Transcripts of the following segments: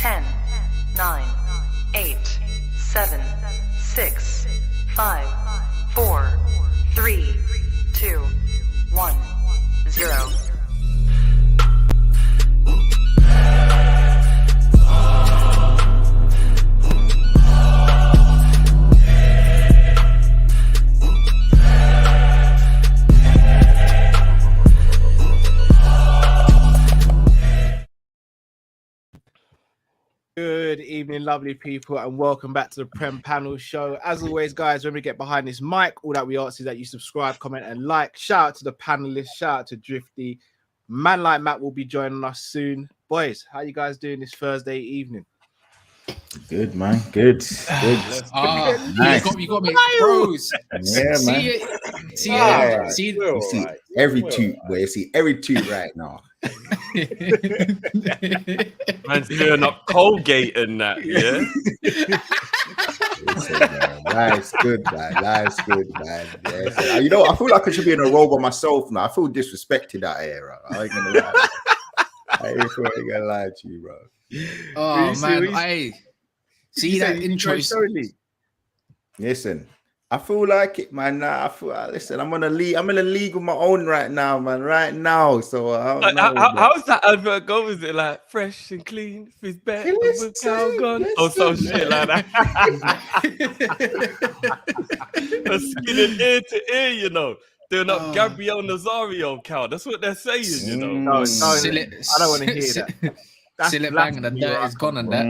10, 9, 8, 7, 6, 5, 4, 3, 2, 1, 0. Good evening, lovely people, and welcome back to the Prem Panel Show. As always, guys, when we get behind this mic, all that we ask is that you subscribe, comment, and like. Shout out to the panelists, shout out to Drifty. Man like Matt will be joining us soon. Boys, how you guys doing this Thursday evening? Good, man. Good. Nice. You got me, bros. Yeah, man. See, every toot, boy. You see every toot right now. Man's doing up Colgate and that, yeah. Life's good, man. Life's good, man. Yeah, so, you know, I feel like I should be in a role by myself now. I feel disrespected out here. I ain't gonna lie. I ain't gonna lie to you, bro. Oh man, I see that intro. Listen, I feel like it, man. Listen, I'm in a league of my own right now, man. Right now, so I don't know. How's that advert go? Is it like fresh and clean, fizz back with cow gone, or some shit like that? Skinning ear to ear, you know. They're not Gabriel Nazario count. That's what they're saying, you know. No, I don't want to hear that. That's Silly bang and the dirt is gone and that.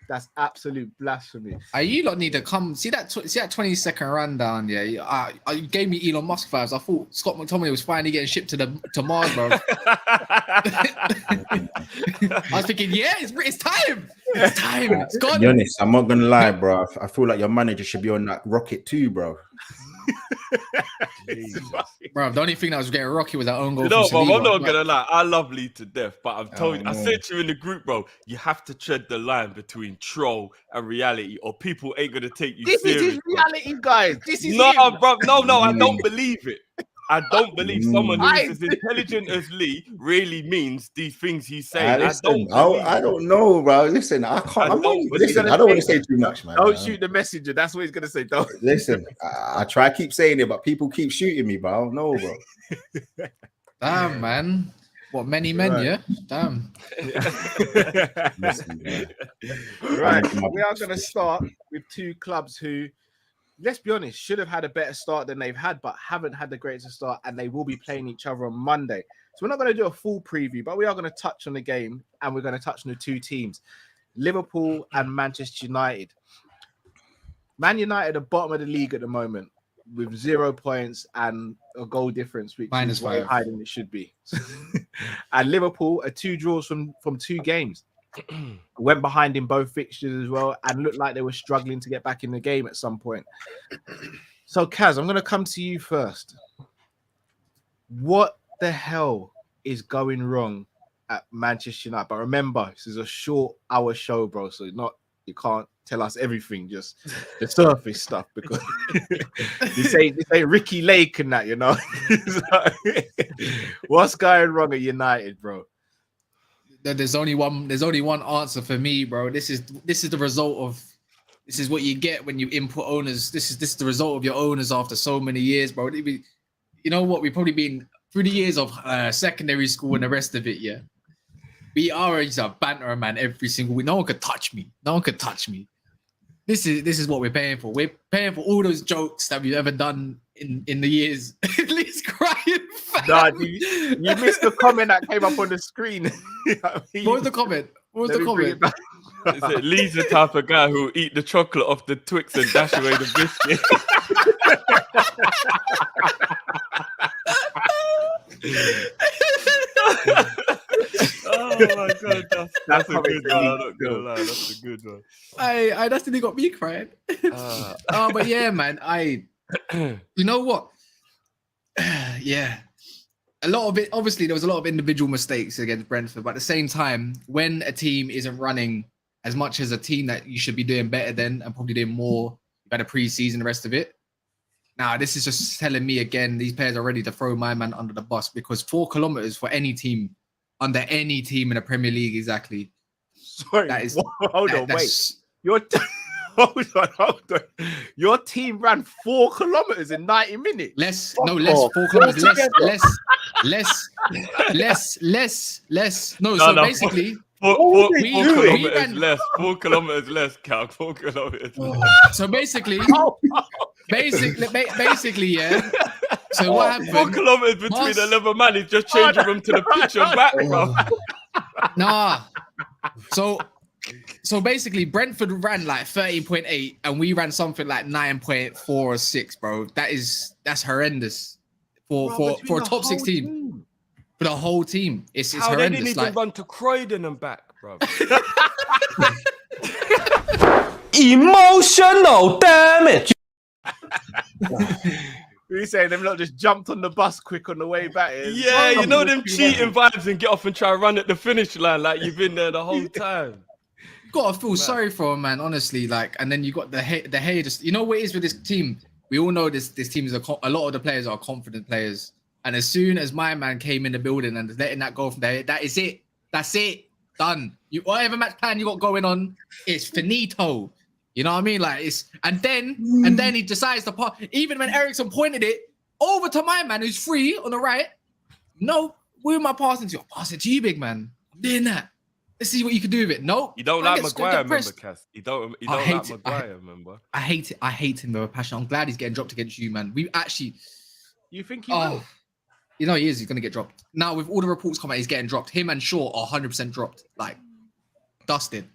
That's absolute blasphemy. You lot need to come see that 20-second rundown. Yeah, you gave me Elon Musk vibes. I thought Scott McTominay was finally getting shipped to Mars, bro. I was thinking, yeah, it's time. It's time. It's gone. To be honest, I'm not gonna lie, bro. I feel like your manager should be on that rocket too, bro. Bro, the only thing that was getting rocky was that own goal. You know, bro, I'm not gonna lie. I love Lee to death, but I've told you, I said to you in the group, bro, you have to tread the line between troll and reality, or people ain't gonna take you serious. This is reality, guys. This is bro. No, I don't believe it. I don't believe someone who's as intelligent as Lee really means these things he's saying. I don't know, bro. Listen, I can't. I don't want to say too much, man. Don't shoot the messenger. That's what he's gonna say. Don't listen. I try to keep saying it, but people keep shooting me, bro. I don't know, bro. Damn, man. What, many men, right. Yeah? Damn. Listen, right. We are gonna start with two clubs who, let's be honest, should have had a better start than they've had, but haven't had the greatest start, and they will be playing each other on Monday. So we're not going to do a full preview, but we are going to touch on the game, and we're going to touch on the two teams, Liverpool and Manchester United. Man United are bottom of the league at the moment with 0 points and a goal difference, which is way higher than it should be. And Liverpool are 2 draws from 2 games. Went behind in both fixtures as well and looked like they were struggling to get back in the game at some point. So, Kaz, I'm going to come to you first. What the hell is going wrong at Manchester United? But remember, this is a short hour show, bro, so you can't tell us everything, just the surface stuff, because this ain't Ricky Lake and that, you know. So, what's going wrong at United, bro? There's only one answer for me, bro. This is the result of, this is what you get when you input owners. This is the result of your owners after so many years, bro. You know what? We've probably been through the years of secondary school and the rest of it. Yeah, we are a banter, man. Every single week, no one could touch me. This is what we're paying for. We're paying for all those jokes that we've ever done in the years. At least crying. Nah, you missed the comment that came up on the screen. What was the comment? Is it Lee's the type of guy who eat the chocolate off the Twix and dash away the biscuit? Oh my god, that's a good one. I'm not gonna lie, that's a good one. That's really got me crying. But yeah, man, you know what? Yeah. A lot of it, obviously, there was a lot of individual mistakes against Brentford, but at the same time, when a team isn't running as much as a team that you should be doing better than and probably doing more, better pre-season, the rest of it. Now, this is just telling me again, these players are ready to throw my man under the bus, because 4 kilometers for any team, under any team in the Premier League, exactly, Sorry, That is hold on, wait. Your hold on. Your team ran 4 kilometers in 90 minutes. Less. Fuck No, less. off. 4 kilometers. Less. No, so basically, 4 we kilometers ran- less. 4 kilometers less, Cal. 4 kilometers less. so basically, Oh, basically, yeah. So what 4 happened? kilometers between the 11 man is just changing them to the pitch and back, bro. Nah. So basically, Brentford ran like 13.8, and we ran something like 9.4 or 6, bro. That's horrendous for a top 6 team. For the whole team, it's How horrendous. they didn't even run to Croydon and back, bro. Emotional damage. We saying them lot just jumped on the bus quick on the way back. Yeah, you know them cheating vibes and get off and try to run at the finish line like you've been there the whole time. You gotta feel sorry for him, man. Honestly, like, and then you got the haters. You know what it is with this team? We all know this team is a lot of the players are confident players, and as soon as my man came in the building and letting that go from there, that is it. That's it. Done. You whatever match plan you got going on, it's finito. You know what I mean? Like and then he decides to pass. Even when Ericsson pointed it over to my man who's free on the right. No, who am I passing to? I'll pass it to you, big man. I'm doing that. Let's see what you can do with it. Nope. You don't like Maguire, remember, Cass? You don't like Maguire, remember? I hate him with a passion. I'm glad he's getting dropped against you, man. We actually. You think he will? You know he is. He's gonna get dropped now. With all the reports coming, he's getting dropped. Him and Shaw are 100% dropped, like dusted.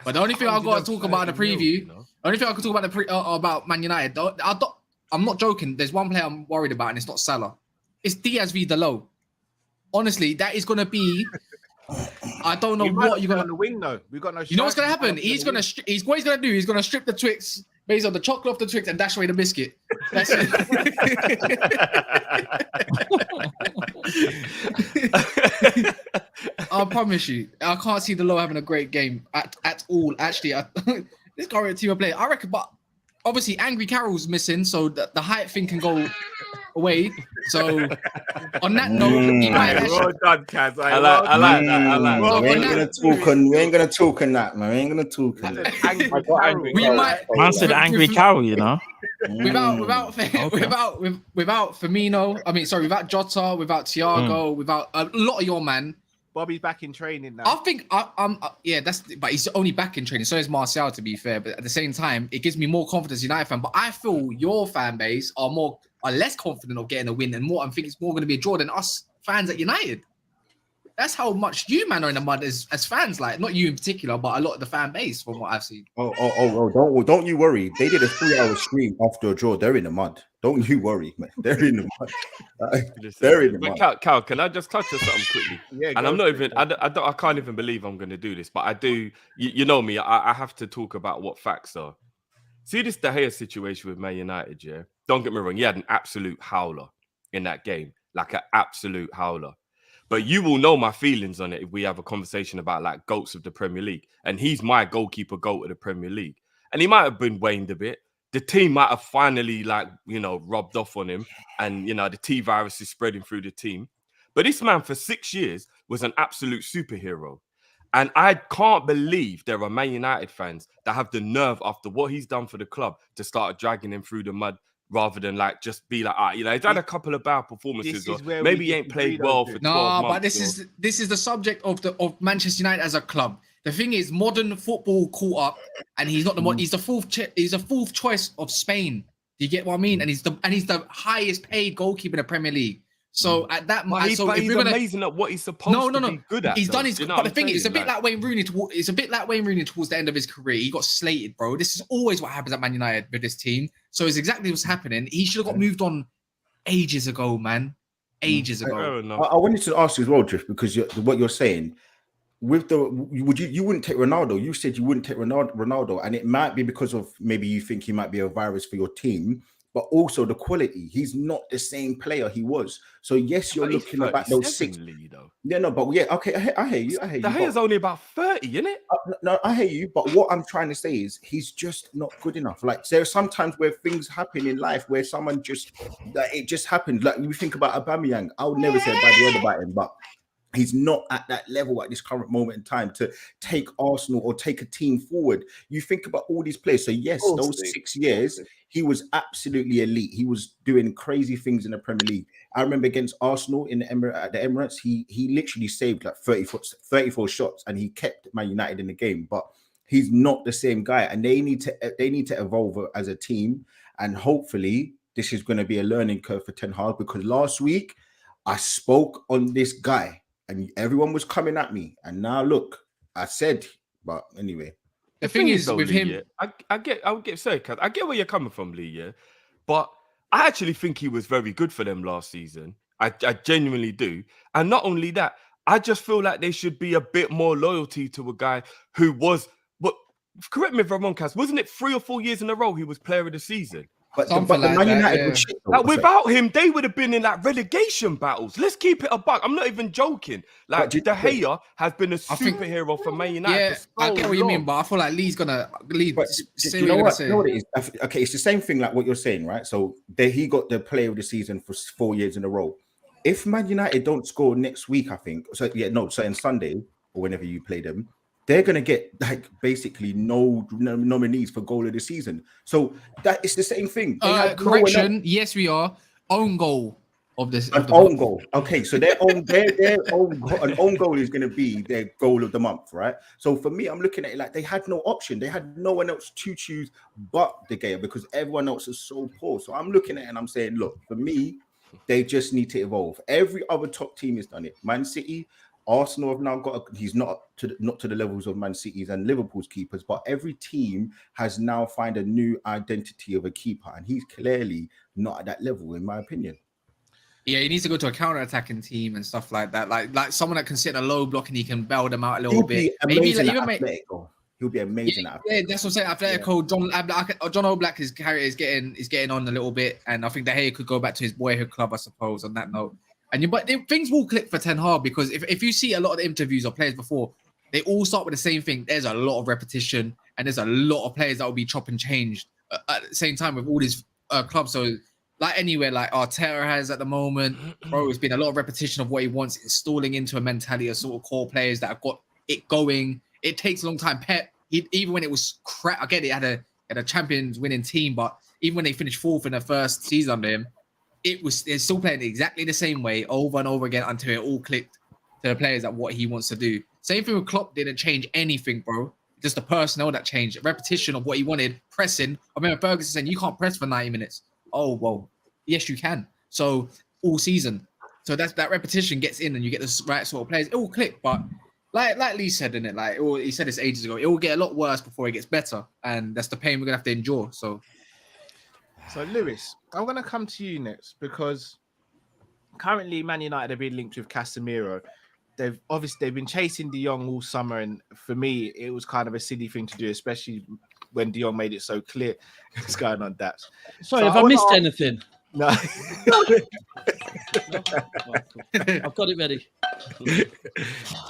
But the only thing I've got to talk about in the preview, only thing I can talk about about Man United, I'm not joking. There's one player I'm worried about, and it's not Salah. It's Diaz v. Dalot. Honestly, that is gonna be. I don't know what you're gonna on the wing though. We got no. You know what's gonna happen? He's gonna what he's gonna do. He's gonna strip the Twix, based on the chocolate off the Twix, and dash away the biscuit. That's it. I promise you, I can't see the Low having a great game at all. Actually, this current team of players, I reckon, but obviously Angry Carroll's missing, so the height thing can go away. So on that note, he might actually... Well done, Kaz. I like that. We ain't gonna talk on that, man. We ain't gonna talk on that. We might. Man said Angry Carroll, you know. Without Firmino, without Jota, without Thiago, without a lot of your man. Bobby's back in training now. I think but he's only back in training. So is Martial, to be fair. But at the same time, it gives me more confidence, United fan. But I feel your fan base are less confident of getting a win, and I think it's more going to be a draw than us fans at United. That's how much you man are in the mud as fans, like not you in particular, but a lot of the fan base from what I've seen. Don't you worry. They did a 3-hour stream after a draw. They're in the mud. Don't you worry, man. They're in the mud. They're in the mud. Cal, can I just touch on something quickly? Yeah, and I'm not even. I can't even believe I'm going to do this, but I do. You know me. I have to talk about what facts are. See this De Gea situation with Man United. Yeah, don't get me wrong. He had an absolute howler in that game, like an absolute howler. But you will know my feelings on it if we have a conversation about like GOATs of the Premier League. And he's my goalkeeper GOAT of the Premier League. And he might have been waned a bit. The team might have finally rubbed off on him. And, the T virus is spreading through the team. But this man for 6 years was an absolute superhero. And I can't believe there are Man United fans that have the nerve after what he's done for the club to start dragging him through the mud. Rather than just be like, he's had a couple of bad performances, or maybe he ain't played well for 12 months. But this is the subject of Manchester United as a club. The thing is, modern football caught up, and he's not he's the fourth choice of Spain. Do you get what I mean? And he's the highest paid goalkeeper in the Premier League. So at that, he's amazing at what he's supposed to be good at. He's done his. But the thing is, it's a bit like like Wayne Rooney. It's a bit like Wayne Rooney towards the end of his career. He got slated, bro. This is always what happens at Man United with this team. So it's exactly what's happening. He should have got moved on ages ago, man. Ages ago. I wanted to ask you as well, Drift, because what you're saying with you wouldn't take Ronaldo. You said you wouldn't take Ronaldo, and it might be because of maybe you think he might be a virus for your team. But also the quality. He's not the same player he was. So yes, you're looking at those 6. Yeah, no, but yeah, okay, I hear you. De Gea's only about 30, isn't it? No, I hear you. But what I'm trying to say is he's just not good enough. Like there are sometimes where things happen in life where someone it just happened. Like you think about Aubameyang. I would never say a bad word about him, but He's not at that level at this current moment in time to take Arsenal or take a team forward. You think about all these players. So yes, those 6 years, he was absolutely elite. He was doing crazy things in the Premier League. I remember against Arsenal at the Emirates, he literally saved like 34 shots, and he kept Man United in the game. But he's not the same guy, and they need to evolve as a team. And hopefully, this is going to be a learning curve for Ten Hag, because last week I spoke on this guy, and everyone was coming at me. And now look, I said, but anyway. The thing is though, with Lee, him, yeah, I get where you're coming from, Lee, yeah. But I actually think he was very good for them last season. I genuinely do. And not only that, I just feel like there should be a bit more loyalty to a guy who was, but correct me if I'm wrong, Kaz, wasn't it 3 or 4 years in a row he was player of the season? But the Man United would shit, like, without him, they would have been in like relegation battles. Let's keep it a buck. I'm not even joking. Like, De Gea has been a superhero for Man United. Yeah, for so I get what you mean, but I feel like Lee's gonna lead. You know what? You know what it is? Okay, it's the same thing like what you're saying, right? So he got the player of the season for 4 years in a row. If Man United don't score next week, I think, so on Sunday or whenever you play them, they're going to get like basically no nominees for goal of the season. So that it's the same thing. Correction. Yes, we are. Own goal of this. An own goal. Okay, so their own goal is going to be their goal of the month, right? So for me, I'm looking at it like they had no option. They had no one else to choose but De Gea, because everyone else is so poor. So I'm looking at it and I'm saying, look, for me, they just need to evolve. Every other top team has done it. Man City, Arsenal have now got. He's not to the levels of Man City's and Liverpool's keepers, but every team has now found a new identity of a keeper, and he's clearly not at that level, in my opinion. Yeah, he needs to go to a counter-attacking team and stuff like that. Like someone that can sit in a low block and he can bail them out a little bit. Maybe like, he'll be amazing at yeah, that's what I'm saying. Atletico, John Oblak is getting on a little bit, and I think that he could go back to his boyhood club, I suppose. On that note. But things will click for Ten Hag, because if you see a lot of the interviews of players before, they all start with the same thing. There's a lot of repetition, and there's a lot of players that will be chop and changed at the same time with all these clubs. So, like anywhere, like Arteta has at the moment, bro, it's been a lot of repetition of what he wants, installing into a mentality of sort of core players that have got it going. It takes a long time. Pep, even when it was crap, I get it, had a Champions winning team, but even when they finished 4th in the first season under him, they're still playing exactly the same way over and over again until it all clicked to the players at what he wants to do. Same thing with Klopp, didn't change anything, bro. Just the personnel that changed. Repetition of what he wanted, pressing. I remember Ferguson saying, you can't press for 90 minutes. Oh, well, yes, you can. So all season. So that repetition gets in and you get the right sort of players. It will click, but like Lee said, in it, he said this ages ago, it will get a lot worse before it gets better. And that's the pain we're going to have to endure. So Lewis, I'm going to come to you next, because currently Man United have been linked with Casemiro. They've been chasing De Jong all summer, and for me, it was kind of a silly thing to do, especially when De Jong made it so clear what's going on. Daps. Sorry, have I missed anything? No. I've got it ready.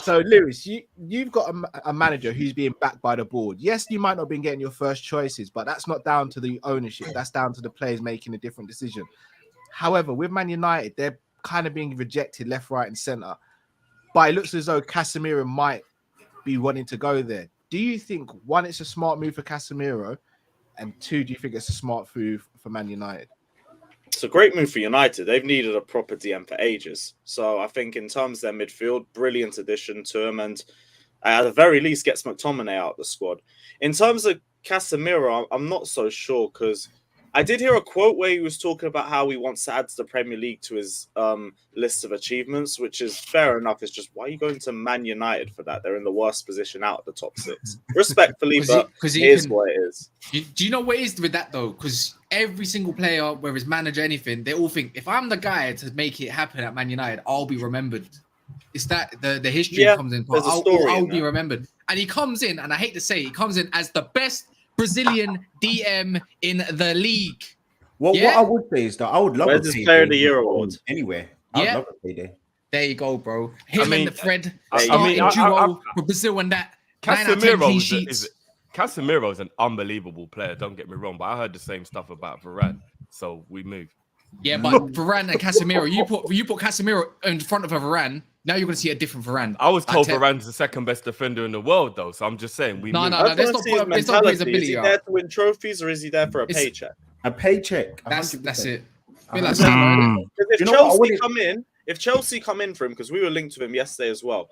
So, Lewis, you've got a manager who's being backed by the board. Yes, you might not have been getting your first choices, but that's not down to the ownership. That's down to the players making a different decision. However, with Man United, they're kind of being rejected left, right, and centre. But it looks as though Casemiro might be wanting to go there. Do you think, one, it's a smart move for Casemiro, and two, do you think it's a smart move for Man United? It's a great move for United. They've needed a proper DM for ages. So I think in terms of their midfield, brilliant addition to him, and at the very least gets McTominay out of the squad. In terms of Casemiro, I'm not so sure, because I did hear a quote where he was talking about how he wants to add to the Premier League to his list of achievements, which is fair enough. It's just, why are you going to Man United for that? They're in the worst position out of the top 6. Respectfully, but here's what it is. Do you know what it is with that, though? Because every single player, whether it's manager, anything, they all think, if I'm the guy to make it happen at Man United, I'll be remembered. It's that the history comes in. I'll be remembered. And he comes in, and I hate to say, he comes in as the best Brazilian DM in the league. What I would say is that I would love to see Player of the Year award anywhere. I'd love to see there. There you go, bro. And the Fred starting duo for Brazil and that. Casemiro is an unbelievable player. Don't get me wrong, but I heard the same stuff about Varane, so we move. Yeah, but Varane and Casemiro, you put Casemiro in front of a Varane, Now you're going to see a different Varane. I was told Varane's the second best defender in the world, though. So I'm just saying we. No. Let's Let's not not see his put his ability. Is he there to win trophies or is he there for a paycheck? A paycheck. That's 100%. it. I feel like Salah, Because if Chelsea come in for him, because we were linked to him yesterday as well.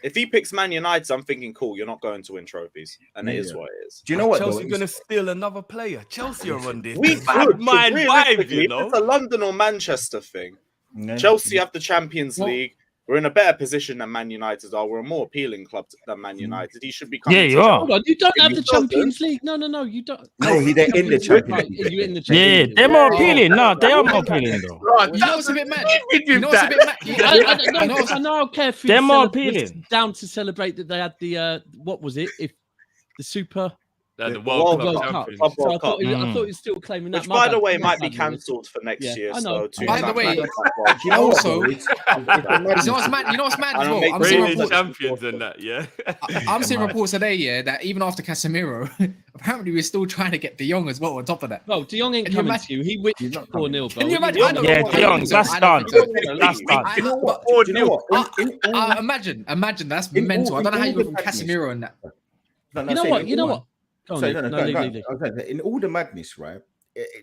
If he picks Man United, I'm thinking, cool, you're not going to win trophies, and it is what it is. Do you know what? Chelsea going to steal another player? Chelsea are on this. We bad mind vibe, you know. It's a London or Manchester thing. Yeah. Chelsea have the Champions League. We're in a better position than Man United are. We're a more appealing club than Man United. He should be coming. Yeah, you are. Hold on, you don't have the He doesn't. Champions League. No, you don't. No, they're in the Champions League. You're in the Yeah, Champions League. they're more appealing. No, they are more appealing though. Right, you know what's a bit mad? You know what's a bit I don't care if They're more it's appealing. down to celebrate that they had the what was it? If the Super The World Cup champions. So I thought he was still claiming that. Which, by the way, might be cancelled for next year. I know. So By the way, You know what, also, though? you know what's mad? You know what's mad as well? I'm seeing Reigning reports. champions and that, yeah. I'm seeing reports today, yeah, that even after Casemiro, apparently we're still trying to get De Jong as well on top of that. Well, De Jong ain't Can you coming imagine- to you. He wins 4-0, bro. Can you imagine? I don't Yeah, know what De Jong, happens. that's I done. don't think- That's done. I know, but Do you know what? imagine that's in mental. all- I don't know how in you go all from the madness- Casemiro and that. You know what? Go on, Sorry, Nick. no, Leave. I was gonna say, in all the madness, right?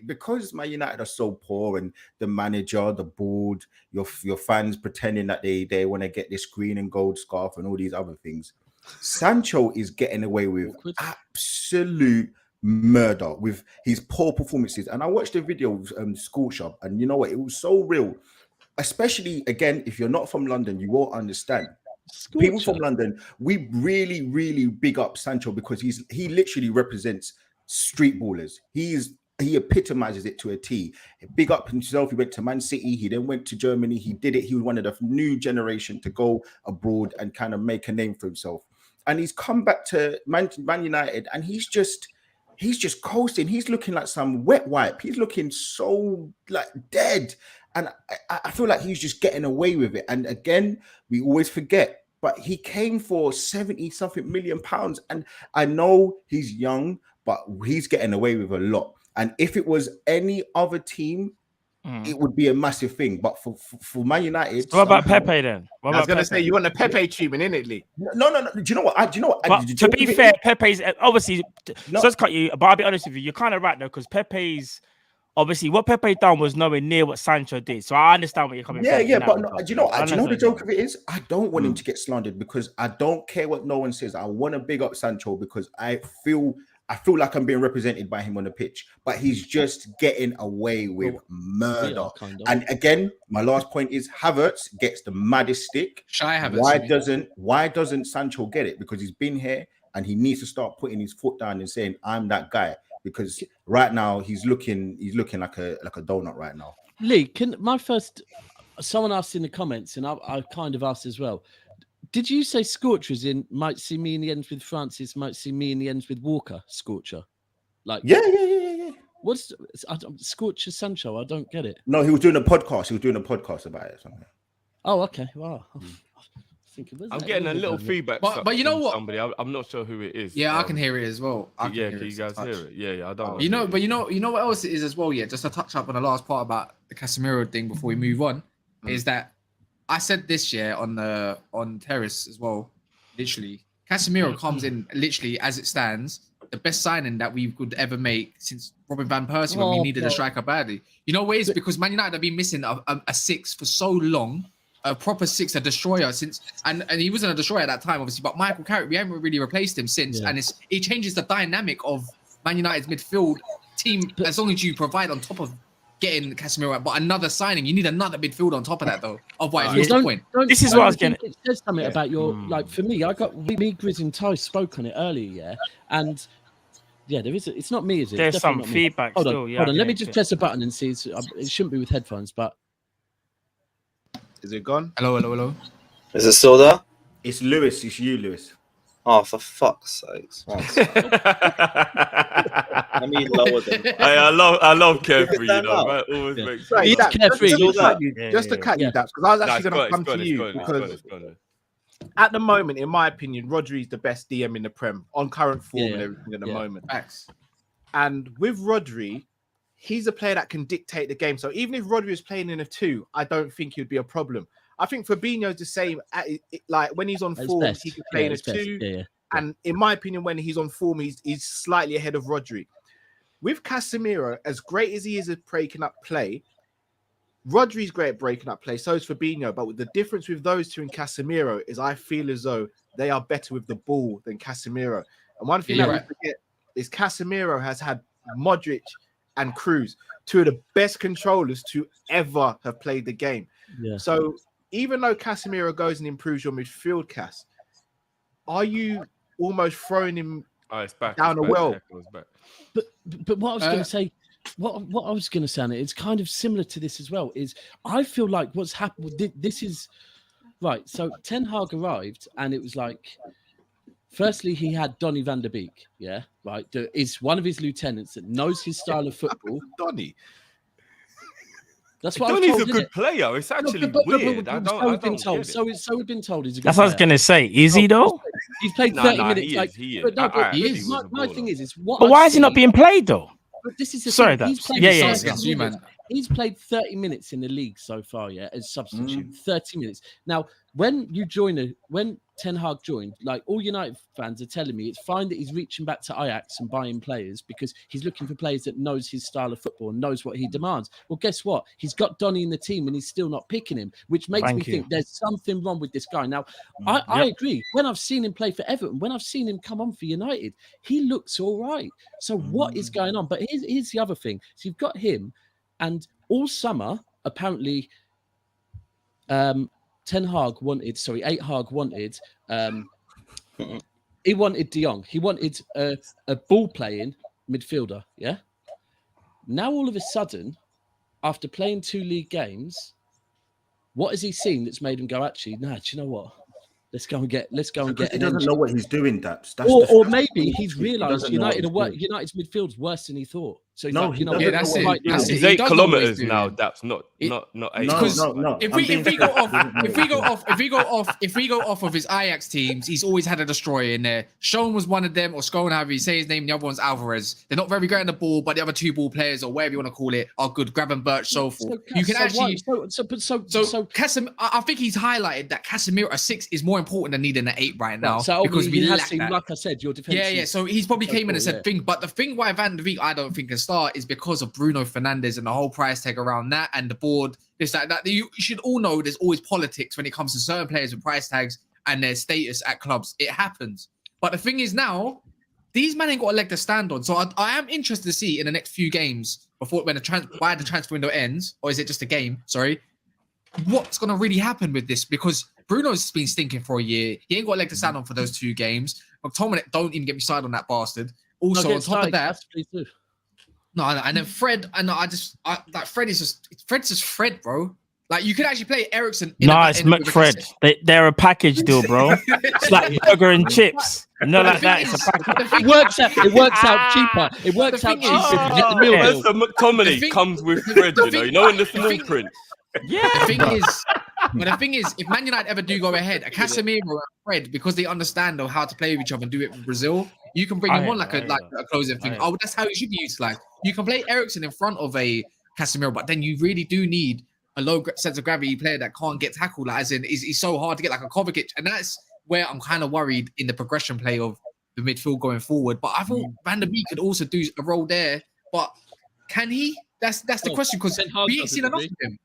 Because Man United are so poor, and the manager, the board, your fans pretending that they want to get this green and gold scarf and all these other things. Sancho is getting away with absolute murder with his poor performances. And I watched the video of School Shop, and you know what? It was so real. Especially again, if you're not from London, you won't understand. People from London, we really, really big up Sancho because he literally represents street ballers. He epitomizes it to a T. Big up himself. He went to Man City. He then went to Germany. He did it. He was one of the new generation to go abroad and kind of make a name for himself. And he's come back to Man United, and he's just coasting. He's looking like some wet wipe. He's looking so like dead. And I feel like he's just getting away with it. And again, we always forget, but he came for 70-something million pounds. And I know he's young, but he's getting away with a lot. And if it was any other team, it would be a massive thing. But for Man United, What about Pepe then? I was going to say, you want the Pepe treatment, innit, Lee? No. Do you know what? But to be fair, Pepe's obviously. So let's cut you. But I'll be honest with you. You're kind of right though, because Pepe's obviously what Pepe done was nowhere near what Sancho did. So I understand what you're coming from. Yeah. But no, do you know the joke of it is? I don't want him to get slandered because I don't care what no one says. I want to big up Sancho because I feel like I'm being represented by him on the pitch, but he's just getting away with murder. And again, my last point is Havertz gets the maddest stick. Why doesn't Sancho get it? Because he's been here and he needs to start putting his foot down and saying, "I'm that guy." Because right now he's looking like a donut right now. Lee, someone asked in the comments, and I kind of asked as well. Did you say Scorchers might see me in the ends with Francis, might see me in the ends with Walker, Scorcher? Like Yeah. What's Scorcher Sancho? I don't get it. No, he was doing a podcast. He was doing a podcast about it. Something. Oh, okay. Wow. I'm getting a little feedback. But you know what? Somebody, I'm not sure who it is. Yeah, I can hear it as well. Can you guys hear it? Yeah, I don't. You know what else it is as well. Yeah, just to touch up on the last part about the Casemiro thing before we move on, is that I said this year on Terrace as well. Literally, Casemiro comes in literally as it stands, the best signing that we could ever make since Robin van Persie when we needed a striker badly. You know what it is? Because Man United have been missing a six for so long. A proper six, a destroyer since, and he wasn't a destroyer at that time, obviously. But Michael Carrick, we haven't really replaced him since, and it changes the dynamic of Man United's midfield team. As long as you provide on top of getting Casemiro, but another signing, you need another midfield on top of that, though. Otherwise, what's the point? This is what I was getting. It says something about your like. For me, me, Grizz, and Ty spoke on it earlier, and there is. It's not me, is it? There's some feedback. Hold still. on. Yeah, Let me just press a button and see. It shouldn't be with headphones, but. Is it gone? Hello. Is it still there? It's Lewis. It's you, Lewis. Oh, for fuck's sakes! I mean, lower than. I love Carefree. You know, man. Always makes Right, It's Carefree. Just to cut you, Daps, because I was actually going to come to you because at the moment, in my opinion, Rodri is the best DM in the Prem on current form and everything at the moment. Facts. And with Rodri, he's a player that can dictate the game. So even if Rodri is playing in a 2, I don't think he'd be a problem. I think Fabinho's the same. Like when he's on At his form, best. he can play in a his best. 2. Yeah. And in my opinion, when he's on form, he's slightly ahead of Rodri. With Casemiro, as great as he is at breaking up play, Rodri's great at breaking up play, so is Fabinho. But the difference with those two and Casemiro is I feel as though they are better with the ball than Casemiro. And one thing that we forget is Casemiro has had Modric and Cruz, two of the best controllers to ever have played the game. Yeah. So even though Casemiro goes and improves your midfield, Cass, are you almost throwing him down a well? But what I was going to say, what I was going to say, and it's kind of similar to this as well, is I feel like what's happened. This is right. So Ten Hag arrived, and it was like, firstly, he had Donny van der Beek, yeah, right. Is one of his lieutenants that knows his style of football. Donny. That's what Donny's told, a good player. It's actually weird. So we've been told. So we've been told he's a good That's what I was going to say. Is he though? He's played 30 minutes. He is. My thing is but why is he not being played though? But this is the Sorry, thing. He's played 30 minutes in the league so far, yeah, as substitute. 30 minutes. Now, when Ten Hag joined, like all United fans are telling me, it's fine that he's reaching back to Ajax and buying players because he's looking for players that knows his style of football and knows what he demands. Well, guess what? He's got Donny in the team and he's still not picking him, which makes me think there's something wrong with this guy. Now, I agree. When I've seen him play for Everton, when I've seen him come on for United, he looks all right. So what is going on? But here's the other thing. So you've got him, and all summer, apparently, Ten Hag wanted, he wanted De Jong. He wanted a ball-playing midfielder, yeah? Now, all of a sudden, after playing 2 league games, what has he seen that's made him go, actually, nah, do you know what? Let's go and get. He doesn't know what he's doing. Or maybe he's realised United's midfield's worse than he thought. So he's like, that's it. He's 8 kilometers now. That's not 8. No. If we go off of his Ajax teams, he's always had a destroyer in there. Schoen was one of them, or Schoen, however you say his name. The other one's Alvarez. They're not very great on the ball, but the other 2 ball players, or whatever you want to call it, are good. Grab and Birch, so forth. You can actually. So I think he's highlighted that Casemiro at 6 is more important than needing an 8 right now, because we lack that. Like I said, your defense. Yeah. So he's probably came in and said thing, but the thing why Van der Beek I don't think can start is because of Bruno Fernandes and the whole price tag around that and the board. This that you should all know. There's always politics when it comes to certain players with price tags and their status at clubs. It happens. But the thing is now, these men ain't got a leg to stand on. So I am interested to see in the next few games before when the transfer window ends, or is it just a game? Sorry. What's going to really happen with this? Because Bruno's been stinking for a year. He ain't got a leg to stand on for those 2 games. McTominay, don't even get me started on that bastard. Also, on top of that, no, and then Fred, and Fred's just Fred, bro. Like you could actually play Ericsson. It's McFred. They're a package deal, bro. It's like burger and chips. Not like that. It's a package. It works out cheaper. It works out cheaper if you get the meal deal. So McTominay comes with Fred, you know, in the small print. Yeah. The thing is, if Man United ever do go ahead, a Casemiro and Fred, because they understand how to play with each other and do it with Brazil, you can bring him on like a closing thing. That's how it should be utilized. You can play Ericsson in front of a Casemiro, but then you really do need a low sense of gravity player that can't get tackled. Like, as in, he's so hard to get, like a Kopish, and that's where I'm kind of worried in the progression play of the midfield going forward. But I thought Van der Beek could also do a role there, but can he? That's the question, because we ain't seen enough of him.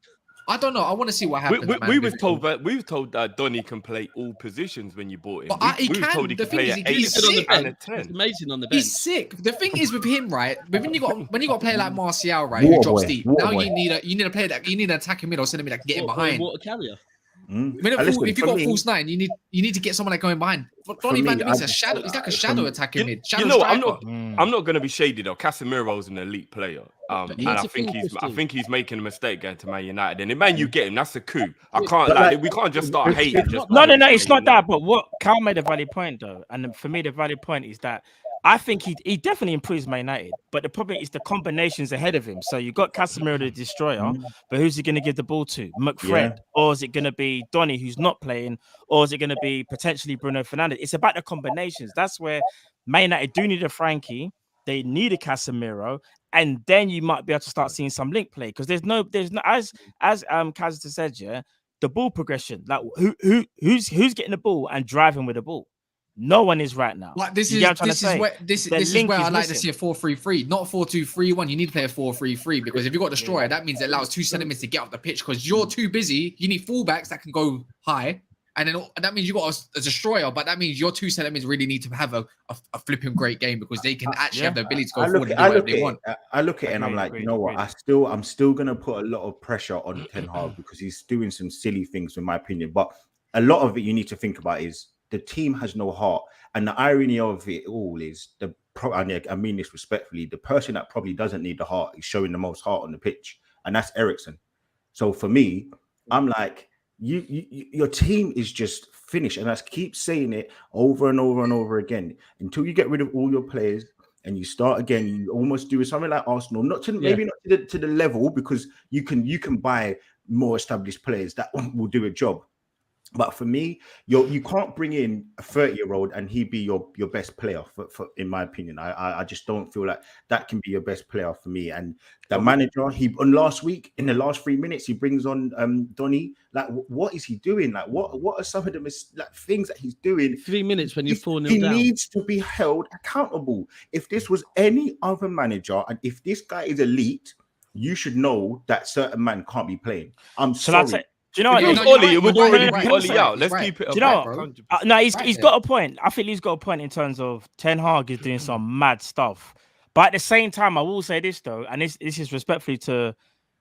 I don't know. I want to see what happens. We were told that Donny can play all positions when you bought him. But we were told he can play at 8 and a 10. He's amazing on the bench. He's sick. The thing is with him, right? When you got a player like Martial, right, who drops deep. Now you need a player that you need an attacking middle, sending me that can get in behind. Water carrier. If you got a false 9, you need to get someone that going behind. Donny van der Beek's a shadow. He's like a shadow attacking mid. I'm not going to be shady though. Casemiro's an elite player, and I think he's making a mistake going to Man United. And the man you get him, that's a coup. I can't lie. We can't just start hating. No, it's not that. But what Carl made a valid point though, and for me the valid point is that I think he definitely improves Man United, but the problem is the combinations ahead of him. So you got Casemiro the destroyer, but who's he going to give the ball to? McFred, or is it going to be Donny who's not playing, or is it going to be potentially Bruno Fernandes? It's about the combinations. That's where Man United do need a Frankie. They need a Casemiro, and then you might be able to start seeing some link play because there's no as Kaz said, the ball progression. Like who's getting the ball and driving with the ball? No one is right now. Like this You is get what I'm this trying is to where say? this The is link where is I like to missing. see a 4-3-3, not 4-2-3-1. You need to play a 4-3-3 because if you've got a destroyer, that means it allows 2 centimeters to get off the pitch because you're too busy. You need fullbacks that can go high, and then that means you got a destroyer, but that means your 2 centimeters really need to have a flipping great game because they can actually have the ability to go forward and do whatever they want. I look at it and I'm like, you know what? I'm still gonna put a lot of pressure on Ten Hag because he's doing some silly things, in my opinion. But a lot of it you need to think about is the team has no heart, and the irony of it all is I mean this respectfully, the person that probably doesn't need the heart is showing the most heart on the pitch, and that's Eriksen. So for me, I'm like, your team is just finished, and I keep saying it over and over and over again until you get rid of all your players and you start again. You almost do something like Arsenal, maybe not to the level, because you can buy more established players that will do a job. But for me, you can't bring in a 30-year-old and he be your best player. For in my opinion, I just don't feel like that can be your best player for me. And the manager, on last week in the last 3 minutes, he brings on Donny. Like, what is he doing? Like, what are some of the things that he's doing? 3 minutes when you're 4-0 He down. needs to be held accountable. If this was any other manager, and if this guy is elite, you should know that certain man can't be playing. I'm sorry. Do you know what? If it was Ollie, it would already be Ollie out. Let's keep it. Do you know what? No, he's got a point. I think he's got a point in terms of Ten Hag is doing some mad stuff. But at the same time, I will say this though, and this is respectfully to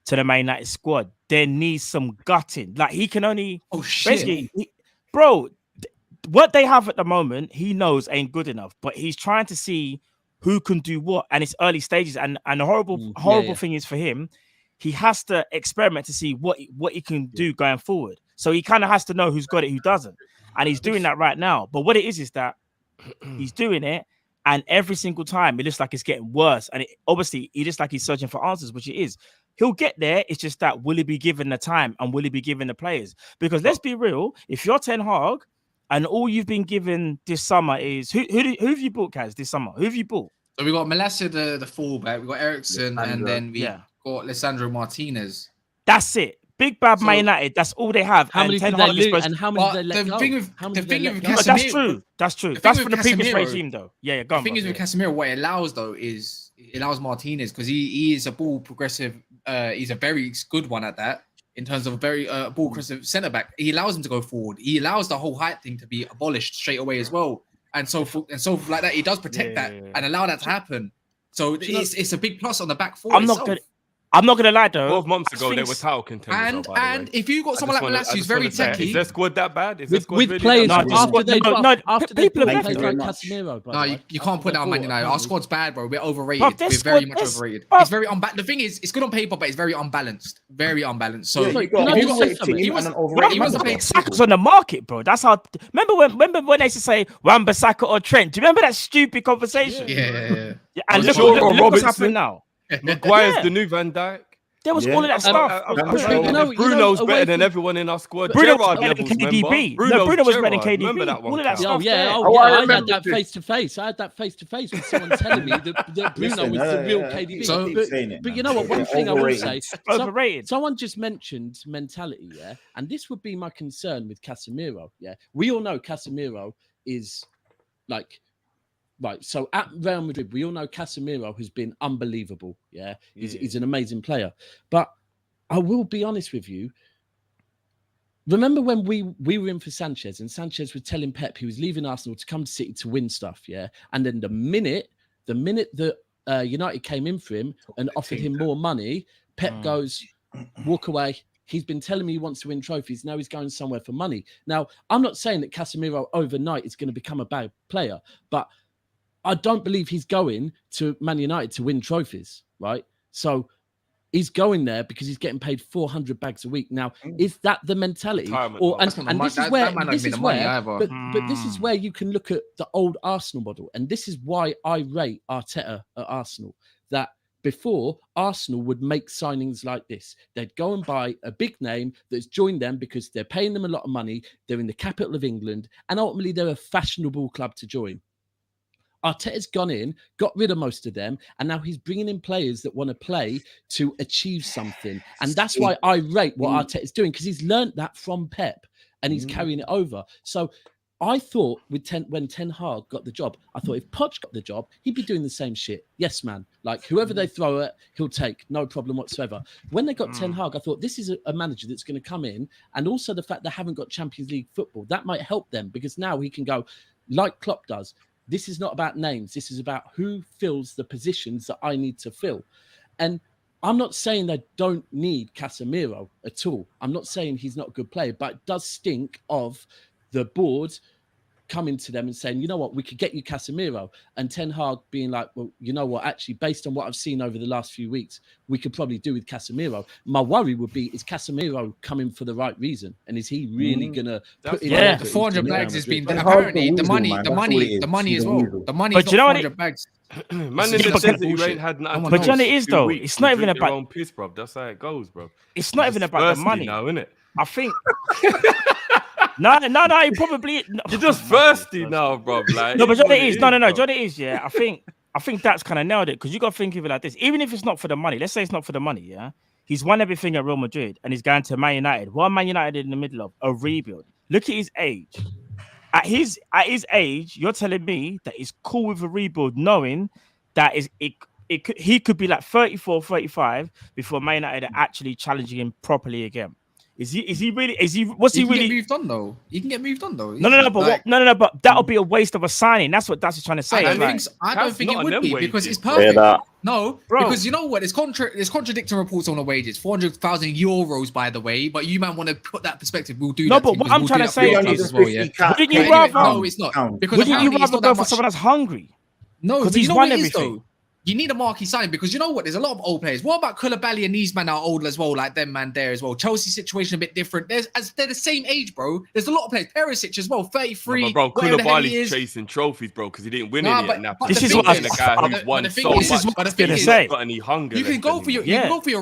the Man United squad. There needs some gutting. Like he can only basically, bro. What they have at the moment, he knows ain't good enough. But he's trying to see who can do what, and it's early stages. And the horrible thing is for him, he has to experiment to see what he can do going forward. So he kind of has to know who's got it, who doesn't. And he's doing that right now. But what it is that he's doing it, and every single time it looks like it's getting worse. And obviously, he looks like he's searching for answers, which it is. He'll get there. It's just that will he be given the time and will he be given the players? Because let's be real, if you're Ten Hag and all you've been given this summer is who have you bought, Kaz, this summer? Who have you bought? So we got Melissa, the fullback, we got Eriksen, and then we got Lisandro Martinez. That's it. Big bad Man United. That's all they have. How many did they lose? And how many did they let go? The thing with Casemiro, that's true. That's true. That's from the previous regime, though. Yeah, go on. The thing is with Casemiro, what it allows though is it allows Martinez because he is a ball progressive. He's a very good one at that in terms of a very ball progressive centre back. He allows him to go forward. He allows the whole height thing to be abolished straight away as well. And so like that, he does protect that and allow that to happen. So it's a big plus on the back four. I'm not gonna lie though. 12 months ago, they were title contenders. And if you got someone like Malacia who's very techy, is their squad that bad? Is with really players after they played people like Casemiro? No, you can't put down Man United. Our squad's bad, bro. We're overrated. We're very much overrated. It's very unbalanced. The thing is, it's good on paper, but it's very unbalanced. Very unbalanced. So he was Saka's on the market, bro. That's how. Remember when they used to say Wan-Bissaka or Trent? Do you remember that stupid conversation? Yeah. And look what's happening now. Maguire's the new Van Dijk. There was all of that stuff. Bruno's better than everyone in our squad. Bruno was better than KDB. Bruno was better than KDB. Remember that one? All of that stuff. I had that face to face. I had that face to face with someone telling me that Bruno was the real KDB. But you know what? One thing I will say, someone just mentioned mentality, and this would be my concern with Casemiro. We all know Casemiro is like. Right, so at Real Madrid, we all know Casemiro has been unbelievable. He's an amazing player. But I will be honest with you. Remember when we were in for Sanchez, and Sanchez was telling Pep he was leaving Arsenal to come to City to win stuff, And then the minute that United came in for him and offered him more money, Pep goes, walk away. He's been telling me he wants to win trophies. Now he's going somewhere for money. Now, I'm not saying that Casemiro overnight is going to become a bad player, but I don't believe he's going to Man United to win trophies, right? So he's going there because he's getting paid 400 bags a week. Now, is that the mentality? But this is where you can look at the old Arsenal model. And this is why I rate Arteta at Arsenal. That before, Arsenal would make signings like this. They'd go and buy a big name that's joined them because they're paying them a lot of money. They're in the capital of England. And ultimately, they're a fashionable club to join. Arteta's gone in, got rid of most of them, and now he's bringing in players that want to play to achieve something. And that's why I rate what Arteta's doing, because he's learned that from Pep and he's carrying it over. So I thought when Ten Hag got the job, I thought if Poch got the job, he'd be doing the same shit. Yes, man. Like whoever they throw at, he'll take, no problem whatsoever. When they got Ten Hag, I thought this is a manager that's going to come in, and also the fact they haven't got Champions League football, that might help them, because now he can go like Klopp does. This is not about names. This is about who fills the positions that I need to fill. And I'm not saying they don't need Casemiro at all. I'm not saying he's not a good player, but it does stink of the board coming to them and saying, you know what, we could get you Casemiro. And Ten Hag being like, well, you know what, actually, based on what I've seen over the last few weeks, we could probably do with Casemiro. My worry would be, is Casemiro coming for the right reason? And is he really going to put in the 400 bags has been apparently the money as well. The money is not 400 bags. Man, in the sense that you ain't had nothing. But you know what it is though? It's not even about own piss, bro. That's how it goes, bro. It's not even about the money now, innit? I think. No, you probably. You're just thirsty now, bro. Like, no, but what it is, no. What it is, yeah. I think that's kind of nailed it, because you got to think of it like this. Even if it's not for the money, let's say it's not for the money, yeah. He's won everything at Real Madrid, and he's going to Man United. What are Man United in the middle of? A rebuild. Look at his age. At his age, you're telling me that he's cool with a rebuild, knowing that he could be like 34, 35 before Man United are actually challenging him properly again. What's he really? Get moved on though. He can get moved on though. But that'll be a waste of a signing. That's what that's trying to say. I don't think it would be, because it's perfect. No, bro. Because you know what? There's contradicting reports on the wages. 400,000 euros, by the way. But you man want to put that perspective. We'll do that. No, but what I'm trying to say is, wouldn't you rather? No, it's not. Because wouldn't you rather go for someone that's hungry? No, because he's won what everything. You need a marquee sign, because you know what? There's a lot of old players. What about Koulibaly and these men are old as well, like them man there as well. Chelsea situation a bit different. They're the same age, bro. There's a lot of players. Perisic as well, 33. No, bro, Koulibaly's chasing trophies, bro, because he didn't win any yet. Now, this is what I'm won so much. This is what I'm gonna say. Got any hunger? You can go for your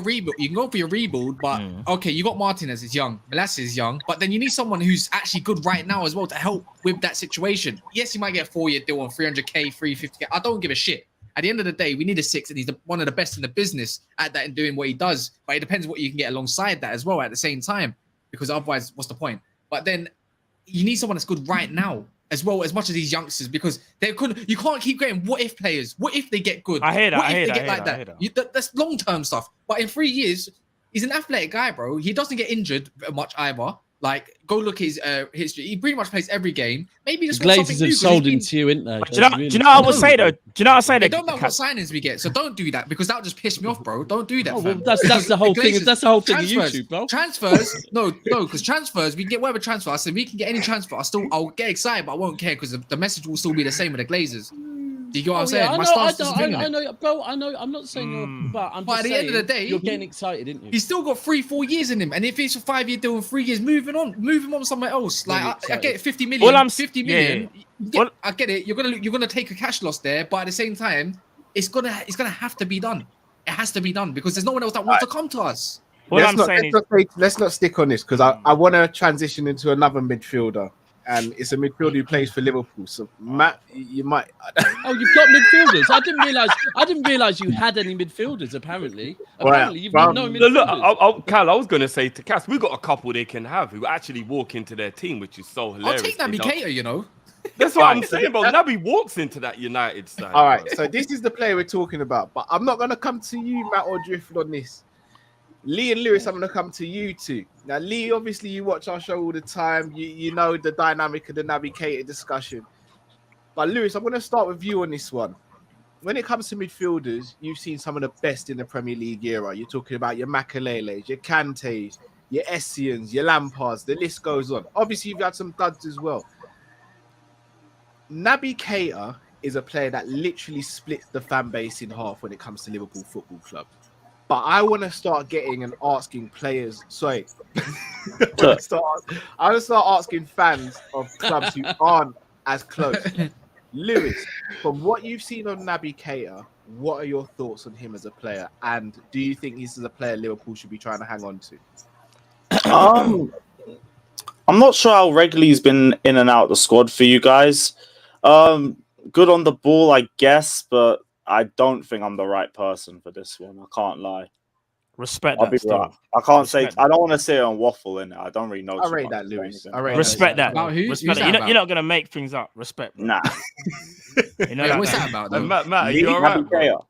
rebuild. You can go for your rebuild, but okay, you got Martinez is young, Velasquez is young, but then you need someone who's actually good right now as well to help with that situation. Yes, you might get a 4-year deal on 300k, 350k. I don't give a shit. At the end of the day, we need a 6, and he's one of the best in the business at that and doing what he does. But it depends what you can get alongside that as well at the same time, because otherwise, what's the point? But then you need someone that's good right now as well, as much as these youngsters, because you can't keep getting what if players. What if they get good? I hear that. What if they get like that? That's long-term stuff. But in 3 years, he's an athletic guy, bro. He doesn't get injured much either. Like, go look his history. He pretty much plays every game. Maybe just Glazers have sold him to you, isn't they? Do you know what I would say though? They don't know what signings we get, so don't do that, because that'll just piss me off, bro. Don't do that. Well, that's the whole thing. That's the whole thing of YouTube, bro. Transfers, no, because transfers, we can get whatever transfer. I said we can get any transfer. I'll get excited, but I won't care, because the message will still be the same with the Glazers. Do you get what I'm saying? I know, bro. I know. I'm not saying but I'm just at the end of the day, you're getting excited, isn't you? He's still got 3-4 years in him, and if it's a 5-year deal in 3 years, move him on somewhere else. Like I get 50 million. 50 million. Yeah. I get it. You're gonna take a cash loss there, but at the same time, it's gonna have to be done. It has to be done, because there's no one else that wants to come to us. Let's not stick on this, because I want to transition into another midfielder. And it's a midfielder who plays for Liverpool. So Matt, you might. Oh, you've got midfielders. I didn't realize you had any midfielders. Apparently, you've got no midfielders. Look, Cal, I was going to say to Cass, we got a couple they can have who actually walk into their team, which is so hilarious. I'll take Naby Keita, you know. That's what I'm saying, bro. Naby walks into that United side. All right, so this is the player we're talking about, but I'm not going to come to you, Matt or Drift, on this. Lee and Lewis, I'm going to come to you two. Now, Lee, obviously, you watch our show all the time. You know the dynamic of the Naby Keita discussion. But, Lewis, I'm going to start with you on this one. When it comes to midfielders, you've seen some of the best in the Premier League era. You're talking about your Makelele's, your Kante's, your Essians, your Lampards. The list goes on. Obviously, you've had some duds as well. Naby Keita is a player that literally splits the fan base in half when it comes to Liverpool Football Club. But I want to start getting and asking players. Sorry, I want to start asking fans of clubs who aren't as close. Lewis, from what you've seen on Naby Keita, what are your thoughts on him as a player? And do you think this is a player Liverpool should be trying to hang on to? I'm not sure how regularly he's been in and out of the squad for you guys. good on the ball, I guess, but I don't think I'm the right person for this one. I can't lie. Respect I'll that be still. right. I can't say. Respect that. I don't want to say on waffle in it. I don't really know. I too rate much that, to say Lewis. anything. I rate Respect that. About who? Respect Who's that. that You're not gonna make things up. Respect, bro. Nah. You know Wait, that, what's don't that you? about, though? Matt, are you alright, bro?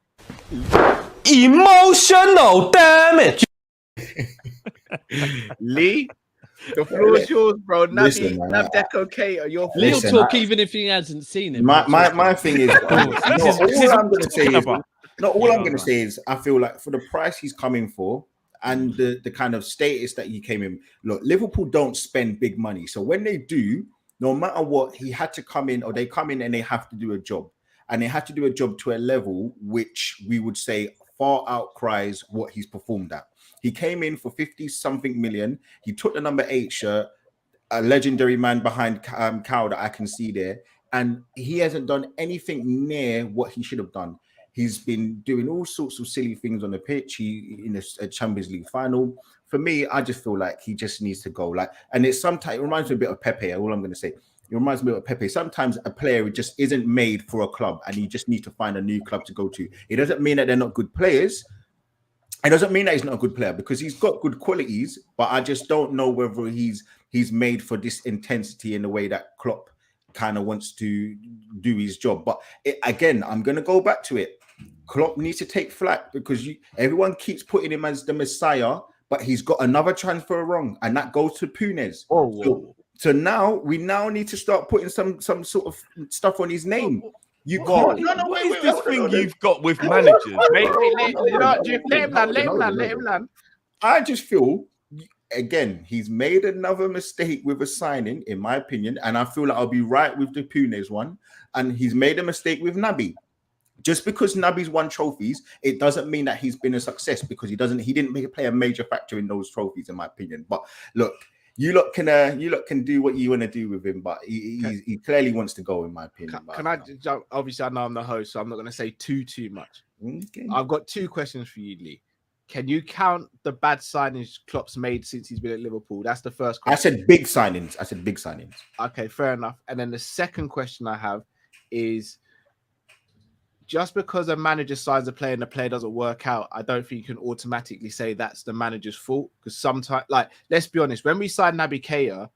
Emotional damage. Lee, the floor is yours, bro. Listen, Naby, man, Nabdeco Keita, your He'll Listen, talk even if he hasn't seen him. my thing is, This is all I'm going to say is, about. all Yeah, I'm going to man. say is, I feel like for the price he's coming for and the kind of status that he came in, look, Liverpool don't spend big money. So when they do, no matter what, he had to come in, or they come in and they have to do a job. And they have to do a job to a level which we would say far outcries what he's performed at. He came in for 50-something million. He took the number 8 shirt, a legendary man behind Cow that I can see there. And he hasn't done anything near what he should have done. He's been doing all sorts of silly things on the pitch. He in a Champions League final. For me, I just feel like he just needs to go. Like, and it's sometimes it reminds me a bit of Pepe. All I'm going to say, it reminds me of Pepe. Sometimes a player just isn't made for a club, and you just need to find a new club to go to. It doesn't mean that they're not good players. It doesn't mean that he's not a good player, because he's got good qualities. But I just don't know whether he's made for this intensity in the way that Klopp kind of wants to do his job. But again, I'm going to go back to it. Klopp needs to take flack, because everyone keeps putting him as the Messiah, but he's got another transfer wrong, and that goes to Punez. So now we need to start putting some sort of stuff on his name. You can't. What is this thing you've got with managers? Wait, let him land. I just feel, again, he's made another mistake with a signing, in my opinion, and I feel like I'll be right with the Punez one. And he's made a mistake with Naby. Just because Naby's won trophies, it doesn't mean that he's been a success, because he didn't play a major factor in those trophies, in my opinion. But look, you lot can do what you want to do with him, but he clearly wants to go, in my opinion. Can I jump? Obviously, I know I'm the host, so I'm not going to say too much. Okay. I've got 2 questions for you, Lee. Can you count the bad signings Klopp's made since he's been at Liverpool? That's the first question. I said big signings. Okay, fair enough. And then the second question I have is, just because a manager signs a player and the player doesn't work out, I don't think you can automatically say that's the manager's fault. Because sometimes, like, let's be honest, when we signed Naby Keita,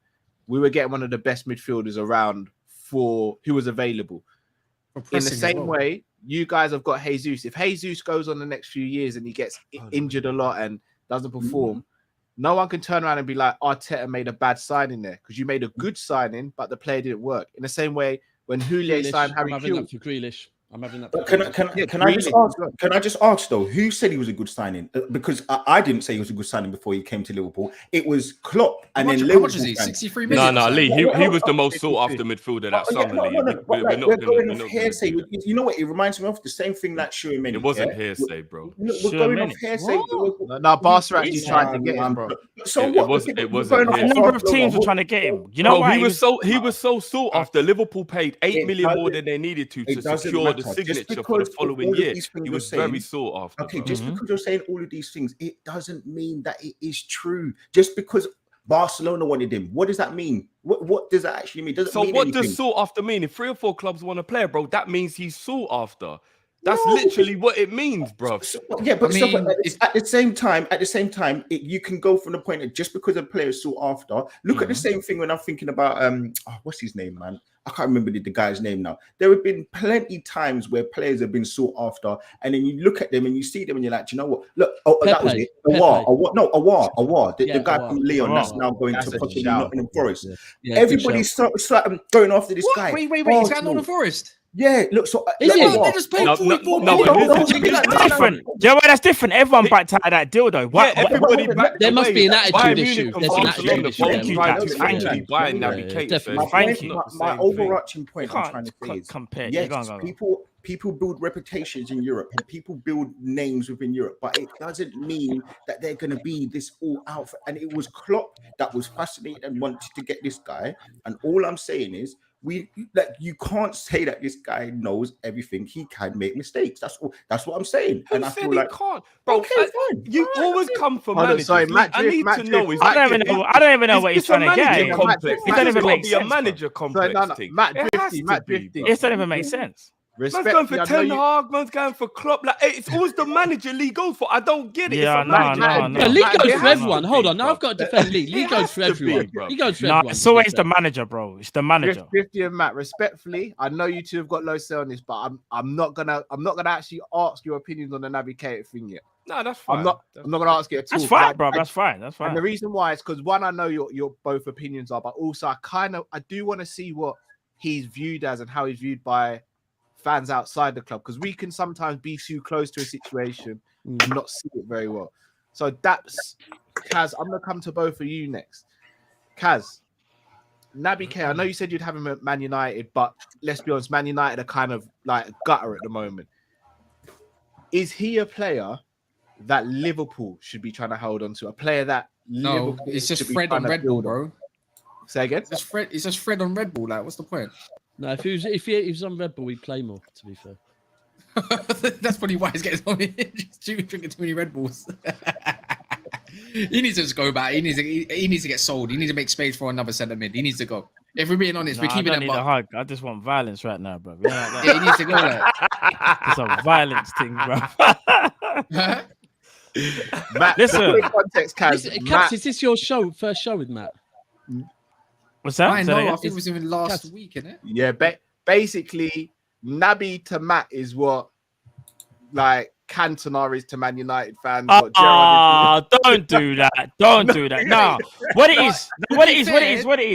we were getting one of the best midfielders around who was available. In the same way, you guys have got Jesus. If Jesus goes on the next few years and he gets injured a lot and doesn't perform, no one can turn around and be like, Arteta made a bad signing there, because you made a good signing, but the player didn't work. In the same way, when Houllier signed Harry Kewell. I'm having that. Can I just ask though, who said he was a good signing? Because I didn't say he was a good signing before he came to Liverpool. It was Klopp, and then Liverpool. How much is he? 63 million. No, Lee. He was the most sought after midfielder that summer. We're going off hearsay. You know what? It reminds me of the same thing that Schumann. It wasn't hearsay, bro. We're going off hearsay. No, Barca actually tried to get him, bro. So it wasn't. A number of teams were trying to get him. You know why? He was so sought after. Liverpool paid 8 million more than they needed to secure the signature for the following year. He was very sought after. Okay, just because you're saying all of these things, it doesn't mean that it is true. Just because Barcelona wanted him, what does that mean? What does that actually mean? Does sought after mean? If 3 or 4 clubs want a player, bro, that means he's sought after. That's literally what it means, bro. At the same time, you can go from the point that just because a player is sought after. Look at the same thing when I'm thinking about what's his name, man? I can't remember the guy's name now. There have been plenty times where players have been sought after, and then you look at them and you see them and you're like, you know what? Look, that was it. Awar. The guy from Leon that's now going to possibly Nottingham Forest. Everybody's going after this guy. Wait, is that Nottingham Forest? Yeah, look, so they just paid 44 that's different. Do you know why that's different? Everyone backed out of that deal, though. Why? Everybody backed there must be an attitude issue. There's an attitude issue. Thank you. Buying Naby Keita. Thank you. My overarching point I'm trying to say is, compare. Yes, people build reputations in Europe and people build names within Europe, but it doesn't mean that they're going to be this all out. And it was Klopp that was fascinated and wanted to get this guy. And all I'm saying is, You can't say that this guy knows everything. He can make mistakes. That's what I'm saying. Who and I said feel he like can't, bro? okay, fine. You always come for Hold on, managers. sorry, Matt I Drift, need Matt to know. Drift. Is I don't even know what he's trying to get. manager It complex. Matt doesn't It's even got to make be a sense, bro. manager complex thing. Matt It has Drifty, to Matt be, Drifty. bro. It doesn't even make sense. Man's going for Respectfully, I know Ten you. Hag, man's going for Klopp. Like it's always the manager Lee goes for. I don't get it. Yeah, It's a manager. no. No, Lee Matt, goes it for has everyone. to Hold be, on, now bro. I've got to defend Lee. Lee It goes has for to everyone. be, bro. He goes for No, everyone. it's to be always the fair. manager, bro. It's the manager. Drifty and Matt, respectfully, I know you two have got low say on this, but I'm not gonna actually ask your opinions on the Naby Keita thing yet. No, that's fine. I'm not gonna ask it at all. That's fine, But bro. That's fine. That's And fine. the reason why is because one, I know your both opinions are, but also I do want to see what he's viewed as and how he's viewed by fans outside the club, because we can sometimes be too close to a situation and not see it very well. So that's Kaz. I'm gonna come to both of you next. Kaz, Naby Keita, I know you said you'd have him at Man United, but let's be honest, Man United are kind of like a gutter at the moment. Is he a player that Liverpool should be trying to hold on to? A player that No, Liverpool it's just should be Fred trying on to Red Bull, build on? bro. Say again? It's just Fred on Red Bull. Like, what's the point? No, if he was on Red Bull, he'd play more. To be fair. That's probably why he's getting so many. Just drinking too many Red Bulls. He needs to just go back. He needs to get sold. He needs to make space for another centre mid. He needs to go. If we're being honest, we're I keeping don't him need a up. hug. I just want violence right now, bro. You know like that? Yeah, he needs to go. Like, It's a violence thing, bro. huh? Matt, Listen. to put in context, Kaz, Kaz, Matt, is this your first show with Matt? What's that? I Say that know. I again? think it was even last week, innit? yeah, basically, Naby to Matt is what like Cantona is to Man United fans. What Gerrard is Don't do that. Don't do that. No. What it is.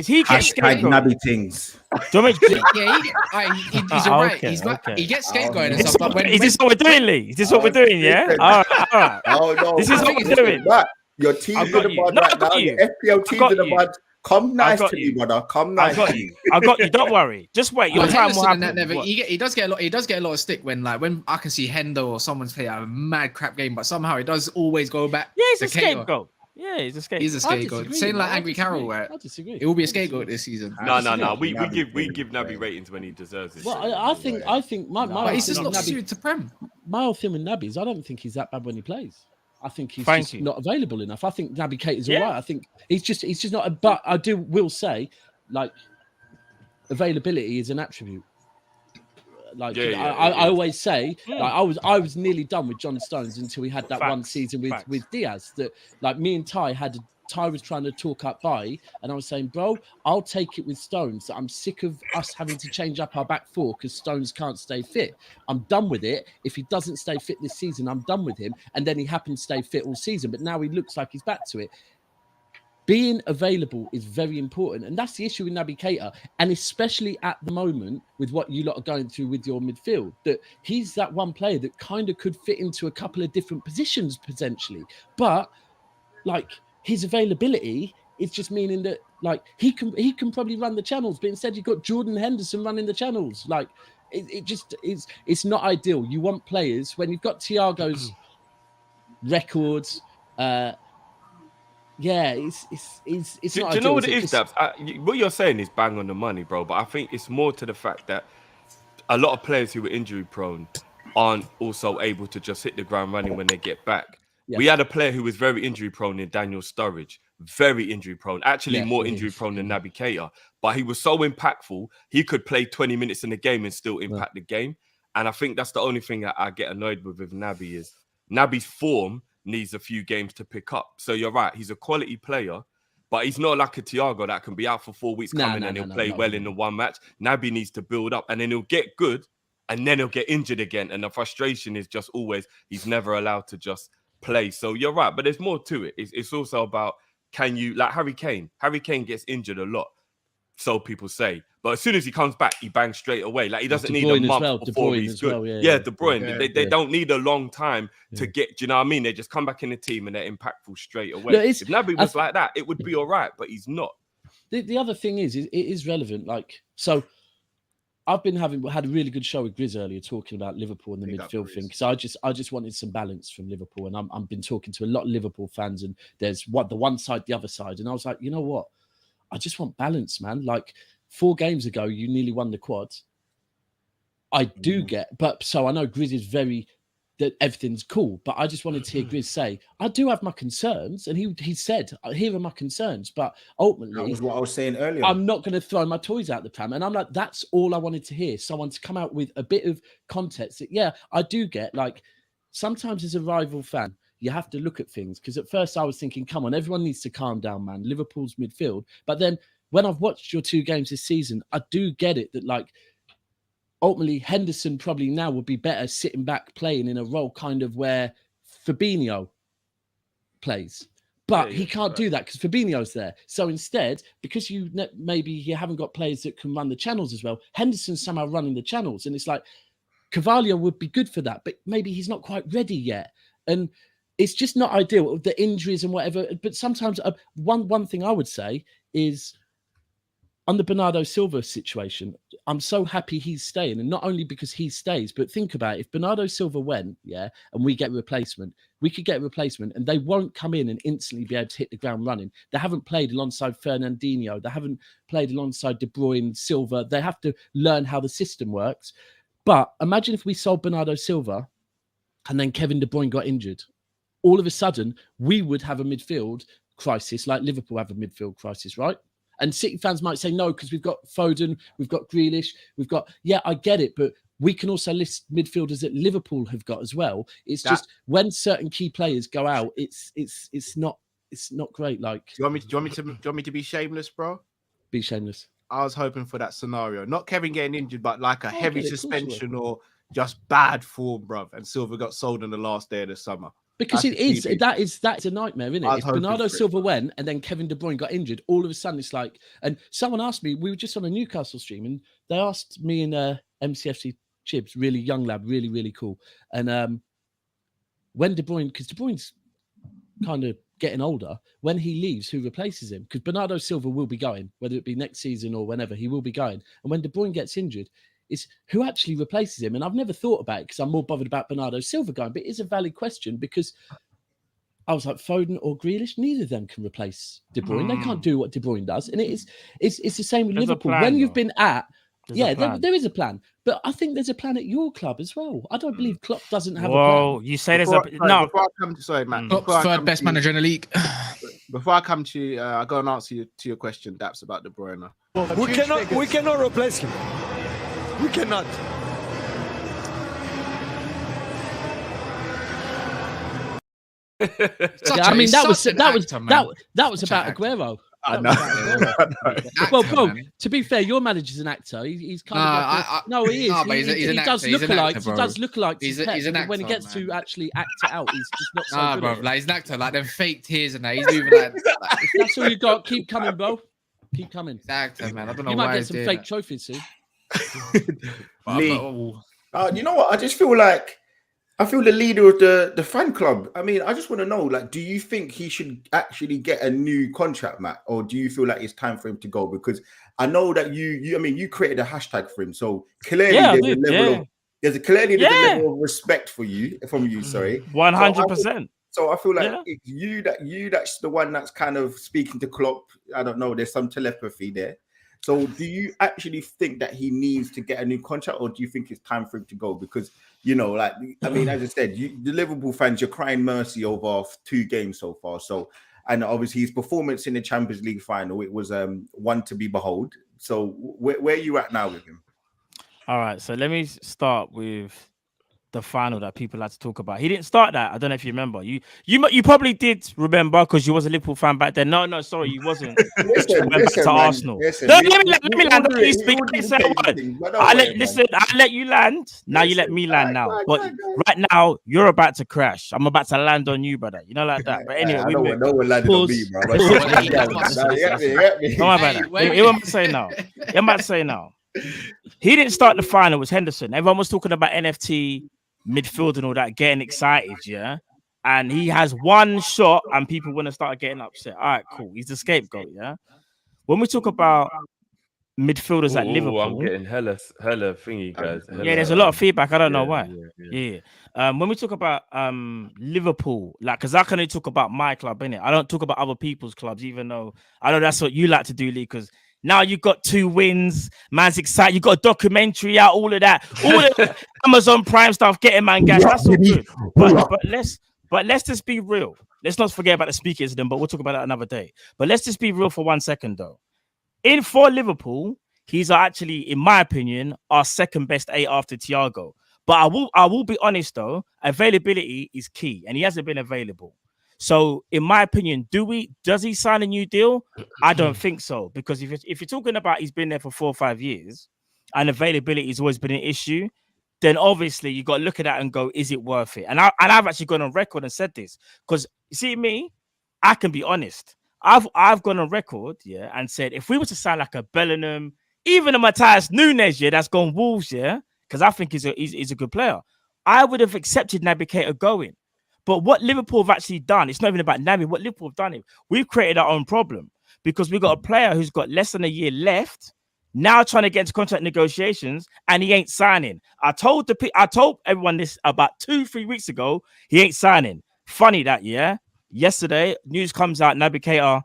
He gets hashtag scapegoat. Naby things. Do you want me to- Yeah, he's alright. Okay, He's not. okay. He gets scapegoated and Is stuff. But when this what we're doing, Lee? Is this what we're doing? Yeah. All right. Oh no, This is what we're doing. Matt, your team's I in got the you. mud No, I right got now. you. Your FPL team's got in the you. mud. Come nice got to you. me, brother. Come I nice. got you. I got you. Don't worry. Just wait. Your But time will Henderson and happen. that What? he does get a lot. He does get a lot of stick when I can see Hendo or someone's playing a mad crap game, but somehow he does always go back. Yeah, he's to a Keita. scapegoat. Yeah, he's a scapegoat. He's a scapegoat. disagree, Saying like man. I Angry Carroll, disagree. where I disagree. it will be a scapegoat this season. No. disagree. We give Naby ratings when he deserves it. Well, I think my But he's whole just thing not with Naby- suited to Prem. my whole thing with Naby is I don't think he's that bad when he plays. I think he's Thank just you. not available enough. I think Naby Keita is Yeah. all right. I think he's just not. But I will say, like, availability is an attribute. Like I always say, like I was nearly done with John Stones until we had that one season with Diaz. That like me and Ty was trying to talk up by, and I was saying, bro, I'll take it with Stones. I'm sick of us having to change up our back four because Stones can't stay fit. I'm done with it. If he doesn't stay fit this season, I'm done with him. And then he happened to stay fit all season, but now he looks like he's back to it. Being available is very important, and that's the issue with Naby Keita, and especially at the moment with what you lot are going through with your midfield, that he's that one player that kind of could fit into a couple of different positions potentially, but like his availability is just meaning that like he can probably run the channels, but instead you've got Jordan Henderson running the channels. Like it just is. It's not ideal. You want players when you've got Thiago's records. Yeah, it's Do not. you know what it is, Dabs? What you're saying is bang on the money, bro. But I think it's more to the fact that a lot of players who are injury prone aren't also able to just hit the ground running when they get back. Yeah. We had a player who was very injury prone in Daniel Sturridge, very injury prone, actually more injury prone than Naby Keita. But he was so impactful, he could play 20 minutes in the game and still impact the game. And I think that's the only thing that I get annoyed with Naby is Naby's form needs a few games to pick up. So you're right, he's a quality player, but he's not like a Thiago that can be out for 4 weeks and he'll play well in the one match. Naby needs to build up and then he'll get good and then he'll get injured again. And the frustration is just always he's never allowed to just play. So you're right, but there's more to it. It's also about can you, like Harry Kane. Harry Kane gets injured a lot, so people say. But as soon as he comes back, he bangs straight away. like he doesn't need a month before he's good. De Bruyne. They don't need a long time to get, do you know what I mean? They just come back in the team and they're impactful straight away. If Naby was like that, it would be all right, but he's not. The other thing is it is relevant. Like, so I've been had a really good show with Grizz earlier talking about Liverpool and the midfield thing, because I just wanted some balance from Liverpool, and I've been talking to a lot of Liverpool fans, and there's the one side, the other side, and I was like, you know what? I just want balance, man. Like, 4 games ago, you nearly won the quad. I do get, but so I know Grizz is very that everything's cool, but I just wanted to hear Grizz say, I do have my concerns, and he said, here are my concerns, but ultimately, that was what I was saying earlier. I'm not going to throw my toys out the pram, and I'm like, that's all I wanted to hear. Someone to come out with a bit of context. That, yeah, I do get like sometimes as a rival fan, you have to look at things because at first I was thinking, come on, everyone needs to calm down, man. Liverpool's midfield, but then when I've watched your 2 games this season, I do get it that like. Ultimately, Henderson probably now would be better sitting back playing in a role kind of where Fabinho plays. But he can't do that because Fabinho's there. So instead, because maybe you haven't got players that can run the channels as well, Henderson's somehow running the channels. And it's like, Carvalho would be good for that, but maybe he's not quite ready yet. And it's just not ideal, the injuries and whatever. But sometimes one thing I would say is, on the Bernardo Silva situation, I'm so happy he's staying. And not only because he stays, but think about it. If Bernardo Silva went, and we get a replacement, we could get a replacement and they won't come in and instantly be able to hit the ground running. They haven't played alongside Fernandinho. They haven't played alongside De Bruyne, Silva. They have to learn how the system works. But imagine if we sold Bernardo Silva and then Kevin De Bruyne got injured. All of a sudden, we would have a midfield crisis like Liverpool have a midfield crisis, right? And City fans might say no, because we've got Foden, we've got Grealish, we've got, I get it, but we can also list midfielders that Liverpool have got as well. It's just when certain key players go out, it's not great. Like, do you want me to be shameless, bro? Be shameless. I was hoping for that scenario, not Kevin getting injured, but like a heavy suspension or just bad form, bruv. And Silva got sold on the last day of the summer. Because that's a nightmare, isn't it? If Bernardo Silva went and then Kevin De Bruyne got injured, all of a sudden it's like, and someone asked me, we were just on a Newcastle stream, and they asked me and MCFC Chibs, really young lad, really, really cool. And when De Bruyne, because De Bruyne's kind of getting older, when he leaves, who replaces him? Because Bernardo Silva will be going, whether it be next season or whenever, he will be going. And when De Bruyne gets injured, it's who actually replaces him. And I've never thought about it because I'm more bothered about Bernardo Silva going, but it is a valid question because I was like, Foden or Grealish, neither of them can replace De Bruyne. They can't do what De Bruyne does. And it's the same with Liverpool. When you've been at, there is a plan. But I think there's a plan at your club as well. I don't believe Klopp doesn't have a plan. Whoa, you say there's no. Before I come to, sorry, man. Third best manager in the league. Before I come to you, I'll go and answer to your question, Daps, about De Bruyne. We cannot replace him. We cannot. I mean, that was about Aguero. I know. Well, bro, to be fair, your manager's an actor. He's kind of no, he is. No, but he does look alike. He does look alike. He's an actor. When he gets to actually act it out, he's just not so good. Bro, like he's an actor. Like them fake tears and that. He's moving like. If that's all you got, keep coming, bro. Keep coming. He's an actor, man. I don't know you why might get some fake that. trophies soon. Lee, you know what? I feel the leader of the fan club. I mean, I just want to know, like, do you think he should actually get a new contract, Matt, or do you feel like it's time for him to go? Because I know that you created a hashtag for him, so clearly there's a level of respect from you. Sorry, 100%. So I feel like it's that's the one that's kind of speaking to Klopp. I don't know. There's some telepathy there. So do you actually think that he needs to get a new contract, or do you think it's time for him to go? Because, like, I mean, as I said, the Liverpool fans, you're crying mercy over 2 games so far. So, and obviously his performance in the Champions League final, it was one to be behold. So where are you at now with him? All right, so let me start with the final that people like to talk about. He didn't start that. I don't know if you remember. You probably did remember because you was a Liverpool fan back then. No, sorry, you wasn't. listen, Arsenal. Listen, no, let me land. I'll let you land. Now you let me land now. But right now, you're about to crash. I'm about to land on you, brother. You know, like that. But anyway, no one landed on me, bro. Don't worry about that. He won't say now. He might say now. He didn't start the final. It was Henderson. Everyone was talking about NFT, midfield and all that, getting excited, yeah? And he has one shot and people want to start getting upset. All right, cool. He's the scapegoat, yeah? When we talk about midfielders at Liverpool... I'm getting hella thingy, guys. Yeah, there's a lot of feedback. I don't know why. Yeah. When we talk about Liverpool, like, because I can only talk about my club, innit? I don't talk about other people's clubs, even though I know that's what you like to do, Lee, because Now you got 2 wins. Man's excited. You got a documentary out. All of that. All the Amazon Prime stuff. Getting man gas. That's all good. But let's just be real. Let's not forget about the speaker incident. But we'll talk about that another day. But let's just be real for 1 second though. For Liverpool, he's actually, in my opinion, our second best 8 after Thiago. But I will be honest though. Availability is key, and he hasn't been available. So, in my opinion, does he sign a new deal? I don't think so, because if you're talking about he's been there for 4 or 5 years, and availability has always been an issue, then obviously you got to look at that and go, is it worth it? And I've actually gone on record and said this, because you see me, I can be honest. I've gone on record, yeah, and said if we were to sign like a Bellingham, even a Matthias Nunes, yeah, that's gone Wolves, yeah, because I think he's a good player, I would have accepted Naby Keita going. But what Liverpool have actually done, it's not even about Naby. What Liverpool have done, we've created our own problem, because we've got a player who's got less than a year left, now trying to get into contract negotiations, and he ain't signing. I told everyone this about 2-3 weeks ago. He ain't signing. Funny that, yeah. Yesterday, news comes out, Naby Keita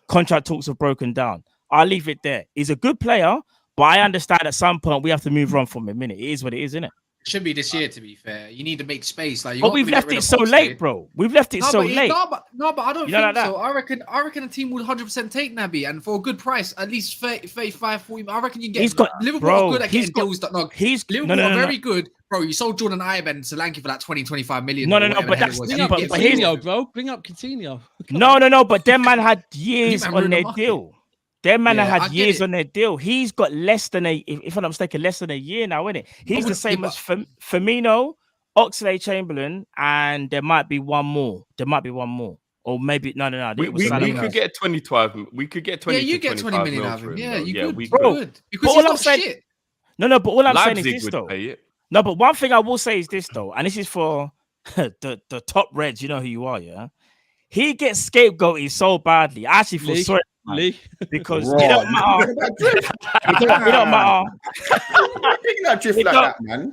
contract talks have broken down. I'll leave it there. He's a good player, but I understand at some point we have to move on from him. It is what it is, isn't it? It should be this year, to be fair. You need to make space. Like, but we've left it so late, bro. We've left it so late. No, but I don't think so. I reckon a team would 100% take Naby, and for a good price, at least 30, 35, 40. I reckon you can get. Liverpool are good at getting deals that knock. Liverpool are very good, bro. You sold Jordan Ivan to Solanke for like 20-25 million. No, but that's Coutinho, bro. Bring up Coutinho. No, but them man had years on their deal. Them man had years on their deal. He's got less than if I'm not mistaken, less than a year now, isn't it? He's the same as Firmino, Oxlade-Chamberlain, and there might be one more. Or maybe no. We could get 25. We could get 20. Yeah, you get 20 million out of him. Yeah, we could. Because he's not shit. No, but all I'm saying is Leipzig this though. pay it. No, but one thing I will say is this though, and this is for the top Reds. You know who you are, yeah. He gets scapegoated so badly. I actually feel sorry. Lee, because it don't matter. It don't matter.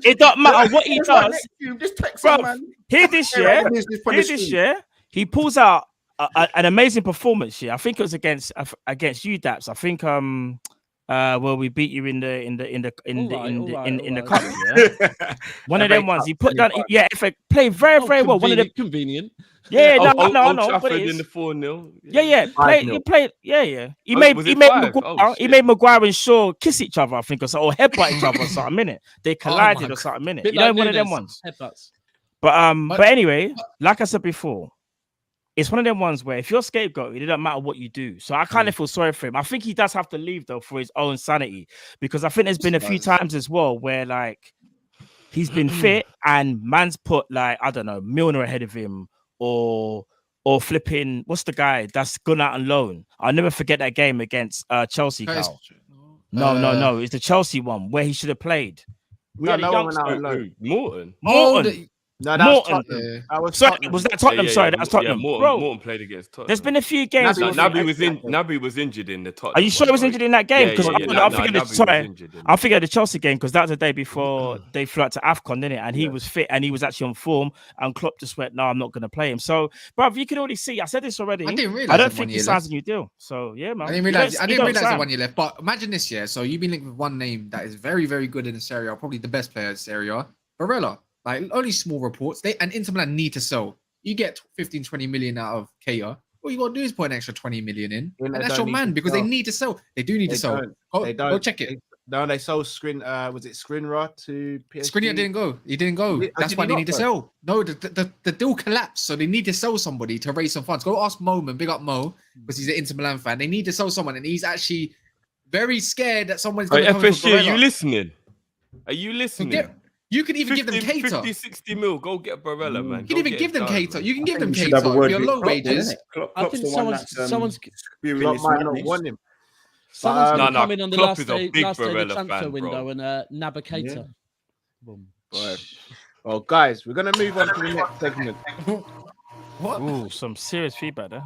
It don't matter what he does. Bro, here this year, he pulls out an amazing performance here. I think it was against UDAPS. I think well, we beat you in the cup. Yeah? One of them ones. He put down. Yeah, if I played very well. One of them convenient. Yeah, no. But in the 4-0. Yeah. He played. Yeah. He made Maguire and Shaw kiss each other, I think, or headbutt each other or something. Minute they collided or something. Minute you know, one of them ones. Headbutts. But anyway, like I said before, it's one of them ones where if you're scapegoat, it doesn't matter what you do. So I kind of feel sorry for him. I think he does have to leave though for his own sanity, because I think there's been a few times as well where like he's been fit and man's put like, I don't know, Milner ahead of him. Or flipping, what's the guy that's gone out on loan? I'll never forget that game against Chelsea. No, it's the Chelsea one where he should have played. Morton. No, that was Tottenham. Was that Tottenham? Sorry, that was Tottenham. Morton played against Tottenham. There's been a few games. Naby was injured in the Tottenham. Are you sure he was injured in that game? Because I figured the Chelsea game, because that was the day before they flew out to AFCON, didn't it? And he was fit and he was actually on form. And Klopp just went, "No, I'm not going to play him." So, bruv, you can already see. I said this already. I didn't realize. I don't think he signs a new deal. So yeah, man. I didn't realize the 1 year left. But imagine this year. So you've been linked with one name that is very, very good in this area, probably the best player in this area, Barella. Like, only small reports. And Inter Milan need to sell. You get 15-20 million out of Keita. All you got to do is put an extra 20 million in. And that's your man, because they need to sell. They do need to sell. Go check it. No, they sold was it Skriniar to PSG? Skriniar didn't go. He didn't go. That's why they need to sell. No, the deal collapsed. So they need to sell somebody to raise some funds. Go ask Mo, man. Big up Mo, because he's an Inter Milan fan. They need to sell someone. And he's actually very scared that someone's going to come FSG, are you listening? Are you listening? You can even give them Keita. 50-60 mil. Go get Barella, man. You can even give them Keita. You can give them Keita for your low wages. I think someone's might not want him. Someone's going to come in on the last day of the transfer window and Naby Keita. Right. Well, guys, we're going to move on to the next segment. What? Ooh, some serious feedback there.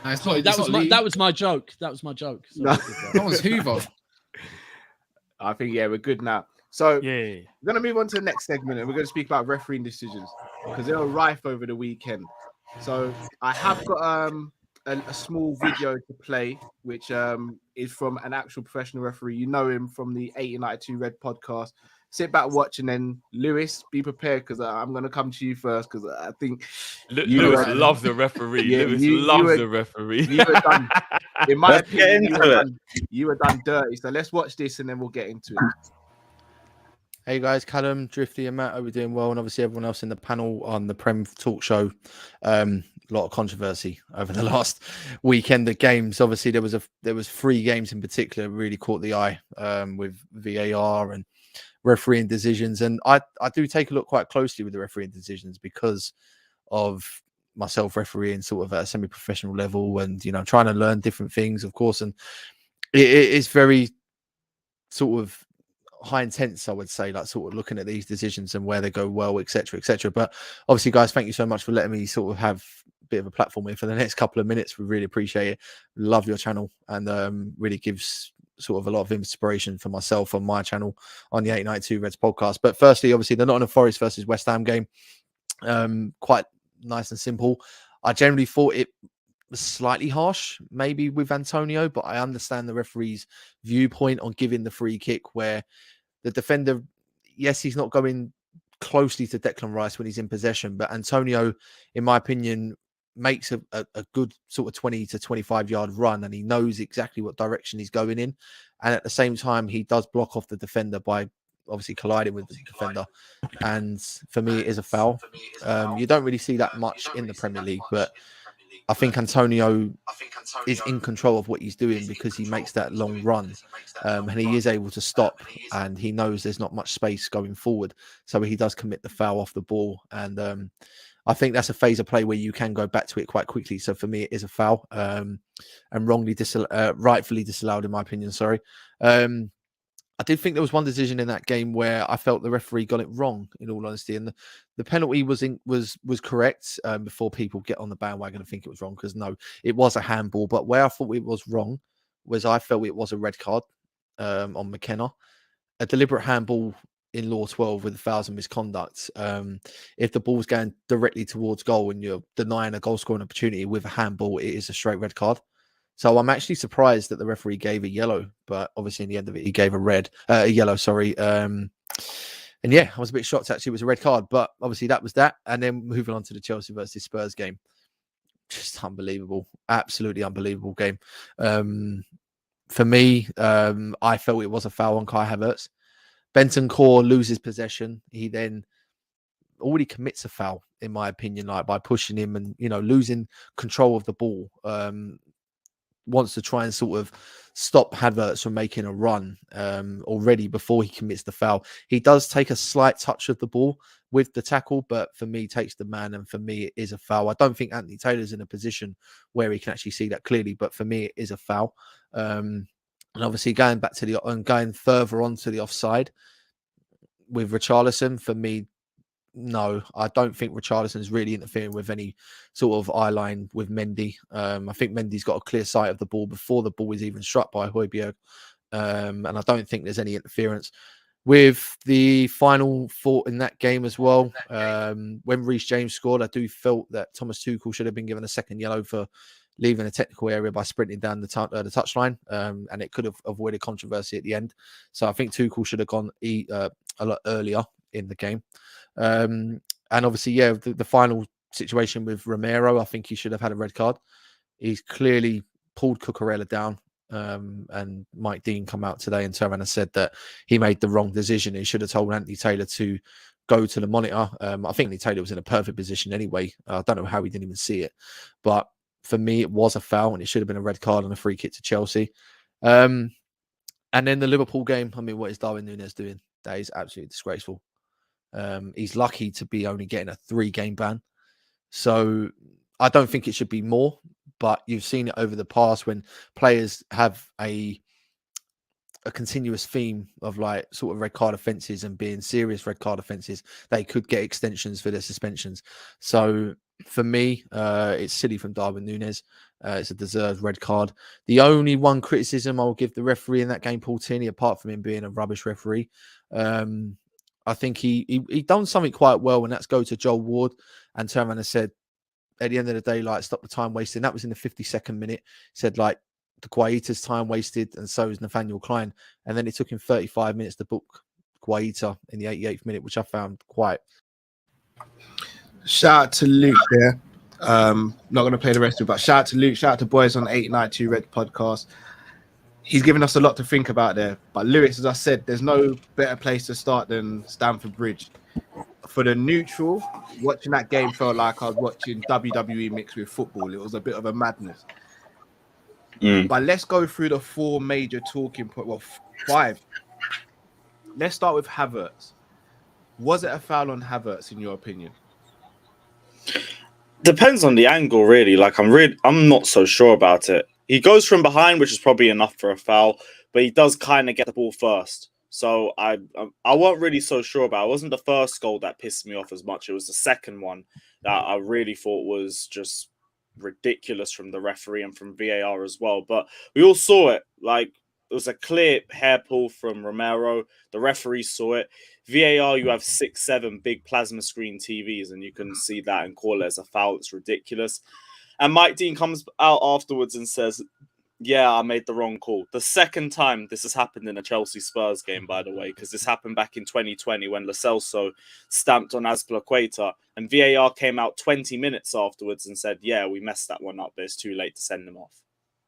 That was my joke. That was my joke. That was Hoover. I think, we're good now. So we're going to move on to the next segment, and we're going to speak about refereeing decisions, because they were rife over the weekend. So I have got a small video to play, which is from an actual professional referee. You know him from the 1892 Red podcast. Sit back, watch, and then Lewis, be prepared because I'm going to come to you first because I think Lewis loves the referee. Yeah, Lewis you loves were- the referee. you were done. In my Let's get opinion, into it. you were done dirty. So let's watch this and then we'll get into it. Hey guys, Callum, Drifty, and Matt, hope we're doing well, and obviously everyone else in the panel on the Prem talk show. A lot of controversy over the last weekend of games. Obviously, there was 3 games in particular that really caught the eye with VAR and refereeing decisions, and I do take a look quite closely with the refereeing decisions because of myself refereeing sort of at a semi-professional level, and trying to learn different things, of course, and it is very sort of high intense, I would say, like sort of looking at these decisions and where they go well, etc., etc. But obviously, guys, thank you so much for letting me sort of have a bit of a platform here for the next couple of minutes. We really appreciate it. Love your channel, and really gives sort of a lot of inspiration for myself on my channel on the 892 Reds podcast. But firstly, obviously, the Nottingham Forest versus West Ham game, quite nice and simple. I generally thought it was slightly harsh, maybe with Antonio, but I understand the referee's viewpoint on giving the free kick where the defender, yes, he's not going closely to Declan Rice when he's in possession, but Antonio, in my opinion, makes a good sort of 20 to 25 yard run, and he knows exactly what direction he's going in. And at the same time, he does block off the defender by obviously colliding with the defender. And for me, it is a foul. You don't really see that much in the Premier League, but I think Antonio is in control of what he's doing because he makes that long run, and he is able to stop, and he knows there's not much space going forward, so he does commit the foul off the ball. And I think that's a phase of play where you can go back to it quite quickly. So for me, it is a foul, and rightfully disallowed, in my opinion. Sorry. I did think there was one decision in that game where I felt the referee got it wrong, in all honesty, and the penalty was correct. Before people get on the bandwagon and think it was wrong, because no, it was a handball. But where I thought it was wrong was I felt it was a red card on McKenna, a deliberate handball in Law 12 with fouls and misconduct. If the ball's going directly towards goal and you're denying a goal scoring opportunity with a handball, it is a straight red card. So I'm actually surprised that the referee gave a yellow, but obviously in the end of it, he gave a yellow, sorry. And yeah, I was a bit shocked actually it was a red card, but obviously that was that. And then moving on to the Chelsea versus Spurs game. Just unbelievable, absolutely unbelievable game. For me, I felt it was a foul on Kai Havertz. Bentancur loses possession. He then already commits a foul, in my opinion, like by pushing him and, losing control of the ball. Wants to try and sort of stop Havertz from making a run already before he commits the foul. He does take a slight touch of the ball with the tackle, but for me, takes the man, and for me, it is a foul. I don't think Anthony Taylor's in a position where he can actually see that clearly, but for me, it is a foul. And obviously, going further on to the offside with Richarlison, for me, no, I don't think Richarlison's really interfering with any sort of eye line with Mendy. I think Mendy's got a clear sight of the ball before the ball is even struck by Højbjerg. And I don't think there's any interference. With the final thought in that game as well, when Reece James scored, I do felt that Thomas Tuchel should have been given a second yellow for leaving a technical area by sprinting down the touchline, and it could have avoided controversy at the end. So I think Tuchel should have gone a lot earlier in the game. And obviously, yeah, the final situation with Romero, I think he should have had a red card. He's clearly pulled Cucurella down, and Mike Dean come out today and turned around and said that he made the wrong decision. He should have told Anthony Taylor to go to the monitor. I think Anthony Taylor was in a perfect position anyway. I don't know how he didn't even see it, but for me, it was a foul, and it should have been a red card and a free kick to Chelsea. And then the Liverpool game, I mean, what is Darwin Núñez doing? That is absolutely disgraceful. He's lucky to be only getting a 3-game ban. So I don't think it should be more, but you've seen it over the past when players have a continuous theme of like sort of red card offences and being serious red card offences, they could get extensions for their suspensions. So for me, it's silly from Darwin Núñez. It's a deserved red card. The only one criticism I'll give the referee in that game, Paul Tierney, apart from him being a rubbish referee, I think he done something quite well, and that's go to Joel Ward and turn around and said, at the end of the day, like, stop the time wasting. That was in the 52nd minute. Said, like, the Guaita's time wasted, and so is Nathaniel Klein. And then it took him 35 minutes to book Guaita in the 88th minute, which I found quite. Shout out to Luke there. Not going to play the rest of it, but shout out to Luke. Shout out to boys on 892 Red podcast. He's given us a lot to think about there. But Lewis, as I said, there's no better place to start than Stamford Bridge. For the neutral, watching that game felt like I was watching WWE mixed with football. It was a bit of a madness. But let's go through the four major talking points. Well, five. Let's start with Havertz. Was it a foul on Havertz, in your opinion? Depends on the angle, really. Like, I'm not so sure about it. He goes from behind, which is probably enough for a foul, but he does kind of get the ball first. So I wasn't really so sure about it. It wasn't the first goal that pissed me off as much. It was the second one that I really thought was just ridiculous from the referee and from VAR as well. But we all saw it. Like, it was a clear hair pull from Romero. The referee saw it. VAR, you have 6-7 big plasma screen TVs, and you can see that and call it as a foul. It's ridiculous. And Mike Dean comes out afterwards and says, yeah, I made the wrong call. The second time this has happened in a Chelsea Spurs game, by the way, because this happened back in 2020 when Lo Celso stamped on Azpilicueta, and VAR came out 20 minutes afterwards and said, yeah, we messed that one up, but it's too late to send them off.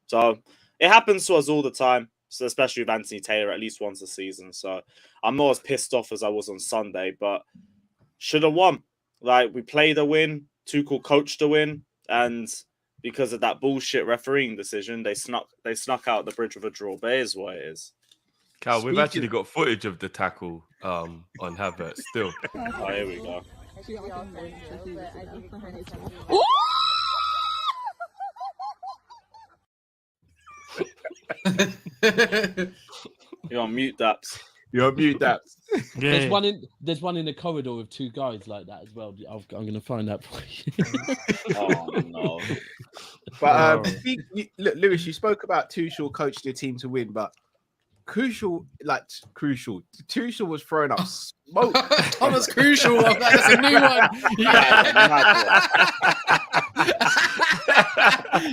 So it happens to us all the time, so especially with Anthony Taylor at least once a season. So I'm not as pissed off as I was on Sunday, but should have won. Like, we played a win, Tuchel coached a win, and because of that bullshit refereeing decision, they snuck out the bridge with a draw. But it is what it is. Cal, we've actually got footage of the tackle on Havertz still. Oh, here we go. You're on mute, Daps. You're on mute, Daps. There's one in the corridor with two guys like that as well. I'm going to find that for you. Oh no! But look, Lewis, you spoke about Tuchel coached your team to win, but Tuchel was throwing up smoke. Thomas Crucial, that's a new one.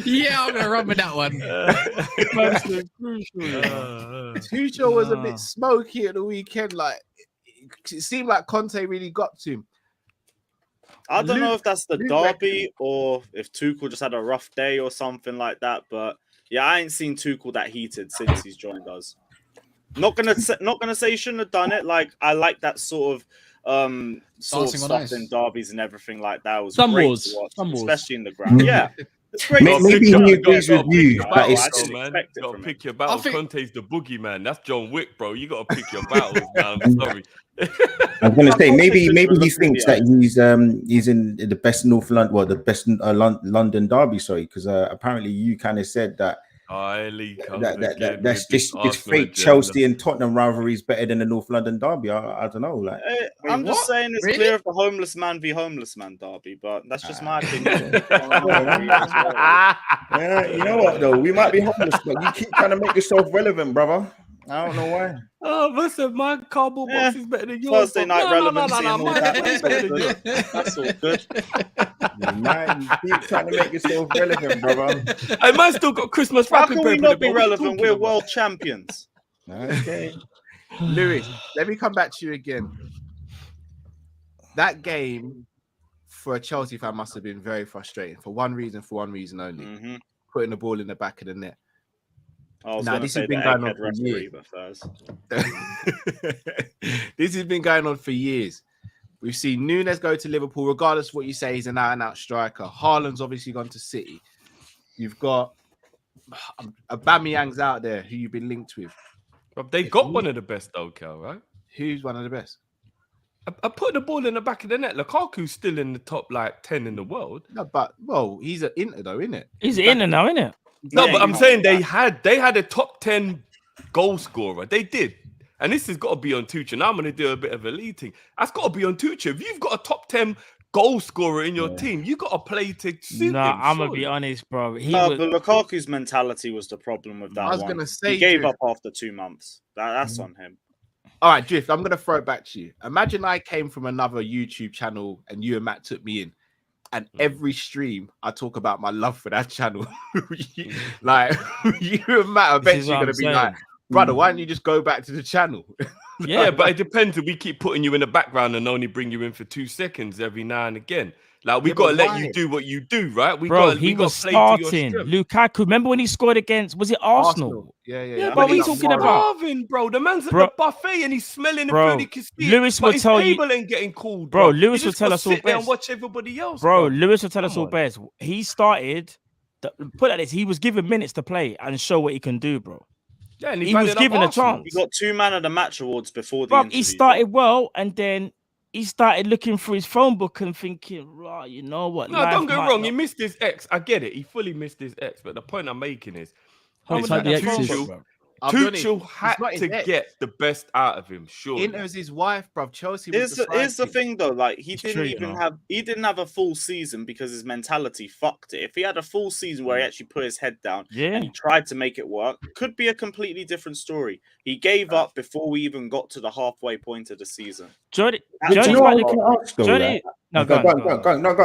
Yeah, I'm gonna run with that one. Tuchel was a bit smoky at the weekend. Like, it seemed like Conte really got to him. I don't know if that's the derby or if Tuchel just had a rough day or something like that. But yeah, I ain't seen Tuchel that heated since he's joined us. Not gonna say he shouldn't have done it. Like, I like that sort of stuff in derbies and everything like that. It was some great wars, to watch, some especially in the ground. Yeah. It's great. Maybe he agrees with you. That is, man. You got to pick your battles. Conte's the boogeyman. That's John Wick, bro. You got to pick your battles, man. I'm sorry. I was going to say maybe he thinks that he's in the best North London, well, the best London derby. Sorry, because apparently you kind of said that. That's this fake Chelsea and Tottenham rivalry is better than the North London derby. I don't know. Like, I'm just saying it's clear of the homeless man v homeless man derby, but that's just my opinion. Yeah, you know what though? We might be homeless, but you keep trying to make yourself relevant, brother. I don't know why. Oh, listen, my cardboard box is better than yours. Thursday night relevancy and all that. That's all good. Man, you keep trying to make yourself relevant, brother. I might still got Christmas How wrapping can paper. we not be relevant? We're world champions. Okay. Lewis, let me come back to you again. That game for a Chelsea fan must have been very frustrating for one reason only. Mm-hmm. Putting the ball in the back of the net. This has been going on for years. This has been going on for years. We've seen Núñez go to Liverpool, regardless of what you say, he's an out-and-out striker. Haaland's obviously gone to City. You've got Aubameyang's out there, who you've been linked with. They got one of the best, though, Cal, right? Who's one of the best? I put the ball in the back of the net. Lukaku's still in the top, 10 in the world. No, but, he's an Inter, though, isn't it? He's an Inter now, isn't it? No, but I'm saying they had a top 10 goal scorer. They did. And this has got to be on Tuchel. Now I'm going to do a bit of a lead thing. That's got to be on Tuchel. If you've got a top 10 goal scorer in your team, you got to play to suit him. I'm going to be honest, bro. But Lukaku's mentality was the problem with that. I was going to say, he gave up after 2 months. That's on him. All right, Drift, I'm going to throw it back to you. Imagine I came from another YouTube channel and you and Matt took me in. And every stream, I talk about my love for that channel. Like, you and Matt are eventually going to be like, brother, why don't you just go back to the channel? Yeah, but it depends. If we keep putting you in the background and only bring you in for 2 seconds every now and again, like we got to let you do what you do, right? He was starting. Lukaku, remember when he scored against? Was it Arsenal? Yeah. But we talking about, bro. The man's at the buffet and he's smelling the food. He can see Lewis it, will but his tell you, table ain't getting called, bro. Lewis will tell us all sit there and best. watch everybody else, bro. Lewis will tell us all best. He started. Put it like this: he was given minutes to play and show what he can do, bro. Yeah, and he was given a chance. He got 2 man of the match awards before the interview. He started well, and then he started looking through his phone book and thinking, right, you know what? No, don't get wrong. He missed his ex. I get it. He fully missed his ex. But the point I'm making is, Tuchel had to get the best out of him. Sure, Inter is his wife, bro. Chelsea. Here's the thing, though. Like he didn't have a full season because his mentality fucked it. If he had a full season where he actually put his head down and he tried to make it work, could be a completely different story. He gave up before we even got to the halfway point of the season. Jody, go on,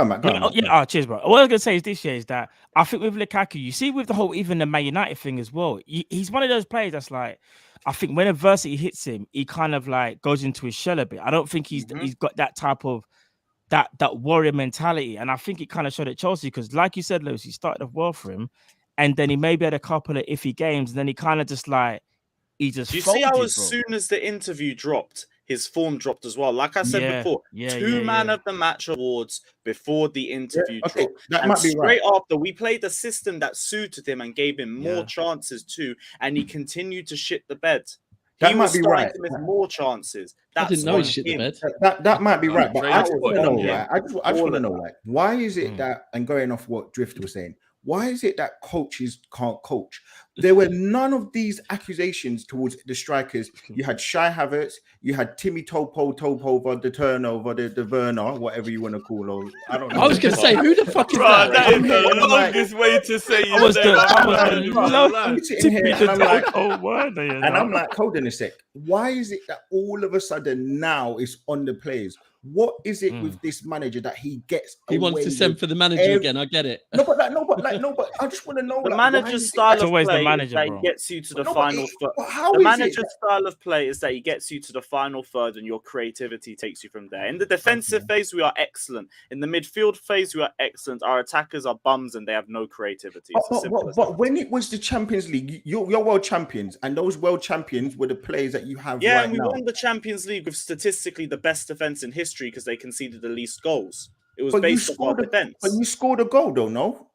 Matt. Cheers, bro. What I was gonna say is this year is that I think with Lukaku, you see, with the whole even the Man United thing as well, he's one of those players that's like, I think when adversity hits him, he kind of like goes into his shell a bit. I don't think he's got that type of that warrior mentality, and I think it kind of showed at Chelsea because, like you said, Lewis, he started off well for him, and then he maybe had a couple of iffy games, and then he kind of just like he just. Do you see how as soon as the interview dropped, his form dropped as well? Like I said before, 2 man of the match awards before the interview dropped. That might be straight after, we played a system that suited him and gave him more chances too, and he continued to shit the bed. That he might was be starting right. to miss more chances. I didn't know he shit the bed. That might be right, but I just want to know, Yeah. right? I just want to know, like, why is it that, and going off what Drift was saying, why is it that coaches can't coach? There were none of these accusations towards the strikers. You had Shai Havertz, you had Timmy Topo, the turnover, the Werner, whatever you want to call him. I don't know. I was going to say, who the fuck is that? That is the longest way to say it. I'm like, hold on a sec. Why is it that all of a sudden now it's on the players? What is it with this manager that he gets? He wants to send for the manager again. I get it. No, but I just want to know the manager's style of play is that he gets you to the final third. The manager's style of play is that he gets you to the final third, and your creativity takes you from there. In the defensive phase, we are excellent. In the midfield phase, we are excellent. Our attackers are bums, and they have no creativity. But when it was the Champions League, you're world champions, and those world champions were the players that you have. Yeah, and we won the Champions League with statistically the best defense in history because they conceded the least goals. It was based on our defense. But you scored a goal, though, no?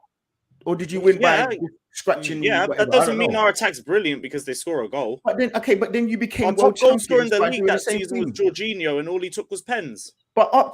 Or did you win by scratching? Yeah, that doesn't mean our attack's brilliant because they score a goal. But then you became our world top goal champions scorer in the by league doing that the same season thing. was Jorginho, and all he took was pens. But up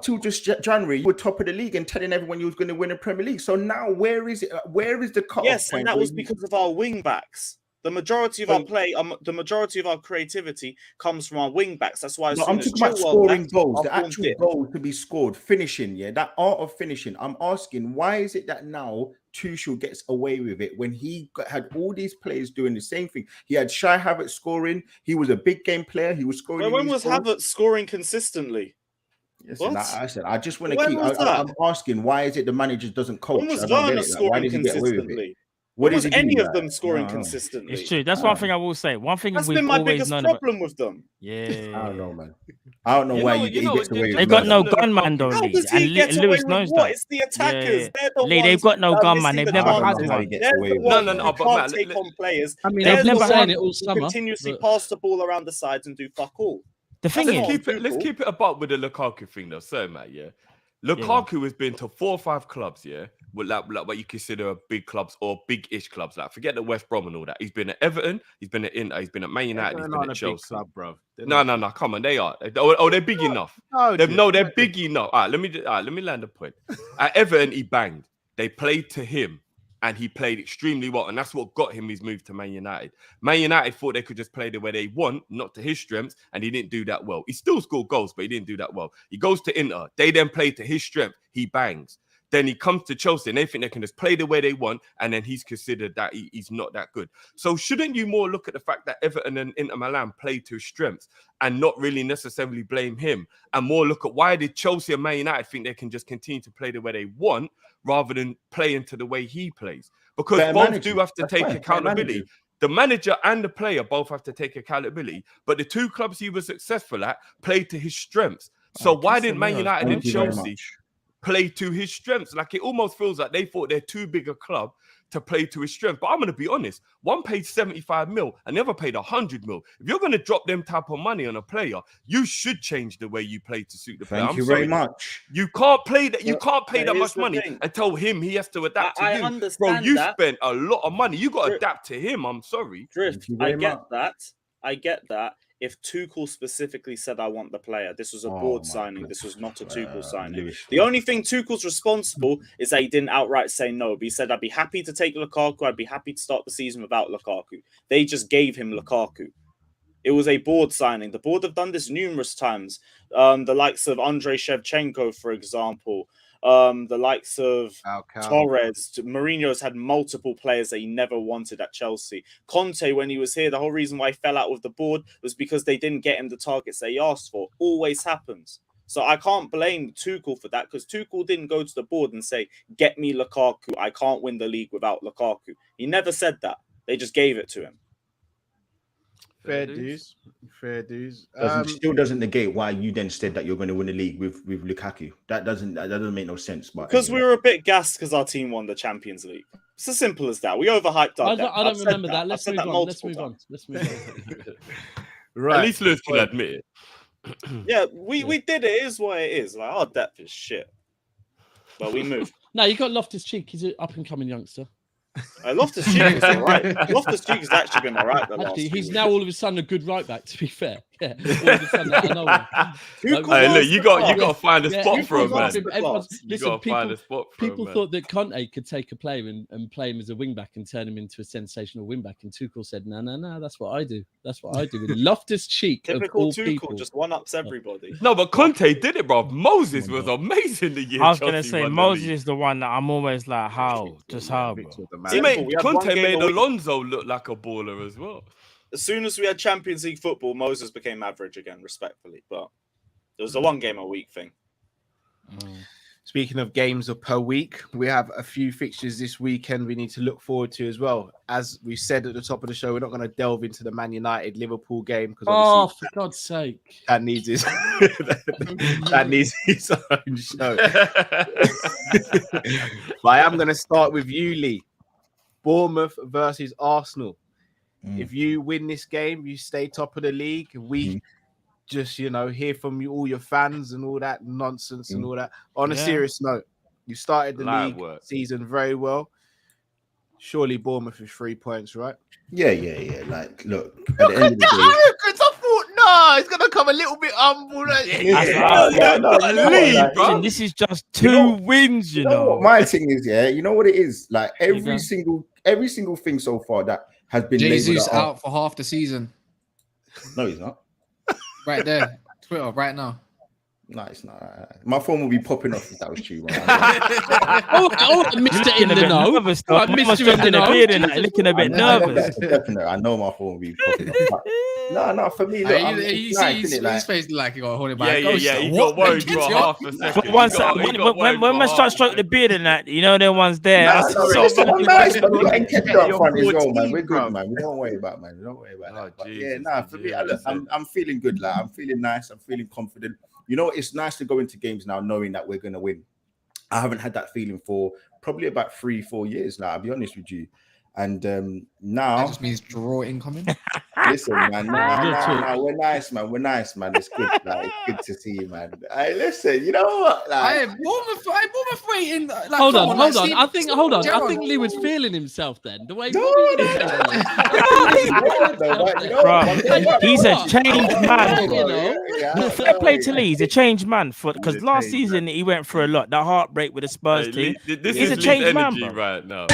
till just January, you were top of the league and telling everyone you was going to win a Premier League. So now, where is it? Where is the cut-off Yes, point? and that was because of our wing backs. The majority of our play, the majority of our creativity comes from our wing backs. That's why. I'm talking about scoring goals, the actual goals to be scored, finishing. Yeah, that art of finishing. I'm asking, why is it that now Tuchel gets away with it when he had all these players doing the same thing? He had Shai Havertz scoring. He was a big game player. He was scoring. When was Havertz scoring consistently? Listen, I said I just want to keep. I'm asking, why is it the manager doesn't coach? When was Werner scoring consistently? What was is any of them scoring consistently? It's true. That's one thing I will say. One thing that's we've been my always biggest known problem about. with them. Yeah, I don't know, man. I don't know why he gets away with it. They've got no gunman, though, How Lee. does And he get away Lewis with knows what? that. It's the attackers. They're the Lee, ones they've got no that are gunman. missing They've the never had chances. one. They're the ones who can't take on players. I mean, they've never saying had it all summer. Continuously pass the ball around the sides and do fuck all. The thing let's keep it about with the Lukaku thing, though. So, Matt, Lukaku has been to 4 or 5 clubs, like what you consider big clubs or big-ish clubs. Like, forget the West Brom and all that. He's been at Everton, he's been at Inter, he's been at Man United, he's been at Chelsea. Club, bro. No, come on, they are. They're big enough. They're big enough. All right, let me land a point. At Everton, he banged. They played to him, and he played extremely well, and that's what got him his move to Man United. Man United thought they could just play the way they want, not to his strengths, and he didn't do that well. He still scored goals, but he didn't do that well. He goes to Inter. They then play to his strength. He bangs. Then he comes to Chelsea and they think they can just play the way they want, and then he's considered that he's not that good. So shouldn't you more look at the fact that Everton and Inter Milan played to his strengths and not really necessarily blame him, and more look at why did Chelsea and Man United think they can just continue to play the way they want rather than play into the way he plays? Because both do have to take accountability. The manager and the player both have to take accountability. But the two clubs he was successful at played to his strengths. So why didn't Man United and Chelsea play to his strengths? Like, it almost feels like they thought they're too big a club to play to his strength. But I'm going to be honest. One paid 75 mil and the other paid 100 mil. If you're going to drop them type of money on a player, you should change the way you play to suit the player. Thank you very much. You can't play that. You can't pay that much money and tell him he has to adapt to you. Understand, bro. You spent a lot of money. You got to adapt to him. I'm sorry. Drift. I get that. If Tuchel specifically said, I want the player, this was a board signing. This was not a Tuchel signing. The only thing Tuchel's responsible is that he didn't outright say no, but he said, I'd be happy to take Lukaku. I'd be happy to start the season without Lukaku. They just gave him Lukaku. It was a board signing. The board have done this numerous times. The likes of Andrei Shevchenko, for example, the likes of Torres. Mourinho's had multiple players that he never wanted at Chelsea. Conte, when he was here, the whole reason why he fell out with the board was because they didn't get him the targets that he asked for. Always happens. So I can't blame Tuchel for that, because Tuchel didn't go to the board and say, get me Lukaku. I can't win the league without Lukaku. He never said that. They just gave it to him. Fair dues. Still doesn't negate why you then said that you're going to win the league with Lukaku. That doesn't make no sense. But because we were a bit gassed because our team won the Champions League. It's as simple as that. We overhyped our depth. I don't remember that. Let's move on. Right. At least Lewis can admit it. Yeah, we did it. It is what it is. Like, our depth is shit. But we moved. No, you got Loftus-Cheek. He's an up-and-coming youngster. Loftus-Cheek is all right. Loftus-Cheek has actually been all right. Actually, he's now all of a sudden a good right back, to be fair. Yeah, all of a sudden out of nowhere. Hey, look, you got to find a spot for him, man. People thought that Conte could take a player and play him as a wing back and turn him into a sensational wing back, and Tuchel said, no, that's what I do. That's what I do. With Loftus-Cheek, typical Tuchel, just one-ups everybody. No, but Conte did it, bro. Moses was amazing the year. I was going to say, Moses is the one that I'm always like, how? Just how, bro? Conte made Alonso look like a baller as well. As soon as we had Champions League football, Moses became average again, respectfully. But it was a 1 game a week thing. Speaking of games per week, we have a few fixtures this weekend we need to look forward to as well. As we said at the top of the show, we're not going to delve into the Man United Liverpool game because for God's sake, that needs his that needs his own show. But I am going to start with you, Lee. Bournemouth versus Arsenal. If you win this game, you stay top of the league. We just, hear from you, all your fans and all that nonsense and all that. On a serious note, you started the league season very well. Surely Bournemouth is 3 points, right? Yeah. Like, look, at the end of the day, because I thought, it's going to come a little bit humble. This is just 2 wins, you know. What my thing is, you know what it is? Like, every single thing so far that has been Jesus out for half the season. No, he's not. Right there, Twitter, right now. No, it's not. My phone will be popping off if that was true. I missed it in the know. I missed you in the know. Looking a bit nervous. Definitely, I know my phone will be popping off. No, for me, look, his face like he got holding by a ghost. Yeah, he got worried for half a second. When I start stroking the beard and that, them ones there. Nice, but we can keep it up front as well, man. We're good, man. We don't worry about that. For me, I'm feeling good. Like, I'm feeling nice. I'm feeling confident. It's nice to go into games now knowing that we're going to win. I haven't had that feeling for probably about 3-4 years now, I'll be honest with you. And now... That just means draw incoming. Listen, man. No, we're nice, man. It's good. Like, it's good to see you, man. Hey, listen, you know what? Like, Bournemouth waiting. Like, hold on. I think Lee was feeling himself then. The way he's a changed man. Fair play to Lee. He's a changed man because last season he went through a lot. That heartbreak with the Spurs team. He's a changed man, bro. Right now.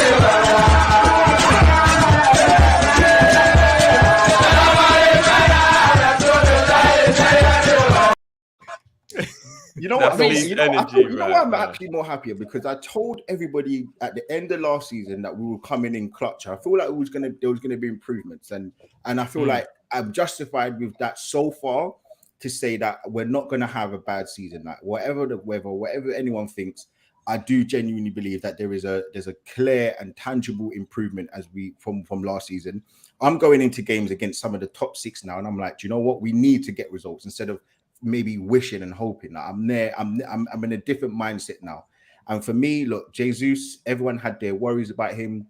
You know what? That's Lee's You know energy what right I'm now. actually more happier because I told everybody at the end of last season that we were coming in clutch. I feel like there was gonna be improvements, and I feel like I'm justified with that so far to say that we're not gonna have a bad season. Like whatever the weather, whatever anyone thinks, I do genuinely believe that there's a clear and tangible improvement as we from last season. I'm going into games against some of the top 6 now, and I'm like, do you know what? We need to get results instead of maybe wishing and hoping. Like, I'm in a different mindset now. And for me, look, Jesus, everyone had their worries about him,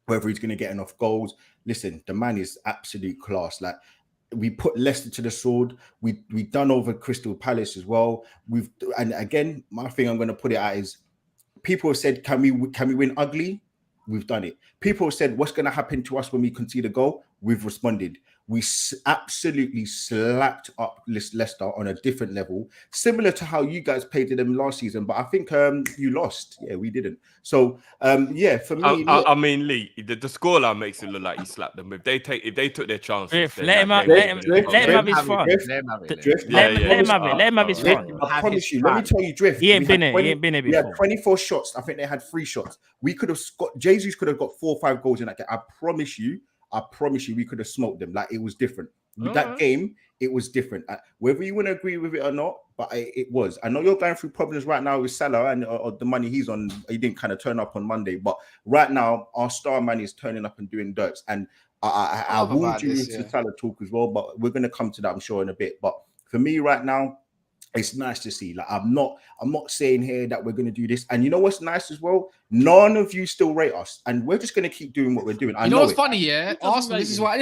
whether he's going to get enough goals. Listen, the man is absolute class. Like, we put Leicester to the sword. We done over Crystal Palace as well. And again, my thing I'm going to put it out is people have said, can we win ugly? We've done it. People have said, what's going to happen to us when we concede a goal? We've responded. We absolutely slapped up Leicester on a different level, similar to how you guys played them last season. But I think you lost. Yeah, we didn't. So yeah, for me, I mean, Lee, the scoreline makes it look like you slapped them. If they took their chances, let him have his fun. Let him have his fun. I promise you. Let me tell you, Drift. He ain't been here before. We had 24 shots. I think they had 3 shots. We could have got Jesus could have got 4 or 5 goals in that game. I promise you, we could have smoked them. Like, it was different. With that game, it was different. Whether you want to agree with it or not, but it was. I know you're going through problems right now with Salah and or the money he's on. He didn't kind of turn up on Monday, but right now our star man is turning up and doing dirts. And I will do into Salah talk as well, but we're going to come to that, I'm sure, in a bit. But for me right now, it's nice to see. Like, I'm not saying here that we're going to do this. And you know what's nice as well? None of you still rate us, and we're just going to keep doing what we're doing. You know what's funny, yeah? Arsenal. This is what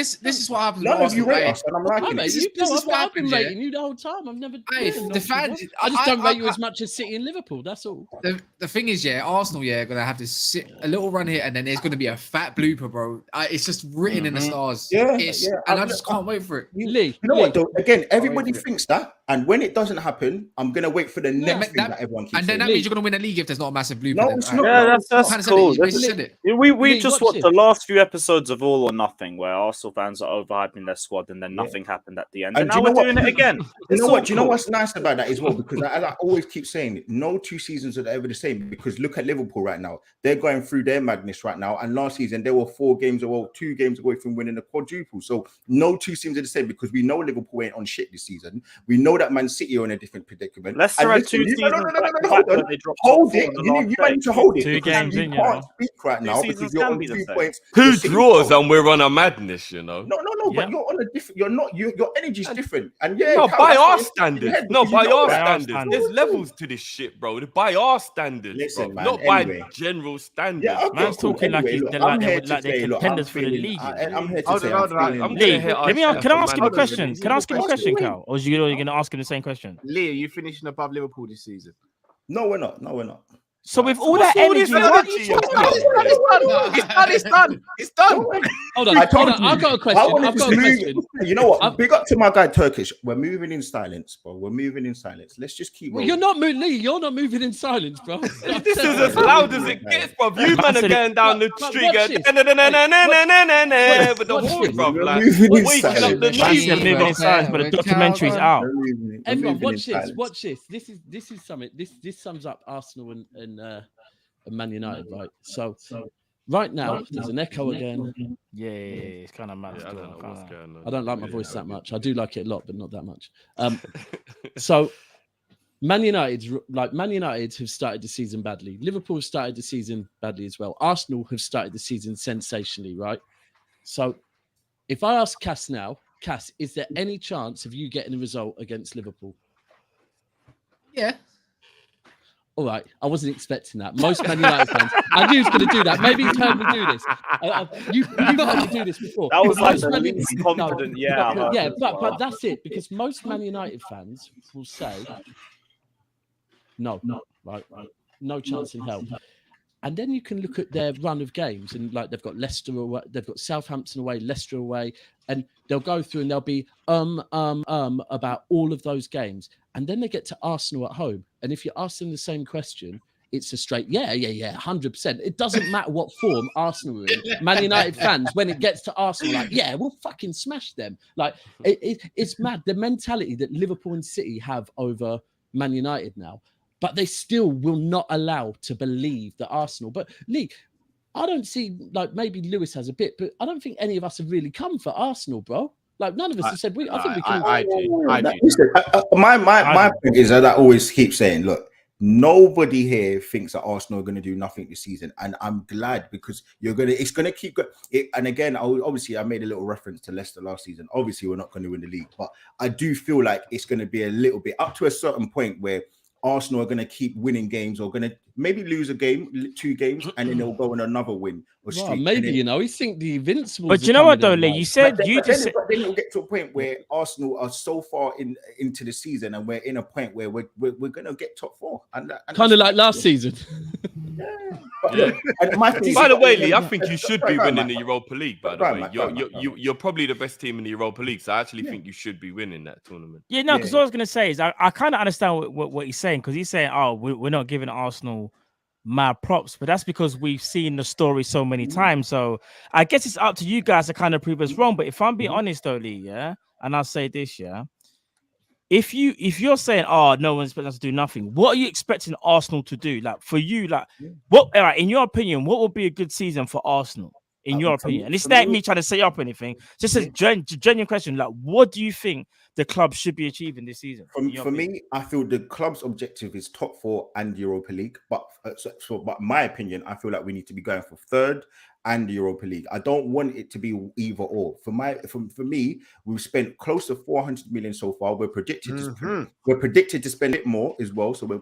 happens. None of you rate us, and I'm liking it. This is what I've been rating you the whole time. I've never. Hey, the fans. I just don't rate you as much as City and Liverpool. That's all. The thing is, yeah, Arsenal, gonna have to a little run here, and then there's gonna be a fat blooper, bro. It's just written in the stars. Yeah, and I just can't wait for it. Lee, you know what? Though? Again, everybody thinks that, and when it doesn't happen, I'm gonna wait for the next thing that everyone keeps. And then that means you're gonna win a league if there's not a massive blooper. No, it's not. Yeah, that's cool. We just watched the this. last few episodes of All or Nothing, where Arsenal fans are overhyping their squad, and then nothing happened at the end. And now we're doing it again. You know what? Do you know what's nice about that as well? Because I always keep saying it, no 2 seasons are ever the same. Because look at Liverpool right now; they're going through their madness right now. And last season they were 2 games away from winning the quadruple. So no 2 seasons are the same, because we know Liverpool ain't on shit this season. We know that Man City are in a different predicament. Leicester had 2 seasons. Hold it. You need to hold it. 2 games in, you can't speak right now because you're on 2 points. Who draws and we're on a madness, you know? No, but you're on a different. You're not. Your energy's different. And by our standards. There's levels to this shit, bro. By our standards, listen, bro. Man, Not by general standards. Yeah, okay, Man's talking like they're contenders for the league. I'm here to say, Lee, can I ask him a question? Can I ask him a question, Cal? Or are you going to ask him the same question? Lee, are you finishing above Liverpool this season? No, we're not. So with all that energy, it's done. Hold on, I've got a question. You know what? Big up to my guy Turkish. We're moving in silence, bro. Let's just keep. Well, you're not moving, Lee. You're not moving in silence, bro. This is as loud as it gets, bro. You man are going down the street, with the horn, bro. Like, waking up the man moving in silence, but the documentary's out. Everyone, watch this. This is something. This sums up Arsenal and Man United, right? So right now there's an echo again. Yeah, it's kind of mad. I don't like my voice that much. I do like it a lot, but not that much. So Man United have started the season badly. Liverpool have started the season badly as well. Arsenal have started the season sensationally, right? So if I ask Cass now, Cass, is there any chance of you getting a result against Liverpool? Yeah. All right, I wasn't expecting that. Most Man United fans, I knew he was going to do that. Maybe he's heard me do this. You've heard me do this before. That was like the least confident, but that's it, because most Man United fans will say, no, right, no chance in hell. And then you can look at their run of games, and like they've got Leicester away, they've got Southampton away, Leicester away, and they'll go through and they'll be about all of those games. And then they get to Arsenal at home. And if you ask them the same question, it's a straight, 100%. It doesn't matter what form Arsenal are in. Man United fans, when it gets to Arsenal, like, we'll fucking smash them. Like, it's mad. The mentality that Liverpool and City have over Man United now, but they still will not allow to believe that Arsenal. But Lee, I don't see, like, maybe Lewis has a bit, but I don't think any of us have really come for Arsenal, bro. Like, none of us have said I think we can. I do. Listen, my point is that I always keep saying, look, nobody here thinks that Arsenal are going to do nothing this season, and I'm glad because it's going to keep going. And again, obviously, I made a little reference to Leicester last season. Obviously, we're not going to win the league, but I do feel like it's going to be a little bit up to a certain point where Arsenal are going to keep winning games, or going to maybe lose a game, 2 games, and then they'll go on another win or streak. Well, maybe, you think the Invincibles. But you know what, though, Lee? You said then it'll get to a point where Arsenal are so far into the season, and we're in a point where we're going to get top 4. And kind of like last season. But look, by the way, Lee, I think you should be winning the Europa League. By the way, you're probably the best team in the Europa League, so I actually think you should be winning that tournament. Yeah, no, because what I was gonna say is I kind of understand what he's saying, because he's saying, oh, we're not giving Arsenal mad props, but that's because we've seen the story so many times. So I guess it's up to you guys to kind of prove us wrong. But if I'm being honest, though, Lee, yeah, and I'll say this, yeah. If you're saying, oh, no one's expecting us to do nothing, what are you expecting Arsenal to do? Like, for you, like, what? All right, in your opinion, what would be a good season for Arsenal? In your opinion, and it's not me trying to say up anything. Just a genuine question. Like, what do you think the club should be achieving this season? For me, I feel the club's objective is top 4 and Europa League. But but my opinion, I feel like we need to be going for 3rd and the Europa League. I don't want it to be either or. For me, we've spent close to 400 million so far. We're predicted to spend it more as well. So we're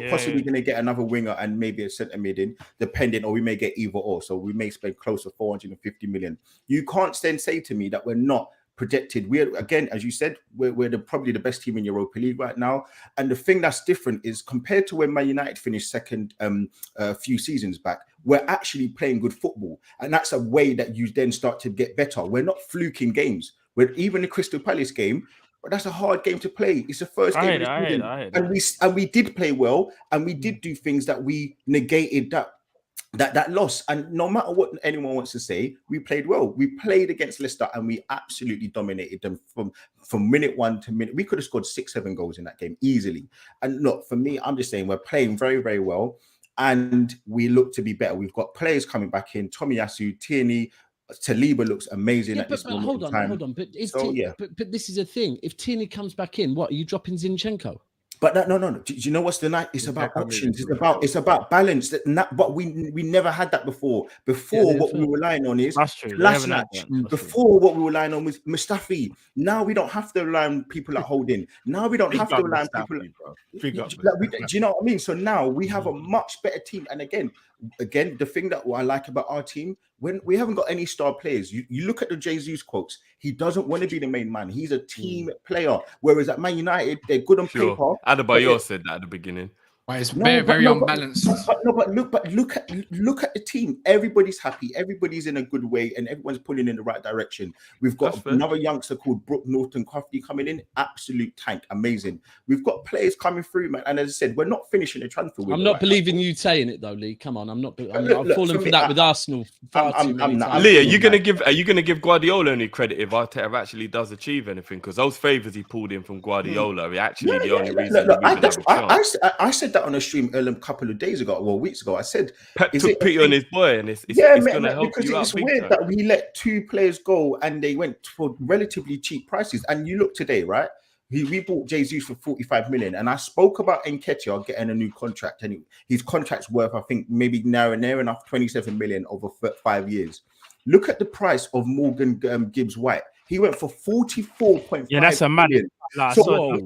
possibly going to get another winger and maybe a centre mid in, depending, or we may get either or. So we may spend close to 450 million. You can't then say to me that we're not projected. We're, again, as you said, we're probably the best team in Europa League right now. And the thing that's different is, compared to when Man United finished second a few seasons back, we're actually playing good football. And that's a way that you then start to get better. We're not fluking games. Even the Crystal Palace game, but that's a hard game to play. It's the first game of the season. And we did play well, and we did do things that we negated that loss. And no matter what anyone wants to say, we played well. We played against Leicester and we absolutely dominated them from minute 1 to minute. We could have scored 6-7 goals in that game easily. And look, for me, I'm just saying we're playing very, very well, and we look to be better. We've got players coming back in. Tomiyasu, Tierney, Saliba looks amazing at this moment in time. Hold on. But this is a thing. If Tierney comes back in, what are you dropping Zinchenko? But no. Do you know what's the night? It's about options. It's about balance. But we never had that before. What we were relying on is Kolasinac. Before, what we were relying on was Mustafi. Now we don't have to rely on people like Holding. Now we don't have to rely on people. Do you know what I mean? So now we have a much better team. And again, the thing that I like about our team, when we haven't got any star players, you look at the Jesus quotes. He doesn't want to be the main man. He's a team player. Whereas at Man United, they're good on paper. Adebayor said that at the beginning. Well, it's very unbalanced. But look at the team. Everybody's happy. Everybody's in a good way, and everyone's pulling in the right direction. We've got another youngster called Brooke Norton-Crofty coming in. Absolute tank, amazing. We've got players coming through, man. And as I said, we're not finishing the transfer window. I'm not believing you saying it though, Lee. Come on, I'm falling for that with Arsenal. Lee, are you gonna give Guardiola any credit if Arteta actually does achieve anything? Because those favours he pulled in from Guardiola are actually the only reason. I said that on a stream a couple of days ago, or weeks ago. I said, Pep took pity on his boy, and it's going to help you out. It's weird that we let 2 players go and they went for relatively cheap prices. And you look today, right? We bought Jesus for 45 million, and I spoke about Nketiah getting a new contract, and his contract's worth, I think, maybe near enough 27 million over 5 years. Look at the price of Morgan Gibbs-White. He went for 44.5. Yeah, that's a man. So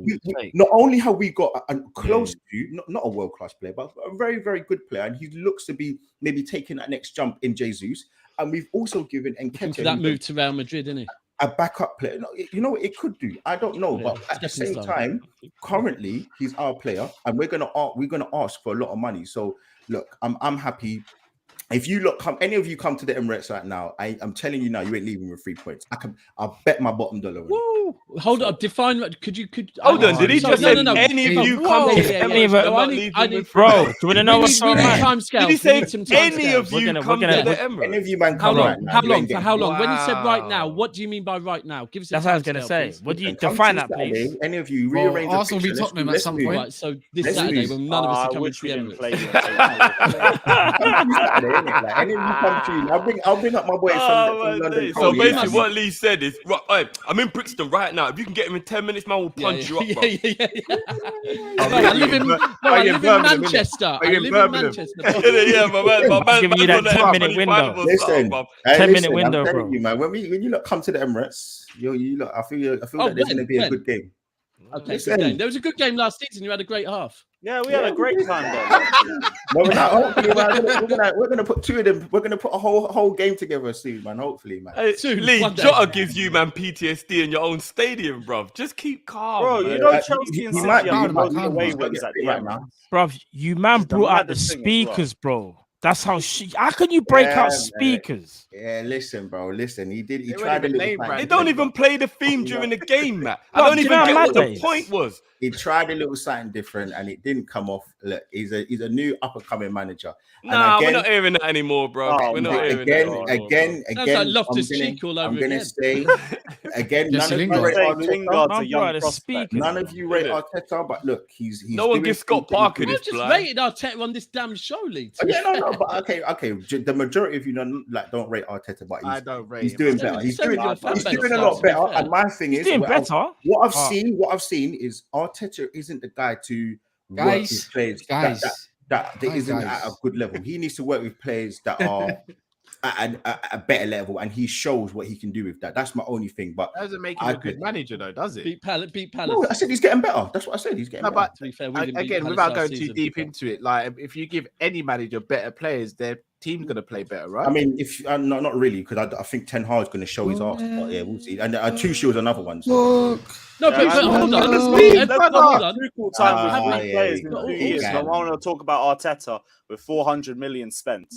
not only have we got a close to, not a world-class player, but a very, very good player, and he looks to be maybe taking that next jump in Jesus. And we've also given Nketiah that move to Real Madrid, isn't it? A backup player. You know what it could do? I don't know, but at the same time, currently he's our player, and we're gonna ask for a lot of money. So look, I'm happy. If you look, any of you come to the Emirates right now, I'm telling you now, you ain't leaving with 3 points. I'll bet my bottom dollar on it. Woo! Hold on, define. Could Hold on, did he just say any of you come to the Emirates? Bro, do you want to know what's so mad? Did he say any of you come to the Emirates? Any of you man come right now. How long? For how long? When you said right now, what do you mean by right now? Give us. That's what I was gonna say. What do you define that, please? Any of you rearrange? Arsenal beat Tottenham at some point. Right, so this Saturday, when none of us are coming to the Emirates. Any of you come to, I'll bring up my boys from London. So basically, what Lee said is, I'm in Brixton right now. If you can get him in 10 minutes, man, we'll punch you up, bro. I live in Manchester. I live in Manchester. Yeah, my man. Giving you that 10-minute window. Listen, 10-minute window, I'm bro. telling you, man. When you look come to the Emirates, you look. I feel that there's going to be a good game. Okay, good game. There was a good game last season. You had a great half. Yeah, we had a great time there. No, we're gonna put two of them. We're gonna put a whole game together soon, man. Hopefully, man. Lee, Jota gives you, man, PTSD in your own stadium, bro. Just keep calm, bro. Man. You know Chelsea and City are both away wins at the right end. now, bro. You man brought out the speakers, bro. That's how how can you break out speakers? Yeah, listen, bro. Listen, he tried a little. They don't even play the theme during the game, man. I don't even get what the point was. He tried a little something different and it didn't come off. Look, he's a new up and coming manager. Nah, we're not hearing that anymore, bro. We're not hearing that again. I'm gonna say again. None of you rate Arteta, but look, he's no one gives Scott Parker this. I've just rated Arteta on this damn show, Lee. Yeah, no, but okay. The majority of you don't rate Arteta, but I don't rate. He's doing better. He's doing a lot better. And my thing is, what I've seen is Arteta isn't the guy to work with players that isn't at a good level. He needs to work with players that are at a better level, and he shows what he can do with that. That's my only thing. But that doesn't make him a good manager, though, does it? Beat Palace. No, I said he's getting better. That's what I said. He's getting better. But to be fair, again, without going too deep into it, like if you give any manager better players, their team's gonna play better, right? I mean, if not really, because I think Ten Hag's going to show his arse. But yeah, we'll see. And Tuchel's another one. So. No, but hold on. Players in 2 years. I want to talk about Arteta with 400 million spent.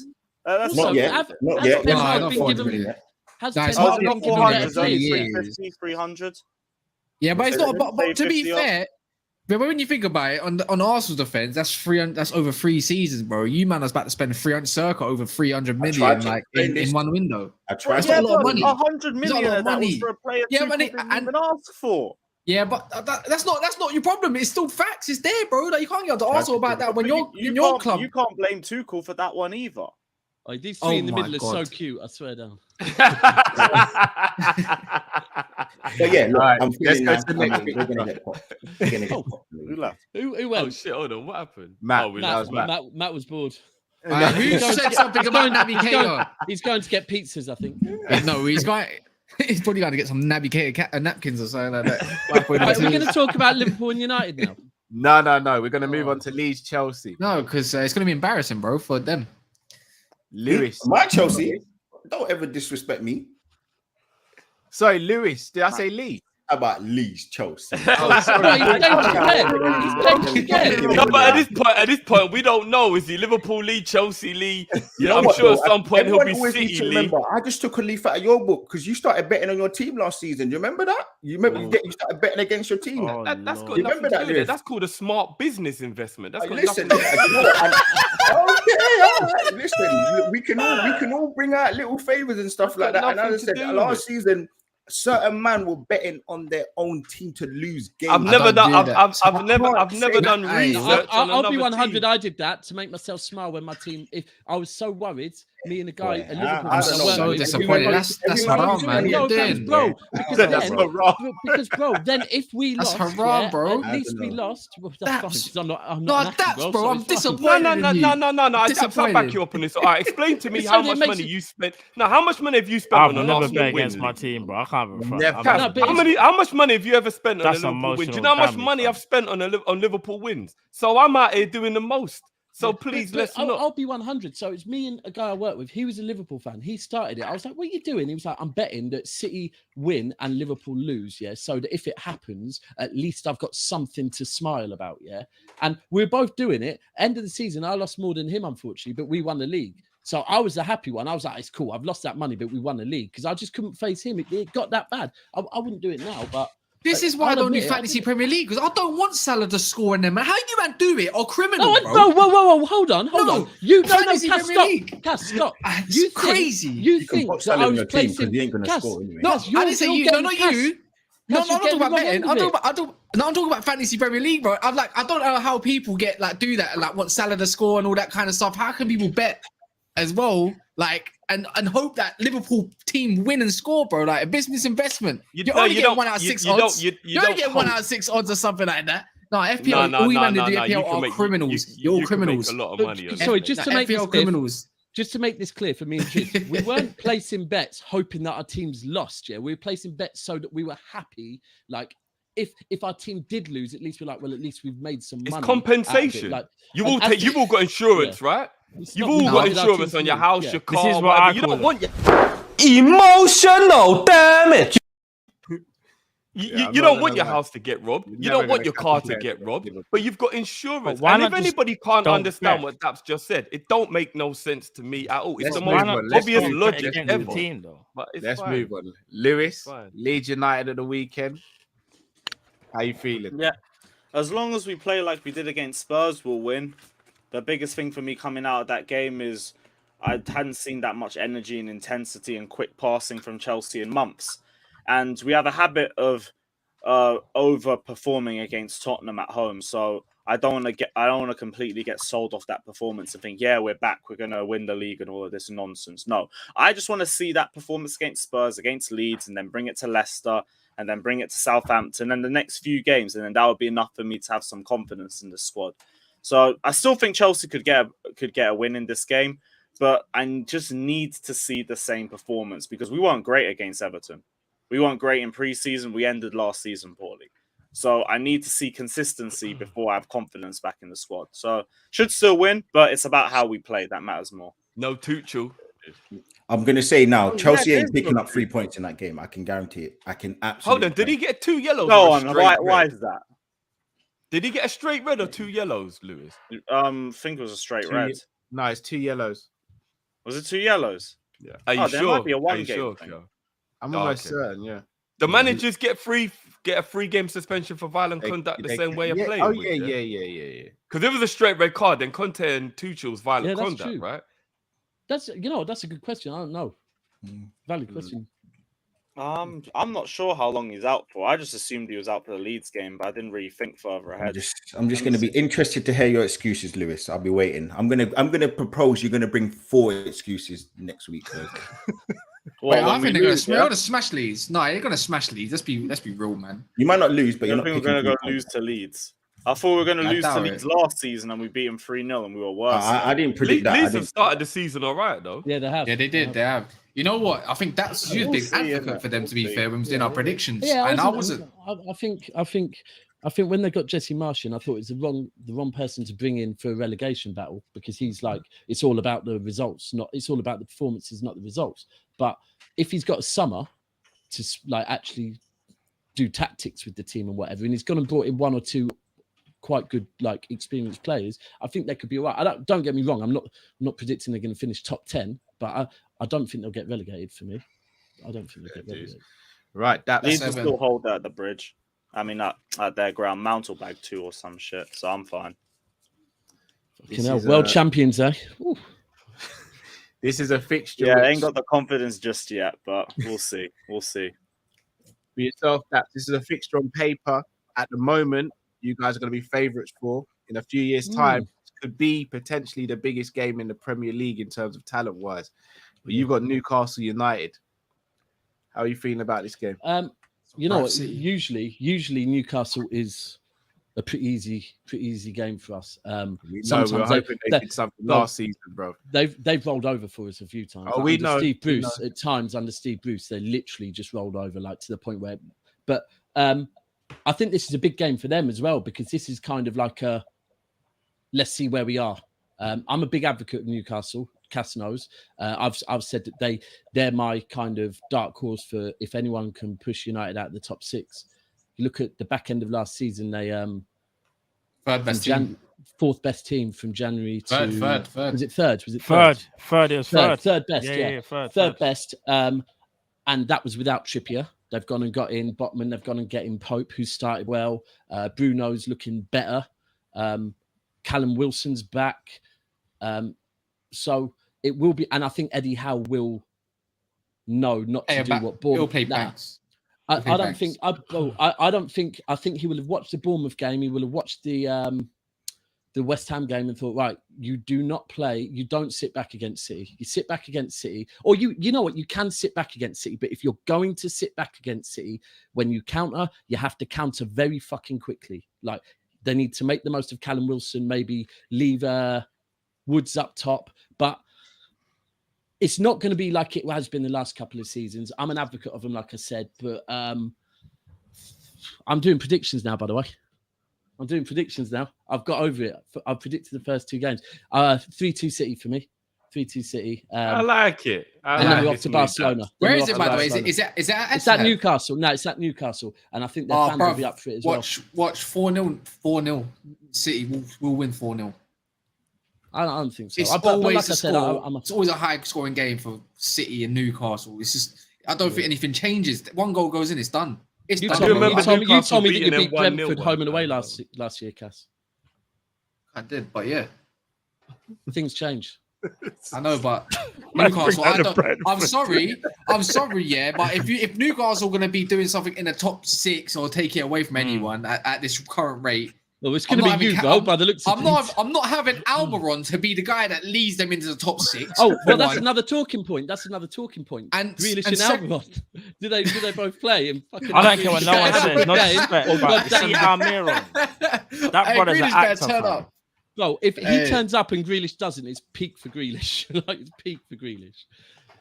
That's not yet. Not yet. Not 400 million. Has Ten Hag been given 300? Yeah, but it's not. But to be fair, but when you think about it, on Arsenal's defense, that's over 3 seasons, bro. You man was about to spend circa over 300 million in one window. That's a lot of money. 100 million that was for a player didn't even ask for. Yeah, but that's not your problem. It's still facts. It's there, bro. Like you can't get to Arsenal about that when you're in your club. You can't blame Tuchel for that one either. Oh, these three in the middle are so cute. I swear down. But yeah, look, I'm feeling let's go to the next we're gonna get popped. Who left? Who went? Oh shit! Hold on, what happened? Matt was bored. Who said something about Naby Keita? He's going to get pizzas, I think. No, he's probably going to get some Naby Keita napkins or something like that. We're going to talk about Liverpool and United now. No. We're going to move on to Leeds, Chelsea. No, because it's going to be embarrassing, bro, for them. Lewis, my Chelsea. Don't ever disrespect me. Sorry, Lewis. Did I say Lee? How about Leeds, Chelsea? Oh, sorry. No, but at this point, we don't know. Is he Liverpool Lee, Chelsea Lee? Yeah, I'm sure at some point he'll be City Lee. I just took a leaf out of your book because you started betting on your team last season. Do you remember that? You started betting against your team. That's got nothing to do with it. That's called a smart business investment. That's listen. Okay, all right. Listen, we can all bring out little favors and stuff like that. And as I said, last season, certain man were betting on their own team to lose games. I've never done research. I'll be 100. I did that to make myself smile when my team. If I was so worried, me and the guy at Liverpool. I'm so disappointed. That's haram, man. Bro, because bro, then if we lost, that's haram, bro. At least we lost. Well, that's fine. I'm not nappy, bro. I'm disappointed. No. I'll back you up on this. All right, explain to me how much money you spent. Now, how much money have you spent on an Arsenal win? Against my team, bro. I can't how much money have you ever spent on a Liverpool win? Do you know how much money I've spent on Liverpool wins? So I'm out here doing the most. So please, let's not. I'll be 100. So it's me and a guy I work with. He was a Liverpool fan. He started it. I was like, "What are you doing?" He was like, "I'm betting that City win and Liverpool lose. Yeah, so that if it happens, at least I've got something to smile about. Yeah." And we're both doing it. End of the season, I lost more than him, unfortunately, but we won the league. So I was a happy one. I was like, it's cool. I've lost that money, but we won the league because I just couldn't face him. It got that bad. I wouldn't do it now, but this is why I don't do fantasy Premier League, because I don't want Salah to score in them, man. How you man do it? Or criminal, bro? Whoa, hold on. You don't know, Cass, stop. You crazy. You think that I was placing... He ain't going to score anyway. No, I didn't say you. No, not you. No, I'm not talking about betting. I'm talking about fantasy Premier League, bro. I don't know how people do that, like want Salah to score and all that kind of stuff. How can people bet as well, like, and hope that Liverpool team win and score, bro? Like a business investment. You only get 1 out of 6 odds. You only get 1 out of 6 odds or something like that. No, FPL. All you man to do FPL are criminals. You're all criminals. A lot of money. Sorry, just to make this criminals. Just to make this clear for me and Chief, we weren't placing bets hoping that our teams lost. Yeah, we were placing bets so that we were happy. Like, if our team did lose, at least we're like, well, at least we've made some money. It's compensation. Like, you've all got insurance, right? You've all got insurance on your house, your car. This is what you don't want your emotional damage. You don't want your house to get robbed. You don't want your car to get robbed, but you've got insurance. And if anybody can't understand what Daps just said, it don't make no sense to me at all. It's the most obvious logic ever. Let's move on. Lewis, Leeds United at the weekend. How you feeling? Yeah, as long as we play like we did against Spurs, we'll win. The biggest thing for me coming out of that game is I hadn't seen that much energy and intensity and quick passing from Chelsea in months. And we have a habit of overperforming against Tottenham at home. So I don't want to completely get sold off that performance and think, yeah, we're back, we're going to win the league and all of this nonsense. No, I just want to see that performance against Spurs, against Leeds, and then bring it to Leicester, and then bring it to Southampton, and the next few games, and then that would be enough for me to have some confidence in the squad. So I still think Chelsea could get a win in this game, but I just need to see the same performance because we weren't great against Everton. We weren't great in pre-season. We ended last season poorly. So I need to see consistency before I have confidence back in the squad. So should still win, but it's about how we play that matters more. No Tuchel. I'm going to say now, Chelsea ain't picking up 3 points in that game. I can guarantee it. I can absolutely. Hold on, did he get 2 yellows? No, why is that? Did he get a straight red or 2 yellows, Lewis? I think it was a straight red. No, it's 2 yellows. Was it 2 yellows? Yeah. Are you there sure? might be a one-game thing. I'm almost certain, yeah. The managers get a 3-game suspension for violent conduct the same way of playing. Oh, yeah. Because if it was a straight red card, then Conte and Tuchel's violent conduct, true. right? That's a good question. I don't know. Valid question. I'm not sure how long he's out for. I just assumed he was out for the Leeds game, but I didn't really think further ahead. I'm just going to be interested to hear your excuses, Lewis. I'll be waiting. I'm gonna propose you're going to bring 4 excuses next week. Wait, I think they're going to smash Leeds. No, they're going to smash Leeds. Let's be real, man. You might not lose, but you're not. I think we're going to lose to Leeds. I thought we were going to lose to Leeds last season, and we beat them 3-0, and we were worse. I didn't predict that. Leeds have started the season all right, though. Yeah, they have. Yeah, they did. They have. You know what? I think that's you a big advocate for them, to be fair, when we did our predictions. Yeah, and I wasn't. I think when they got Jesse Marsh in, I thought it was the wrong person to bring in for a relegation battle because he's like, it's all about the results, it's all about the performances, not the results. But if he's got a summer to like actually do tactics with the team and whatever, and he's gone and brought in 1 or 2 quite good like experienced players, I think they could be all right. Don't get me wrong, I'm not predicting they're going to finish top 10, but I don't think they'll get relegated for me. I don't think they'll get relegated. Right, Leeds will still hold that at the bridge. I mean, at their ground, Mount will bag 2 or some shit, so I'm fine. World champions, eh? Ooh. This is a fixture. Yeah, I ain't got the confidence just yet, but we'll see. We'll see. For yourself, that this is a fixture on paper. At the moment, you guys are going to be favourites for. In a few years' time, it could be potentially the biggest game in the Premier League in terms of talent-wise. But you've got Newcastle United. How are you feeling about this game? You know what? Usually Newcastle is a pretty easy game for us. Sometimes we were hoping they did something last season, bro. They've rolled over for us a few times. Oh, we know. Steve Bruce, at times under Steve Bruce, they literally just rolled over, like to the point where. But I think this is a big game for them as well because this is kind of like a let's see where we are. I'm a big advocate of Newcastle. Cass knows. I've said that they're my kind of dark horse for if anyone can push United out of the top 6. You look at the back end of last season, they third best team. fourth best team from January to Third. Was it third? Was it Third. It was third. Third best. Yeah. Third Best. And that was without Trippier. They've gone and got in Botman. They've gone and get in Pope, who started well. Bruno's looking better. Callum Wilson's back. So it will be, and I think Eddie Howe will know not to do what Bournemouth. He'll play Banks. I think he will have watched the Bournemouth game. He will have watched the West Ham game and thought, right, you do not play. You don't sit back against City. You sit back against City, or you know what? You can sit back against City, but if you're going to sit back against City, when you counter, you have to counter very fucking quickly. Like they need to make the most of Callum Wilson. Maybe leave Woods up top, but it's not going to be like it has been the last couple of seasons. I'm an advocate of them, like I said, but I'm doing predictions now, by the way. I'm doing predictions now. I've got over it. I've predicted the first two games. 3-2 City for me. 3-2 City. I like it. And then we're off to Barcelona. Where is it, by the way? Is that it's at Newcastle. No, it's at Newcastle. And I think their fans will be up for it as well. Watch 4-0. City will win 4-0. I don't think so. It's it's always a high scoring game for City and Newcastle. It's just I don't think anything changes. One goal goes in, it's done. It's done. You told me that you beat Brentford home and away last year, Cass. I did, but yeah, things change. I know, but Newcastle. I'm sorry, yeah. But if Newcastle are going to be doing something in the top 6 or take it away from anyone at this current rate. Well, it's going to be you, though, by the looks of things. I'm not having Almiron to be the guy that leads them into the top 6. Oh, well, that's another talking point. And Grealish and Almiron. Do they both play? And I don't care what no one says. No disrespect, but see Almiron. That brother's an actor. Well, if he turns up and Grealish doesn't, it's peak for Grealish. It's peak for Grealish.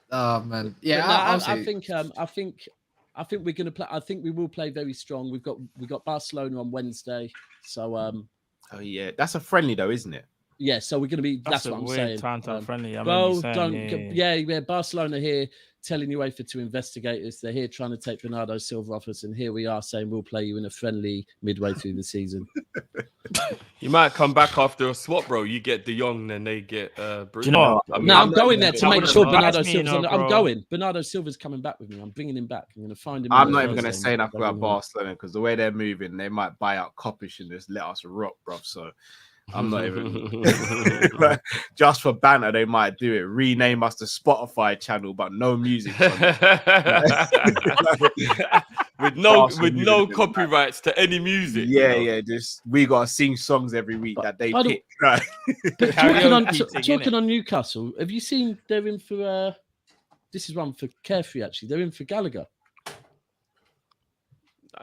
Oh man, yeah. I think we're going to play. I think we will play very strong. We've got Barcelona on Wednesday, so oh yeah, that's a friendly though, isn't it? Yeah, so we're going to be. That's what I'm saying. Time friendly. Barcelona here telling UEFA to investigate us. They're here trying to take Bernardo Silva off us, and here we are saying we'll play you in a friendly midway through the season. You might come back after a swap, bro. You get De Jong, and they get Bruno. Do you know what? I'm going there to make sure Bernardo Silva's. I'm going. Bernardo Silva's coming back with me. I'm bringing him back. I'm going to find him. I'm not even going to say enough about Barcelona because the way they're moving, they might buy out Kop-Ish and just let us rock, bro. So I'm not even just for banter. They might do it. Rename us the Spotify channel, but no music. with no copyrights to any music. Yeah. Just we gotta sing songs every week that they pick. Right. But talking on Newcastle, have you seen they're in for? This is one for Carefree actually. They're in for Gallagher.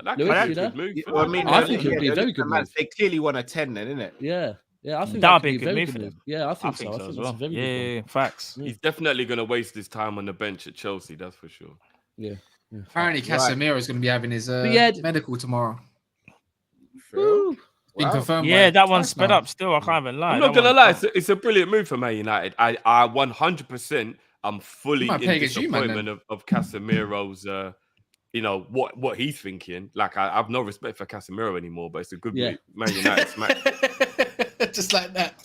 That could be a good move. Well, I mean, I think it would be a very good move. They clearly want a 10 then, isn't it? Yeah, I think that'd be a good move for them. Yeah, I think so. I think that's a very good one. Facts. He's definitely going to waste his time on the bench at Chelsea, that's for sure. Yeah. Apparently, Casemiro is going to be having his medical tomorrow. Wow. Confirmed that one's sped up still. I can't even lie. I'm not going to lie. It's a brilliant move for Man United. I 100% I'm fully in disappointment of Casemiro's what he's thinking. Like I have no respect for Casemiro anymore, but it's a good move. Man United smacked. Just like that.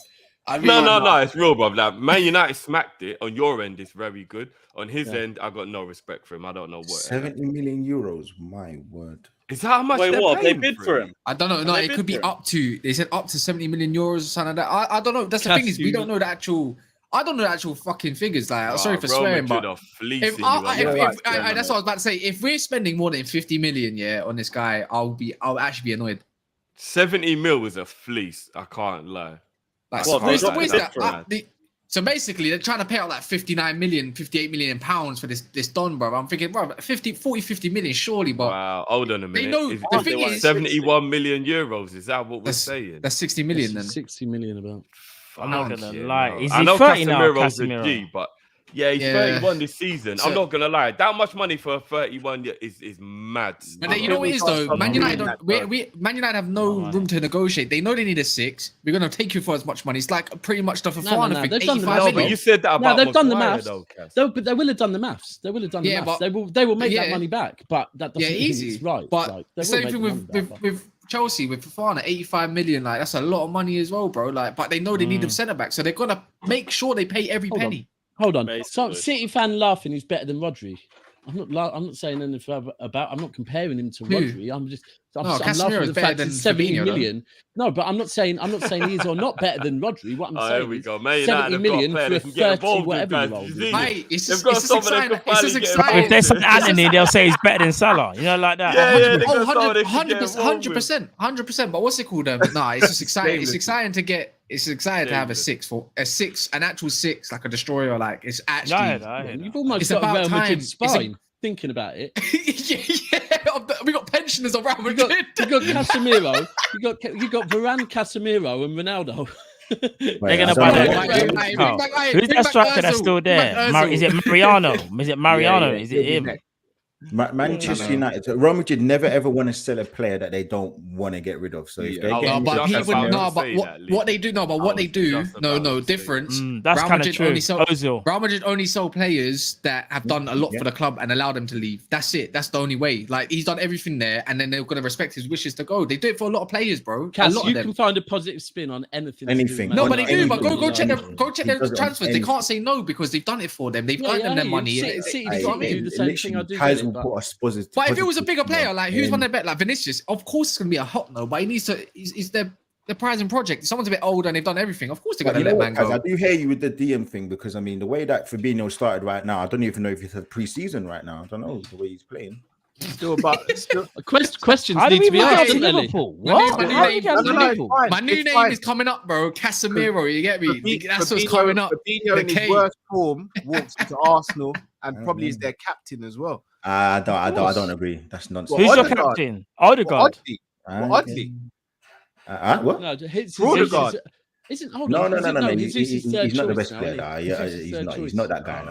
No, it's real, bro. Like Man United smacked it. On your end, it's very good. On his end, I got no respect for him. I don't know what. 70 million euros. My word. Is that how much they bid for him? I don't know. No, it could be up to. They said up to 70 million euros or something like that. I don't know. That's the thing is we don't know the actual. I don't know the actual fucking figures. Like, sorry for swearing, but that's what I was about to say. If we're spending more than 50 million, on this guy, I'll actually be annoyed. 70 mil is a fleece. I can't lie. Like, so basically, they're trying to pay out like 59 million, 58 million pounds for this Don, bro. I'm thinking, bro, 50 million, surely, but wow, hold on a minute. The thing is, 71 million euros. Is that what we're saying? That's 60 million then. 60 million about. I'm not gonna lie. Is I he know 30 now, Casemiro's Casemiro? a G, but he's 31 this season. I'm not gonna lie. That much money for a 31 is mad. But you know what it is though? Man United Man United have no room to negotiate. They know they need a 6. We're gonna take you for as much money. It's like pretty much the Fofana thing. They've done the maths. But you said that about they've done the Maguire, maths. though, Cass. But they will have done the maths. They will have done the maths. They will make that money back. But that doesn't mean easy. it's right. But the same thing with Chelsea with Fofana, 85 million. Like that's a lot of money as well, bro. Like, but they know they need a centre back, so they're gonna make sure they pay every penny. Hold on. So Basically. City fan laughing is better than Rodri. I'm not saying anything about. I'm not comparing him to Rodri. I'm laughing at the fact he's 70 million. No, but I'm not saying he is or not better than Rodri. What I'm saying Here we is go. Man 70 million for a 30 whatever year old. Mate, it's They've just got it's just someone that exciting. can It's just finally get exciting. If there's some Anthony, they'll say he's better than Salah. You know, like that. Yeah, they got Oh, someone they can get involved with. 100%. But what's it called? Nah, it's just exciting. It's exciting to get. It's exciting to have an actual six, like a destroyer. Like it's actually. You've almost It's got about Real Madrid time. spine. Thinking about it, we got pensioners of Real Madrid. You got Casemiro, you got Varane, Casemiro, and Ronaldo. They're gonna buy who's that striker that's still there? Is it Mariano? Is it Mariano? Is it him? Manchester United, Real Madrid never ever want to sell a player that they don't want to get rid of. So if they what they do, difference. That's kind of true. Real Madrid only sell players that have done a lot for the club and allow them to leave. That's it. That's the only way. Like he's done everything there, and then they're gonna respect his wishes to go. They do it for a lot of players, bro. Cass, a lot you of them can find a positive spin on anything. No, but they do. But go check their transfers. They can't say no because they've done it for them. They've earned them their money. But if it was a bigger player, like who's won their bet, like Vinicius, of course it's gonna be a hot no. But he needs to. He's their prizing project. If someone's a bit older and they've done everything, of course they're gonna let man go. I do hear you with the DM thing because I mean the way that Fabinho started right now, I don't even know if it's a pre-season right now. I don't know the way he's playing. Questions need to be asked. My new name is coming up, bro. Casemiro, you get me? That's what's coming up. Fabinho in his worst form walks into Arsenal and probably is their captain as well. I don't agree. That's nonsense. Who's your captain? Odegaard. Oddly. What? No, Odegaard. Isn't no. He's not the best player. He's not that guy.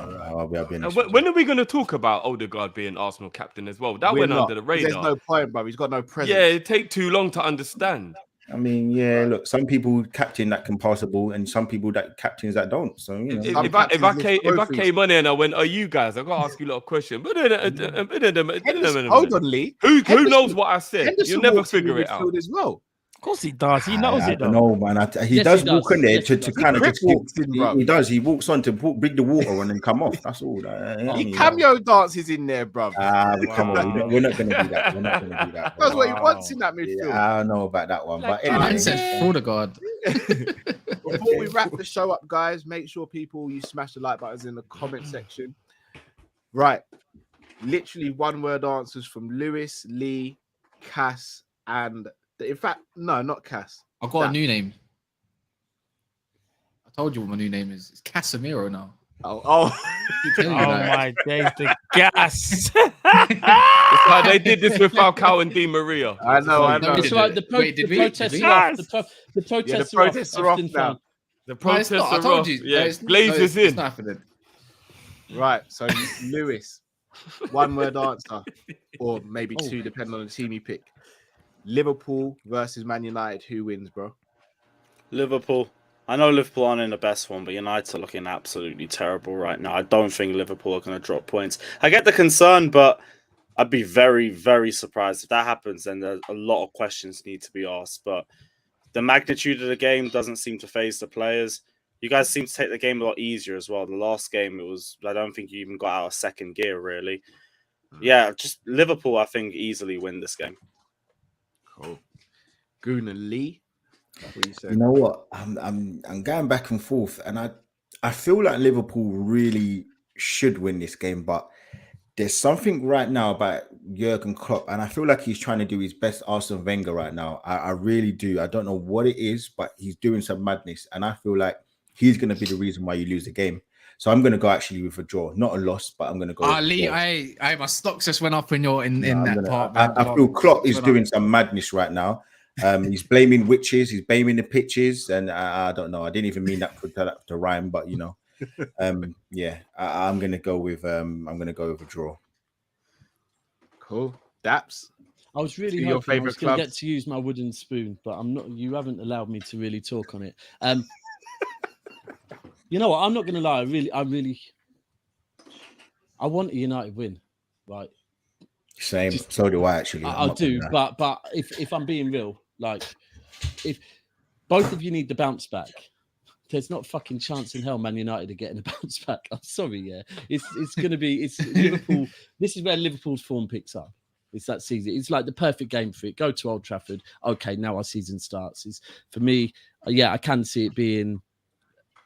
No. When are we going to talk about Odegaard being Arsenal captain as well? That went under the radar. There's no point, bro. He's got no presence. Yeah, it take too long to understand. I mean, yeah. Look, some people captain that can pass the ball, and some people that captains that don't. So you know, if I came on here and I went, "Are you guys?" I got to ask you a lot of questions. Hold on, Lee. Who knows what I said? You'll never figure it out. As well. Of course he does. He knows it. No, man. He does walk in there to kind of just. He does. He walks on to bring the water on and come off. That's all. He cameo dances in there, bro. Come on. We're not going to do that. That's what he wants in that midfield. Yeah, I don't know about that one, but Man said Odegaard. Before we wrap the show up, guys, make sure you smash the like buttons in the comment section. Right, literally one-word answers from Lewis, Lee, Cass, and. In fact, no, not Cass. I've got a new name. I told you what my new name is. It's Casemiro now. Oh my days, the gas. It's like they did this with Falcao and Di Maria. I know. It's like the protests are off now. The protests are off. Yeah, Glazer's in. It's not happening. Right, so Lewis, one-word answer, or maybe two, depending on the team you pick. Liverpool versus Man United. Who wins, bro? Liverpool. I know Liverpool aren't in the best one, but United are looking absolutely terrible right now. I don't think Liverpool are going to drop points. I get the concern, but I'd be very, very surprised if that happens. Then a lot of questions need to be asked. But the magnitude of the game doesn't seem to faze the players. You guys seem to take the game a lot easier as well. The last game, I don't think you even got out of second gear, really. Yeah, just Liverpool, I think, easily win this game. Cool. Gooner Lee. You know what? I'm going back and forth, and I feel like Liverpool really should win this game, but there's something right now about Jurgen Klopp, and I feel like he's trying to do his best Arsene Wenger right now. I really do. I don't know what it is, but he's doing some madness, and I feel like he's going to be the reason why you lose the game. So I'm going to go actually with a draw, not a loss, but I'm going to go. Lee, my stocks just went up in that part. I feel Klopp is doing some madness right now. He's blaming witches, he's blaming the pitches, and I don't know. I didn't even mean that to rhyme, but you know, yeah, I'm going to go with a draw. Cool, Daps. I was really hoping I was going to get to use my wooden spoon, but I'm not. You haven't allowed me to really talk on it. You know what? I'm not going to lie. I want a United win, right? Same. So do I actually. I do, but if I'm being real, like if both of you need the bounce back, there's not a fucking chance in hell Man United are getting a bounce back. I'm sorry, yeah. It's gonna be Liverpool. This is where Liverpool's form picks up. It's that season. It's like the perfect game for it. Go to Old Trafford. Okay, now our season starts. It's for me, yeah, I can see it being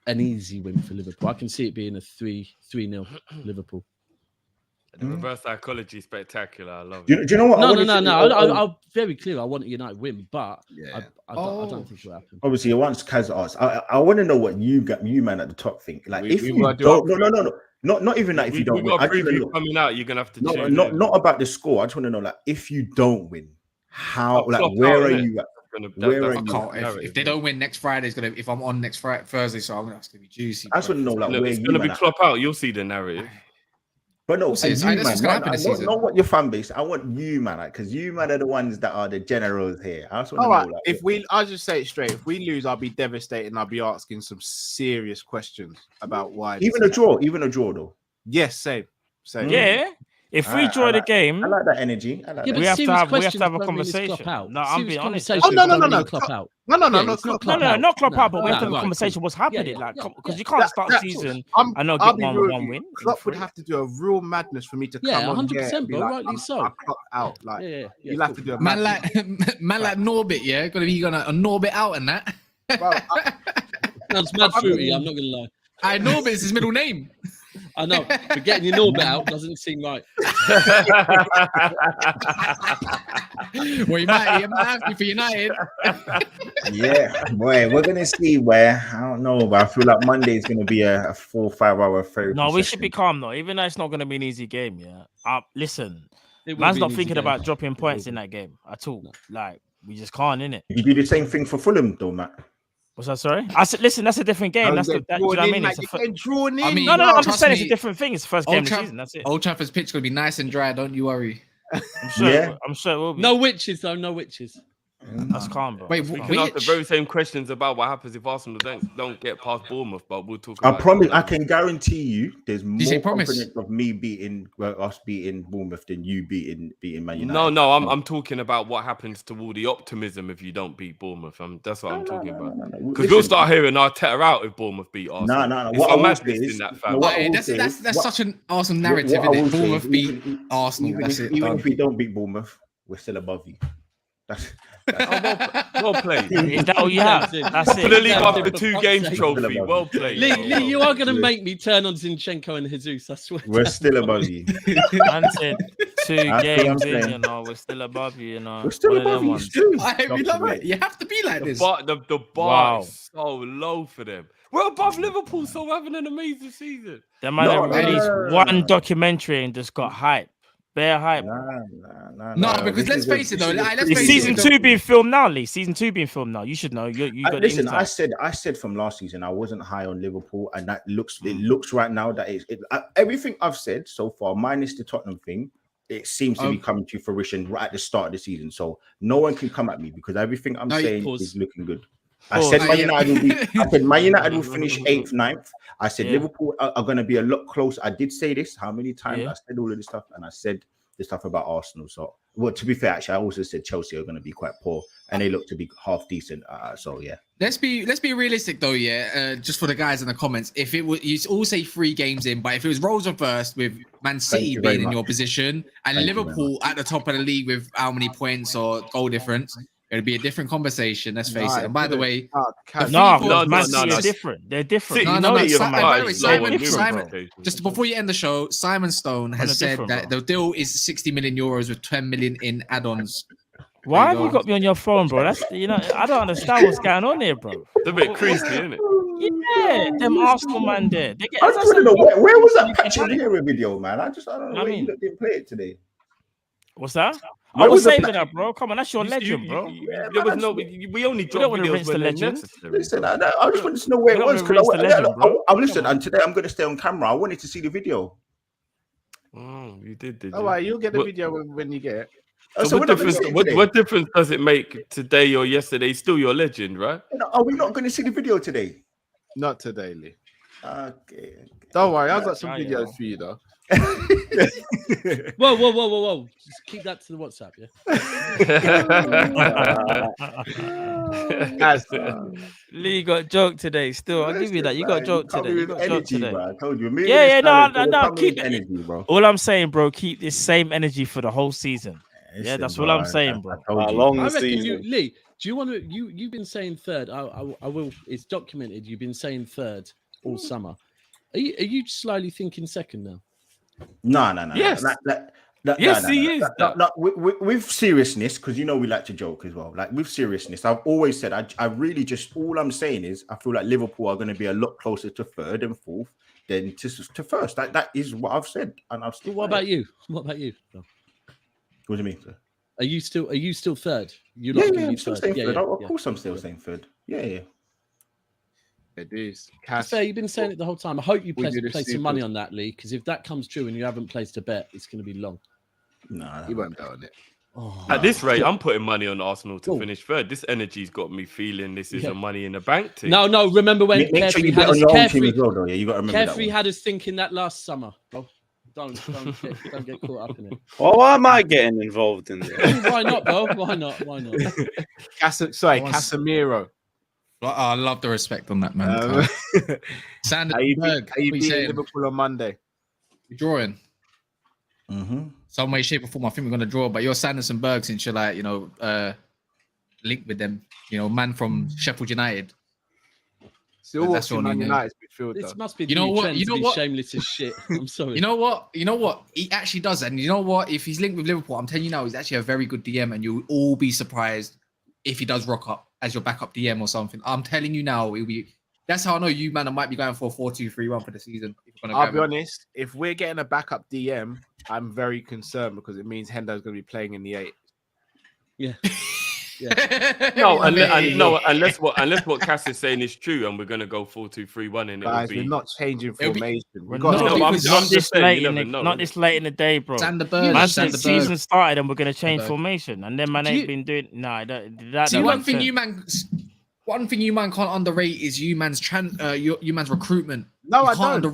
an easy win for Liverpool. I can see it being a 3-0 Liverpool. The reverse psychology is spectacular. I love Do it. you know what? No. I'm very clear. I want a United win, but I don't think it will happen. Obviously, once Kaz asked, I want to know what you man at the top think. Like, if you don't, not even that. If you don't win, got a preview coming out. You're gonna have to. Not about the score. I just want to know, like, if you don't win, how, like, where are you at? If they don't win next Friday, it's gonna. If I'm on next Friday, Thursday, so that's gonna be juicy. I just want to know, like, where it's you gonna be at. Klopp out. You'll see the narrative. But no, that's what's gonna happen this season. Not what your fan base. I want you, man, because you, man, are the ones that are the generals here. I just want to know, like, I'll just say it straight. If we lose, I'll be devastated, and I'll be asking some serious questions about why. Even a draw, though. Yes, same. Yeah. If we draw the game, I like that energy. We have to have a conversation. No, I'm being honest. No, not Klopp out, but we have to have a conversation. What's happening? Like, because you can't start the season and not get one win. Klopp would have to do a real madness for me to come on 100%, bro. Rightly so. Klopp out, like, you'll have to do a man like Norbit, yeah, gonna Norbit out and that. Sounds mad fruity. I'm not gonna lie. Norbit is his middle name. I know, but getting your Norbit out doesn't seem right. Well, you might have to for United. Yeah, boy, we're gonna see where. I don't know, but I feel like Monday is gonna be a 4 or 5 hour therapy. No, we should be calm though, even though it's not gonna be an easy game. Yeah, listen, man's not thinking about dropping points in that game at all. Like, we just can't, innit? You do the same thing for Fulham, though, Matt. What's that? Sorry, I said, listen, that's a different game. That's do you know what I mean? No, I'm just saying it's a different thing. It's the first game of the season. That's it. Old Trafford's pitch gonna be nice and dry. Don't you worry. I'm sure it will be. No witches, though. No witches. That's calm, bro. Wait, we can ask the very same questions about what happens if Arsenal don't get past Bournemouth, but we'll talk about I promise, I can guarantee you there's more promise? confidence of me beating us beating Bournemouth than you beating Man United. No, I'm talking about what happens to all the optimism if you don't beat Bournemouth. That's what I'm talking about. Because we'll start hearing Arteta out if Bournemouth beat Arsenal. No. What That's such an awesome narrative. Bournemouth beat Arsenal. That's it. Even if we don't beat Bournemouth, we're still above you. That's well played. Is that all you have? That's it. For the league after 2 games trophy. Well played. Lee, you are going to make me turn on Zinchenko and Jesus. I swear. We're still above you. Man said 2 games in, you know, we're still above you, you know. We're still above you. You have to be like this. The bar is so low for them. We're above Liverpool, so we're having an amazing season. The man released one documentary and just got hype. Bare hype. No, because let's face it though. Is season 2 being filmed now, Lee? Season 2 being filmed now. You should know. You got listen. I said from last season I wasn't high on Liverpool, and it looks right now that everything I've said so far, minus the Tottenham thing, it seems to be coming to fruition right at the start of the season. So no one can come at me because everything I'm saying is looking good. I said Man United will finish 8th, 9th. I said Liverpool are going to be a lot closer. I did say this. How many times I said all of this stuff, and I said the stuff about Arsenal. So, well, to be fair, actually, I also said Chelsea are going to be quite poor, and they look to be half decent. So yeah. Let's be realistic though. Yeah, just for the guys in the comments, if it was, you all say 3 games in, but if it was roles reversed with Man City being in your position and Liverpool at the top of the league with how many points or goal difference, it'll be a different conversation. Let's face it. And by the way, Man City are different. They're different. Simon, just before you end the show, Simon Stone has said that the deal is 60 million euros with 10 million in add-ons. Why have you got me on your phone, bro? That's I don't understand what's going on here, bro. It's a bit crazy, isn't it? Yeah, them Arsenal man there. I just want to know where was that Achillea video, man? I don't know why you didn't play it today. What's that? I was saving that, bro. Come on, that's your legend, bro. There was no. We only dropped videos when necessary. Listen, I just wanted to know where it was because I'm listening, and today I'm going to stay on camera. I wanted to see the video. Oh, you did. All right, you'll get the video when you get it. So what difference does it make today or yesterday? Still your legend, right? Are we not going to see the video today? Not today, Lee. Okay. Don't worry, I've got some videos for you though. Whoa. Just keep that to the WhatsApp, Guys, Lee got a joke today. Still, I'll give you that. You got a joke today. You got a joke energy, today. bro. I told you. Me Yeah, and no, this talent, keep it. energy, bro. All I'm saying, bro, keep this same energy for the whole season. Yeah, that's all I'm saying, bro. I reckon you, Lee. Do you want to? You've been saying third. I will. It's documented. You've been saying third all summer. Are you slowly thinking second now? No. Yes. Yes, he is. With seriousness, because you know we like to joke as well. Like with seriousness, I've always said I really just all I'm saying is I feel like Liverpool are going to be a lot closer to third and fourth than to first. That is what I've said, and I've still. What about you? What about you? What do you mean, sir? Are you still third? I'm still saying third. Of course, I'm still saying third. Yeah. It is. Fair, you've been saying it the whole time. I hope you play some money on that, Lee, because if that comes true and you haven't placed a bet, it's going to be long. No, he won't bet on it. At this rate, I'm putting money on Arsenal to finish third. This energy's got me feeling this is a money in the bank team. No. Remember when Carefree had us thinking? Yeah, you got to remember Carefree had us thinking that last summer. Bro. Don't get caught up in it. Well, why am I getting involved in this? Why not, bro? Why not? Casemiro. I love the respect on that, man. Sanders Are you Berg, beating Liverpool on Monday? You're drawing. Mm-hmm. Some way, shape, or form. I think we're gonna draw. But you're Sanderson Berg since you're like, linked with them. Man from Sheffield United. Still watching Man United's midfield. This must be what? Shameless as shit. I'm sorry. You know what? He actually does, and you know what? If he's linked with Liverpool, I'm telling you now, he's actually a very good DM, and you'll all be surprised if he does rock up as your backup DM or something. I'm telling you now, it'll be. That's how I know you, man. I might be going for a 4-2-3-1 for the season. I'll be honest. If we're getting a backup DM, I'm very concerned because it means Hendo's going to be playing in the 8. Yeah. Unless what Cass is saying is true, and we're going to go 4-2-3-1, and guys, we're not changing formation. Not this late in the day, bro. Season started, and we're going to change formation, and then man ain't been doing. One thing you man can't underrate is you man's recruitment. No, I don't. You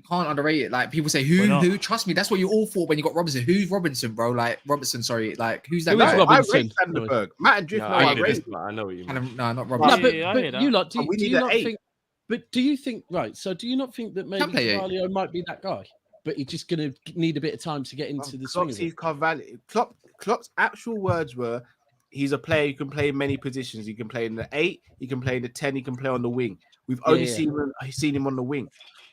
can't underrate it. Like people say, who? Trust me, that's what you all thought when you got Robinson. Who's Robinson, bro? Like Robinson, sorry. Like who's that guy? Robinson? Matt and Drift. I know what you mean. No, not Robinson. But you lot, do you not think? But do you think right? So do you not think that maybe Carvalho might be that guy, but he's just going to need a bit of time to get into the swing of it? Klopp's actual words were, he's a player who can play in many positions. He can play in the 8, he can play in the 10, he can play on the wing. We've only seen him on the wing.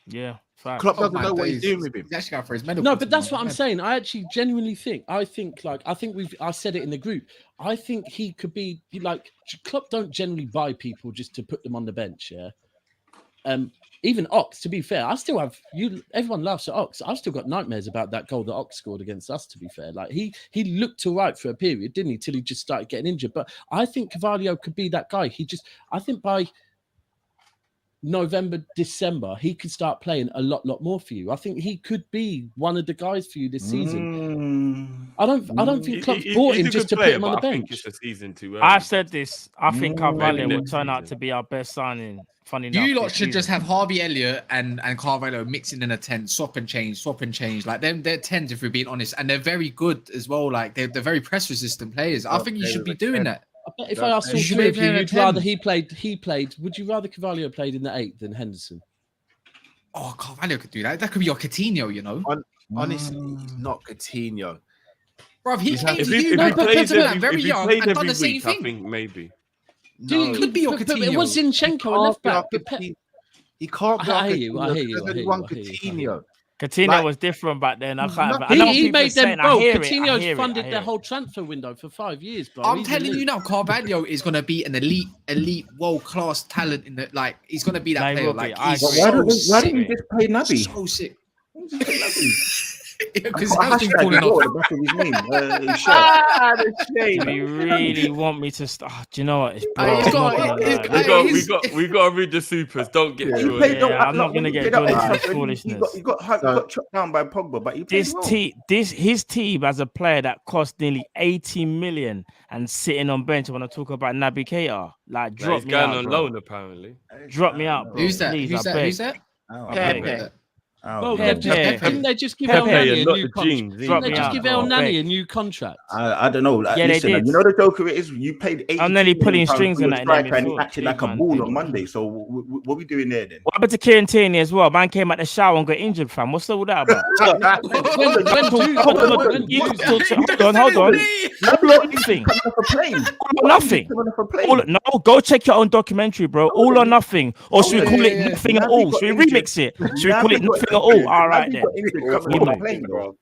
Yeah, Klopp doesn't know what he's doing with him. He's actually going for his medal. No, but that's what I'm saying. I actually genuinely think. I said it in the group. I think he could be like Klopp. Don't generally buy people just to put them on the bench. Yeah. Even Ox, to be fair, I still have everyone laughs at Ox. I've still got nightmares about that goal that Ox scored against us, to be fair. Like he looked all right for a period, didn't he? Till he just started getting injured. But I think Carvalho could be that guy. I think by November, December, he could start playing a lot more for you. I think he could be one of the guys for you this season. I don't think Klopp's bought him just to put him on the bench. I think it's a season too early. I've said this. I think Carvalho will turn out to be our best signing. Funny enough, you lot should just have Harvey Elliott and Carvalho mixing in a 10, swap and change. Like they're 10s if we're being honest, and they're very good as well. Like they're very press resistant players. I think you should be doing that. I bet if I asked all three of you, you'd rather he played. Would you rather Carvalho played in the 8 than Henderson? Oh, Carvalho could do that. That could be your Coutinho, you know. Honestly, he's not Coutinho. Bro, he came to you very young and done the same thing. I think maybe. Dude, it could be your Coutinho. But it was Zinchenko left back. He can't. I hear you. Coutinho. Coutinho was different back then. He made them, bro. Coutinho's funded their whole transfer window for 5 years, bro. I'm telling you now, Carvalho is going to be an elite, world-class talent in the like. He's going to be that player. Like, why don't you just play Naby? So sick. Because I'm calling out the back of his name. You really want me to start? Do you know what? We got to read the supers. Don't get through it. I'm not gonna get drawn into such foolishness. He got chopped down by Pogba, but he played his team as a player that cost nearly 80 million and sitting on bench. When I talk about Naby Keita, like drop me out. He's going on loan apparently. Drop me out, bro. Who's that? Who's that? Well, Pepe. didn't they just give Pepe El Nani a and not new the contract? jeans. Didn't they me just out, give bro. El Nani Quick. a new contract? I don't know. Like, Yeah, they listen, did. you know the joker it is. You paid 80 And then he pulling strings for and your that in there striker, and he's before. acting like a Man, ball big. on Monday. So what we doing there then? What happened to Kieran Tierney as well? Man came out the shower and got injured, fam. What's all that about? Hold on. Nothing. Nothing. No, go check your own documentary, bro. All or nothing. Or should we call it nothing at all? Should we remix it? Should we call it nothing at all? All right then.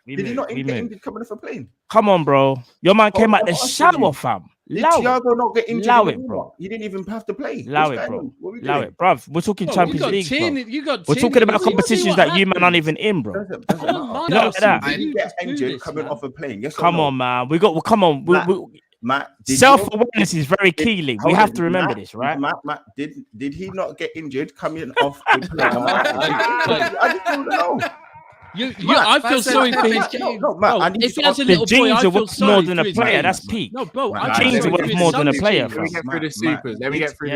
Did he not get injured coming off a plane? Come on, bro. Your man came out the shower, fam. Did Thiago not get injured? Allow it, bro. He didn't even have to play. Allow it, bro. Allow it, bruv. We're talking Champions League, bro. We're talking about competitions that you man aren't even in, bro. Not like that. Did he get injured coming off a plane? Yes. Come on, man. Come on. Matt, self-awareness is very key, Lee. We have to remember this, right? Matt, did he not get injured coming off a plane? I just don't know. I feel sorry for his game. No, Matt, if he has a little boy, I feel sorry more than a player. That's peak. No, bro, Jeans are worth more than a player. Let me get through the supers. Let me get through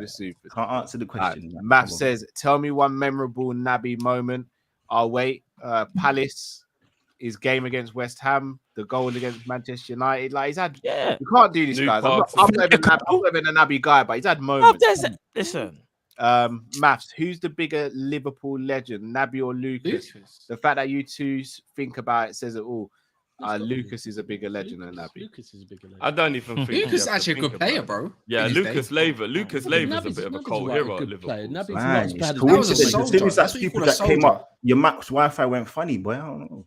the supers. Can't answer the question. Math says, "Tell me one memorable Naby moment." I'll wait. Palace, his game against West Ham, the goal against Manchester United. Like he's had. You can't do this, guys. I'm not even a Naby guy, but he's had moments. Listen. Maths, who's the bigger Liverpool legend, Naby or Lucas? The fact that you two think about it says it all. Lucas is a bigger legend than Naby. Lucas is a bigger legend. I don't even think Lucas is actually a good player, bro. Yeah, Lucas Leiva. Lucas Leiva is a bit of a cold hero at Liverpool. Man, it's coincidence. As soon as that stupid that came up, your Mac's Wi-Fi went funny, boy. I don't know.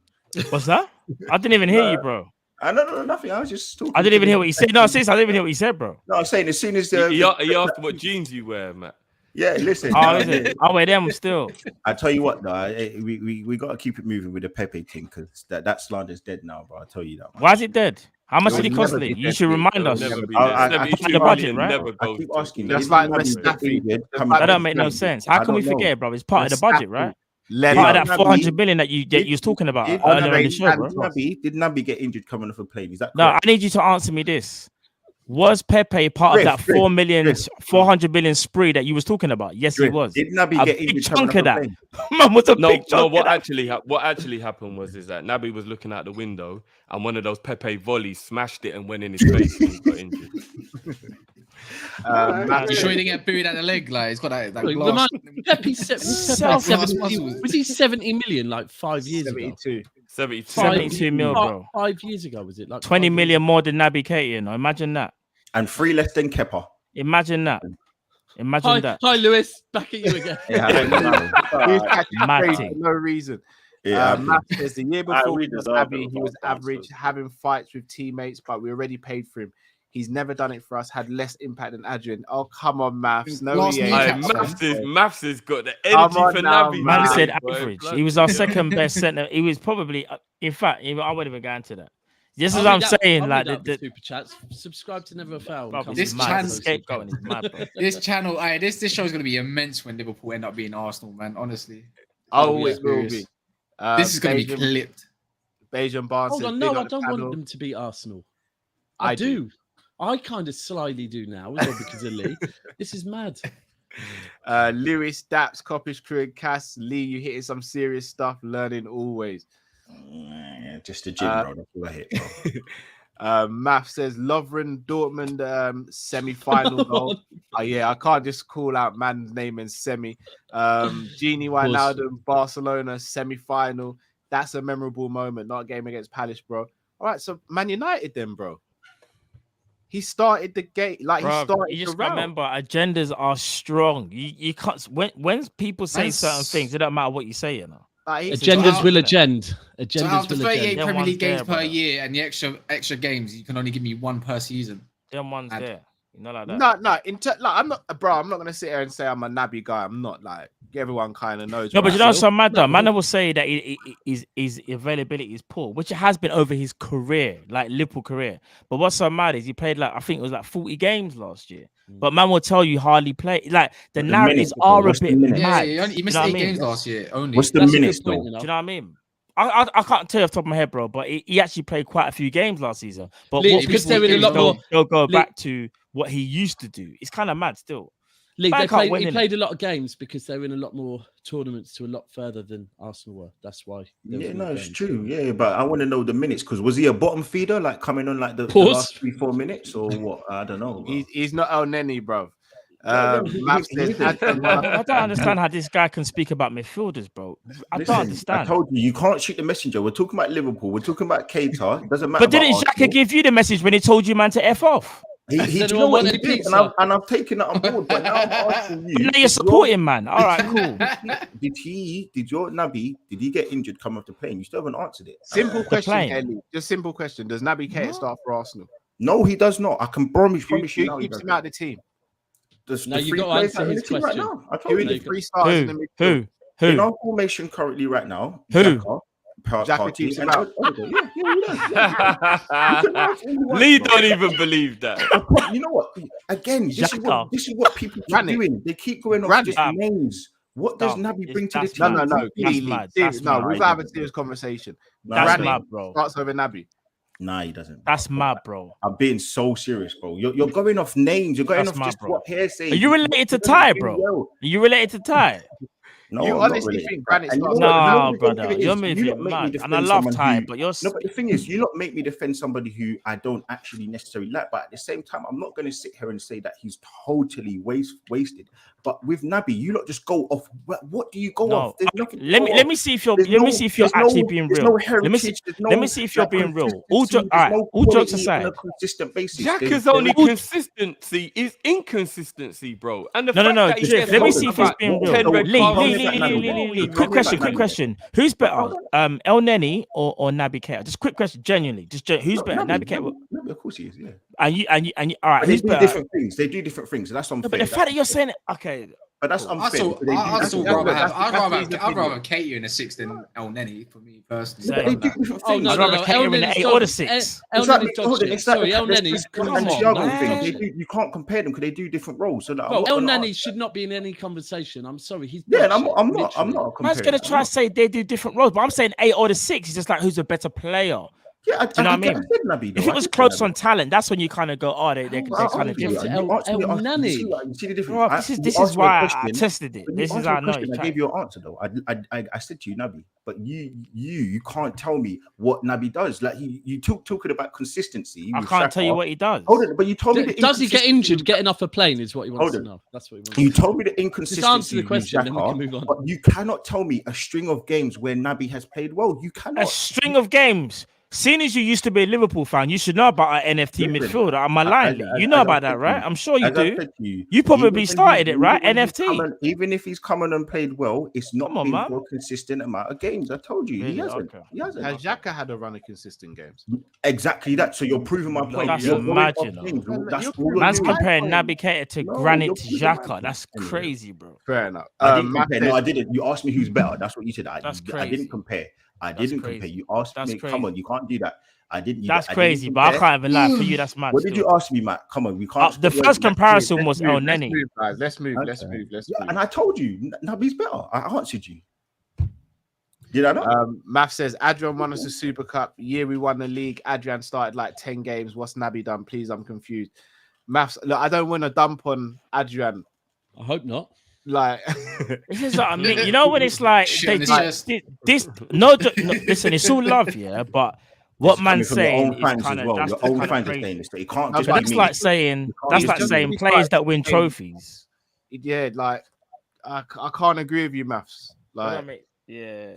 What's that? I didn't even hear you, bro. I don't know nothing. I was just talking. I didn't even hear what you said. No, sis, I didn't even hear what you said, bro. No, I'm saying as soon as he asked what jeans you wear, Matt. Yeah, listen. I'll wear them still. I tell you what, though, we got to keep it moving with the Pepe thing because that slander's dead now, bro. I tell you that. Man. Why is it dead? How much did it cost, Lee? You should remind us. I the budget, right? I keep asking. That's like that don't make no sense. How can we forget, bro? It's part of the budget, right? Part of that 400 million that you was talking about earlier in the show, bro. Did Naby get injured coming off a plane? Is that correct? No, I need you to answer me this. Was Pepe part of that 400 million spree that you was talking about? Yes, he was. Did Naby get injured chunk of that? Man, what's a big chunk what actually happened was that Naby was looking out the window and one of those Pepe volleys smashed it and went in his face and he got injured. You sure he didn't get booed at the leg? Like he's got that glass. Was he 70 million like 5 years ago? 72 mil, bro. 5 years ago, was it? Like 20 million more than Naby Keita, you know? Imagine that. And 3 less than Kepa. Imagine that. Imagine that. Hi, Lewis. Back at you again. No reason. Matt says the year before Naby, he was average, having fights with teammates, but we already paid for him. He's never done it for us, had less impact than Adrian. Oh, come on, Maths. No, Maths has got the energy for Naby. Man said average. He was our second best centre. He was probably, in fact, I wouldn't even go into that. This is what I'm saying. Like the super chats. Subscribe to Never Fail. This channel, this show is going to be immense when Liverpool end up being Arsenal, man. Honestly. Oh, it will be. This is going to be clipped. Bejan Barnes. Hold on, no, I don't want them to beat Arsenal. I do. I kind of slyly do now, as well, because of Lee. This is mad. Lewis, Daps, Kopish, Krug, Cass, Lee, you hitting some serious stuff, learning always. Yeah, just a gym, bro. That's all I hit, bro. Math says Lovren Dortmund semi-final goal. Yeah, I can't just call out man's name in semi. Genie Wijnaldum, Barcelona semi-final. That's a memorable moment, not a game against Palace, bro. All right, so Man United then, bro. He started the game like he started. You just remember, agendas are strong. You can't when people say certain things, it don't matter what you say, you know. Agendas will agenda. So after 38 Premier League games per year and the extra games, you can only give me one per season. Them ones there. Not like that. No. I'm not, bro. I'm not gonna sit here and say I'm a Naby guy. I'm not. Like everyone kind of knows. No, but you know, so mad though. Man will say that his availability is poor, which it has been over his career, like Liverpool career. But what's so mad is he played I think it was 40 games last year. But man will tell you hardly played. Like the narratives are a bit mad. Yeah, he missed 8 games last year only. What's the minutes though? Do you know what I mean? I can't tell you off the top of my head, bro, but he actually played quite a few games last season. But Lee, what people they'll go back to what he used to do. It's kind of mad still. Lee, Man he can't win, innit? played a lot of games because they were in a lot more tournaments to a lot further than Arsenal were. That's why. Yeah, no, it's true. Yeah, but I want to know the minutes because was he a bottom feeder, like coming on like the Pause. last 3-4 minutes, or what? I don't know. Bro. He's not El Neni, bro. he Matt says, isn't. I don't understand how this guy can speak about midfielders, bro. I Listen, don't understand. I told you can't shoot the messenger. We're talking about Liverpool. We're talking about Keita. It doesn't matter. But didn't about Xhaka Arsenal. give you the message when he told you, man, to F off? He Does do you anyone know what want he any did? pizza? And I've taken that on board. But now I'm asking you. Now you're supporting, man. All right, cool. Did your Naby, did he get injured come off the plane? You still haven't answered it. Simple question, plane. Ellie. Just simple question. Does Naby Keita start for Arsenal? No, he does not. I can promise you. Who now he keeps doesn't. him out of the team? There's No, the you three got to players answer that are in his the team question. right now. I Who told are you. the three stars in the midfield? In Who? our formation currently right now, Who? Xhaka keeps him out. Lee don't even believe that. You know what? Again, this Xhaka. is what people keep Granit. doing. They keep going off Granit. just names. What does Naby bring to the that's team? No. That's Lee, mad. Lee, That's no, mad. we've had a serious conversation. That's Granit mad, bro. starts over Naby. Nah, he doesn't. That's mad, bro. I'm being so serious, bro. You're going off names. You're going That's off mad, just bro. what hearsay. Are you related to Ty, bro? Are you related to Ty? No, You I'm not honestly related. think Granit And you starts know what? No, You know what the brother. thing is? You're You moving lot make me mad. defend And I love someone Ty, who- but you're... No, but the thing is, you not make me defend somebody who I don't actually necessarily like. But at the same time, I'm not going to sit here and say that he's totally wasted. But with Naby, you lot just go off. What do you go No, off? There's nothing. to let go me off. see if you're There's let me no- see if you're there's actually no- being there's real. no Let me see. heritage, there's no, Let me see if you're like, being real. consistency, All there's right. no All jokes quality on aside. a consistent basis. Xhaka's only consistency is inconsistency, bro. And the fact No. that he Drift, gets let me told see if he's about being 10 real. red Lee, cards. Lee. Quick question. Who's better, El Neni or Naby Keita? Just quick question, genuinely. Who's better, Naby Keita? Naby, of course he is. Yeah. And you. All right. But they Who's do better? different things. They do different things. That's unfair. But the fact that you're saying it, okay. But that's unfair. I'd rather Keita in a 6 than El Neni for me personally. But they do different Oh, things. no, I'd rather Keita in the 8 or the 6. El It's like Neni's dog hold on, shit. it's like Sorry, El the Neni's Cristiano come on, Thiago thing. man. You can't compare them because they do different roles. So like, Well, El gonna Neni should not be in any conversation. I'm sorry. He's Yeah, and dog shit, I'm not literally. Man's comparing. gonna try to say they do different roles, but I'm saying 8 or the 6. It's just like who's a better player. Yeah, Do you know what I mean? said Naby, though. If it I was said close Naby. on talent, that's when you kind of go, oh, they're Well, kind of you different. asked me- El Nani. You see the difference. Bro, this You is asked me a why I question. tested it. When you This asked is me a how I know question, you I gave you an answer though. I said to you Naby, but you can't tell me what Naby does. Like you talking about consistency. I with can't tell you Xhaka. what he does. Hold on, but you told me the Does he get inconsistency injured with getting off a plane? Is what he wants Hold to on. know. That's what he wants. You to know. told me the Just inconsistency. answer the with question, then we Xhaka, can move on. But you cannot tell me a string of games where Naby has played well. You A cannot. string of games. Seeing as you used to be a Liverpool fan, you should know about our NFT Listen, midfielder. Am I lying, Lee? You know as I about said that, to right? you- I'm sure you as I do. said to You even probably when started he- it, right? even when he's NFT. even if he's come on and played well, it's not Come on, been man. for a consistent amount of games. I told you, he Really? hasn't. Okay. He hasn't. Has Xhaka had a run of consistent games? Exactly that. So you're proving my point. That's You're going mad, off you know. things. Man, That's you're all you're Man's doing. comparing Naby Keita to No, Granit you're proving my Xhaka. point. That's Anyway. crazy, bro. Fair enough. I didn't Matt compare. says- No, I didn't. You asked me who's better. That's what you said. That's I crazy. didn't compare. I That's didn't crazy. compare. You asked That's me. Come crazy. on, you can't do that. I didn't. That's I didn't crazy, but I compare. can't even lie. For you, that's mad. What did you still. ask me, Matt? Come on, we can't. The stop first worrying. comparison was El Let's Neni. move, guys. Let's move. Okay. Let's Yeah, move. and I told you, Naby's better. I answered you. Did I not? Math says Adrian won us a Super Cup. Year we won the league. Adrian started like 10 games. What's Naby done? Please, I'm confused. Maths, look, I don't want to dump on Adrian. I hope not. Like, This is what I mean. You know when it's like Shit they on his did chest. this. No, listen, it's all love, yeah. But what It's coming man's from your saying own is fans kind as of well. that's Your the own kind of fans are crazy. saying this. It can't No, just but be that's me. like saying It's like just saying be players like that win saying- trophies. yeah, like I can't agree with you, Maths. Like, Yeah,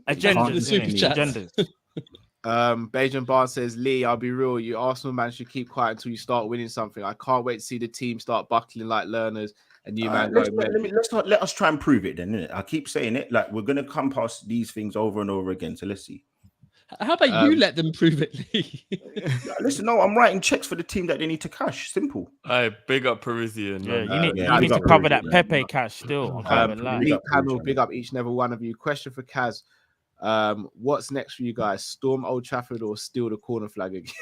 the agendas, super innit? chats. Agendas. Bajan Barnes says, Lee, I'll be real. You Arsenal man should keep quiet until you start winning something. I can't wait to see the team start buckling like learners and you man let's going mental. let us try and prove it then. Innit? I keep saying it. Like we're gonna come past these things over and over again. So let's see. How about you let them prove it, Lee? Listen, no, I'm writing checks for the team that they need to cash. Simple. Hey, big up Parisian. Yeah, man. you yeah, need big to up cover that Parisian, Pepe cash still. I can't even lie. big League up panel, Parisian. big up each and every one of you. Question for Kaz. What's next for you guys? Storm Old Trafford or steal the corner flag again?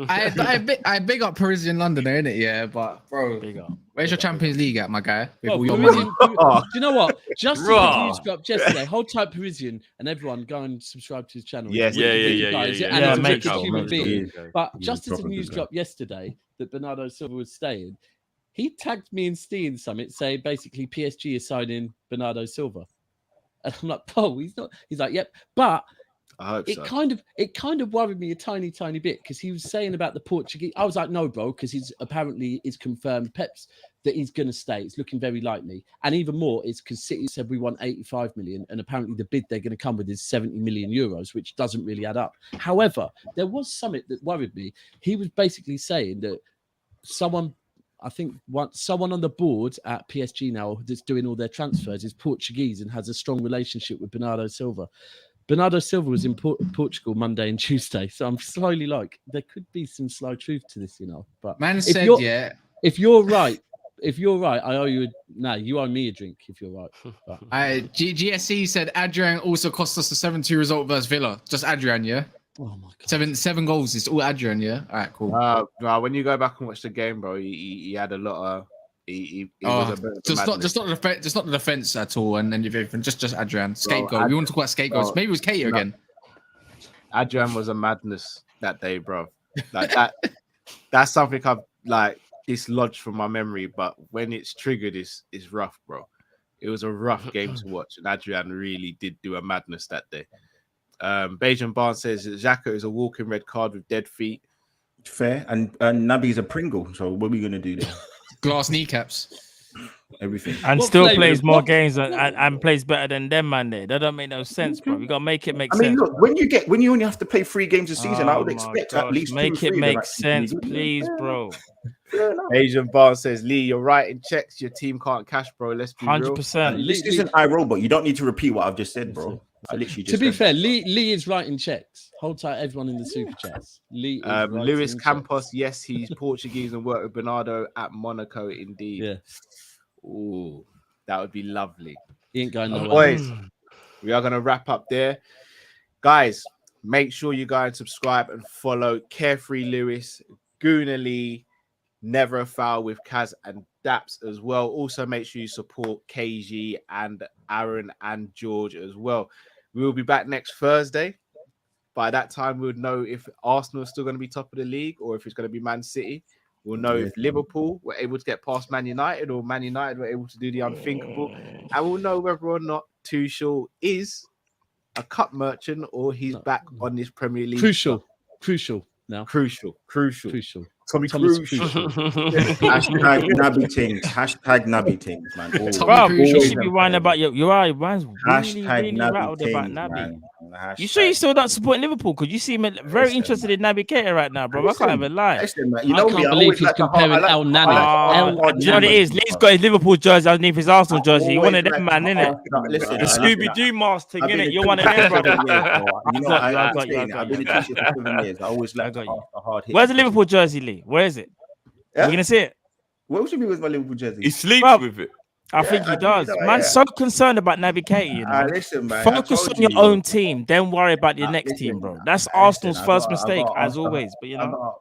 I big up Parisian London, innit? Yeah, but bro, Big up. where's your Champions League at, my guy? With Oh, all your Parisian, money. do you know what? Just as the Raw. news dropped yesterday, hold tight Parisian and everyone go and subscribe to his channel. He's Yes. a wicked Yeah. guy, Yeah, and he's a mate, wicked go, human mate, being. go. But He's just a as the proper news good guy. dropped yesterday that Bernardo Silva was staying, he tagged me and Steve in something saying basically PSG is signing Bernardo Silva. And I'm like, oh, he's not. He's like, yep. But I hope it kind of worried me a tiny bit because he was saying about the Portuguese. I was like, no, bro, because he's apparently is confirmed Pep's that he's going to stay. It's looking very likely. And even more is because City said we want 85 million. And apparently the bid they're going to come with is 70 million euros, which doesn't really add up. However, there was something that worried me. He was basically saying that someone on the board at PSG now that's doing all their transfers is Portuguese and has a strong relationship with Bernardo Silva. Bernardo Silva was in Portugal Monday and Tuesday, so I'm slowly like, there could be some slow truth to this, you know. But Man if said, if you're right, I owe you. You owe me a drink if you're right. But, GSC said Adrian also cost us the 7-2 result versus Villa. Just Adrian, yeah. Oh my God. Seven goals. It's all Adrian, yeah. All right, cool. When you go back and watch the game, bro, he had a lot of. He was a bit of just not the defense at all, and then everything. Just Adrian scapegoat. We want to talk about scapegoats. Maybe it was Keita again. Adrian was a madness that day, bro. Like that. That's something I've like dislodged from my memory. But when it's triggered, it's rough, bro. It was a rough game to watch, and Adrian really did do a madness that day. Bajan Barnes says Xhaka is a walking red card with dead feet. Fair, and Naby's a Pringle. So what are we gonna do there? Glass kneecaps, everything, and what still plays more games and plays better than them, man. That don't make no sense, bro. You gotta make it make sense. I mean, look, when you only have to play 3 games a season, I would expect at least make it make sense, please, bro. Asian Barnes says, Lee, you're right in checks. Your team can't cash, bro. Let's be 100%. This isn't iRobot. You don't need to repeat what I've just said, bro. I literally just to be fair, Lee is writing checks. Hold tight, everyone in the super chats. Lee is Luis Campos, yes, he's Portuguese and worked with Bernardo at Monaco, indeed. Yeah. Ooh, that would be lovely. He ain't going nowhere. Boys, we are going to wrap up there. Guys, make sure you go and subscribe and follow Carefree Lewis, Gooner Lee, Never a Foul with Kaz and Daps as well. Also, make sure you support KG and Aaron and George as well. We will be back next Thursday. By that time, we'll know if Arsenal is still going to be top of the league or if it's going to be Man City. We'll know if Liverpool were able to get past Man United or Man United were able to do the unthinkable. And we'll know whether or not Tuchel is a cup merchant or he's back on this Premier League. Crucial now. Crucial. Tommy Crucial. Hashtag Naby Tings. Hashtag Naby Tings, man. Bro, you should be whining about your eye. Man's really Naby rattled Tings, about Naby. man. You sure you're still not supporting Liverpool? Because you seem very interested in Naby Keita right now, bro. I can't even lie. Listen, man, you know I can't believe he's comparing El Nani. Do you know what it is? Lee's got his Liverpool jersey underneath his Arsenal jersey. You're one of them, man, innit? Listen, The Scooby-Doo mask thing, innit? You're one of them, brother. I've been a teacher for 7 years. I always like a hard hit. Where's the Liverpool jersey, Lee? Where is it? Yeah? We're gonna see it. What should be with my Liverpool jersey? He sleeps with it. I think he does. Man's so concerned about Naby Keita, you know. Listen, man, focus on your own team, then worry about your next team, bro. That's Arsenal's first mistake, as always. But you know,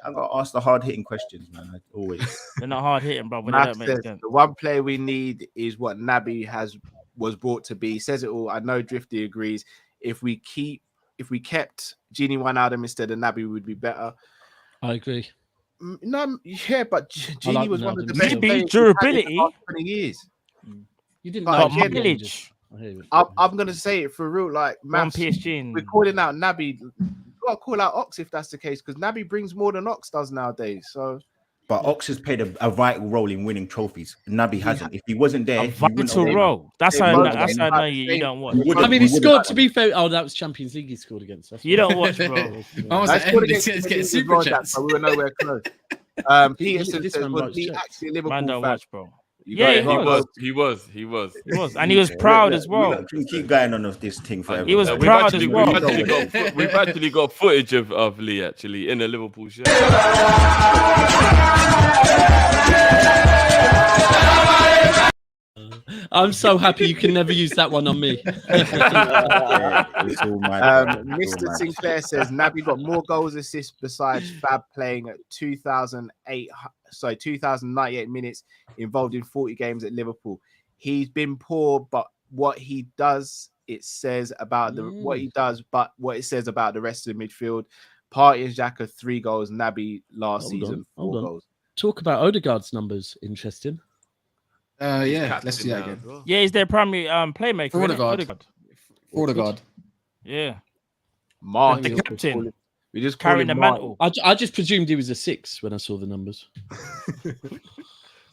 I got to ask the hard hitting questions, man. Always. They're not hard hitting, bro. But they don't make sense. The one player we need is what Naby was brought to be. He says it all. I know Drifty agrees. If we kept Gini Wijnaldum instead of Naby, we would be better. I agree. No, yeah, but Gini was one of the best Maybe durability. In the past 20 years. You didn't But like mileage. I'm gonna say it for real. Like, man, PSG. we're calling out Naby. You gotta call out Ox if that's the case, because Naby brings more than Ox does nowadays. So, but Ox has played a vital role in winning trophies. Naby hasn't. If he wasn't there, A vital role. That's how I know you don't watch. I mean, he scored. To be fair, that was Champions League. He scored against us. You don't watch, bro. Getting super chats. We were nowhere close. Peterson says, was he actually a Liverpool Man, don't fan? watch, bro. Yeah, he was, and he was proud as well. Keep going on of this thing forever. He was proud as well. We've actually got footage of Lee actually in a Liverpool shirt. I'm so happy you can never use that one on me. Mr. Sinclair says Naby got more goals assists besides Fab playing at 2,098 minutes, involved in 40 games at Liverpool. He's been poor, but what he does, it says about what it says about the rest of the midfield. Partey and Xhaka 3 goals, Naby last season 4 goals. talk about Odegaard's numbers. Interesting. Yeah, let's do that again. Yeah, he's their primary playmaker. For innit? Odegaard. Odegaard. Yeah. Mark, The captain. we just call Carrying him the Mark. mantle. I just presumed he was a 6 when I saw the numbers.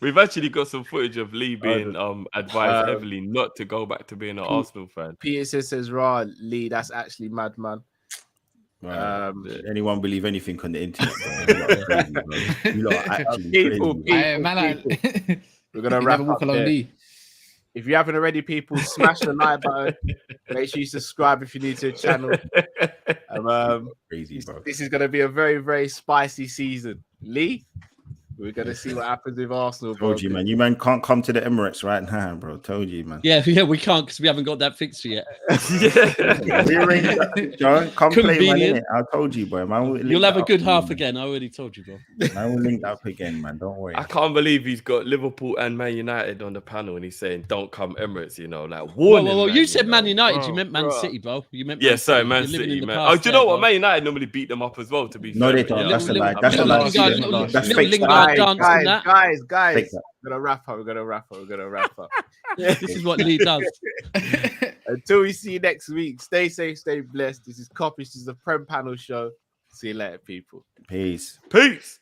We've actually got some footage of Lee being advised heavily not to go back to being an Arsenal fan. Peter says, "Raw Lee, that's actually mad, man." Right. Anyone believe anything on the internet? Bro? You lot are actually People, crazy. We're gonna wrap up there. If you haven't already, people, smash the like button. Make sure you subscribe if you're new to the channel. Crazy, bro. This is going to be a very, very spicy season. Lee, we're going to see what happens with Arsenal. Told you, man. You man can't come to the Emirates right now, bro. Told you, man. Yeah, we can't because we haven't got that fixture yet. We arranged that, John. Come play, man. Innit? I told you, boy. Man, you'll have a good half again. I already told you, bro. Man, we'll link up again, man. Don't worry. I can't believe he's got Liverpool and Man United on the panel, and he's saying, "Don't come Emirates." You know, like warning. Well, man, you said Man United. Bro, you meant Man City, bro. You meant Man City, man. Oh, do you know what? Man United normally beat them up as well. To be no, fair. they don't. That's a lie. That's a lie. That's fake. Guys. We're gonna wrap up. This is what Lee does. Until we see you next week, stay safe, stay blessed. This is Kopish. This is the Prem Panel Show. See you later, people. Peace. Peace.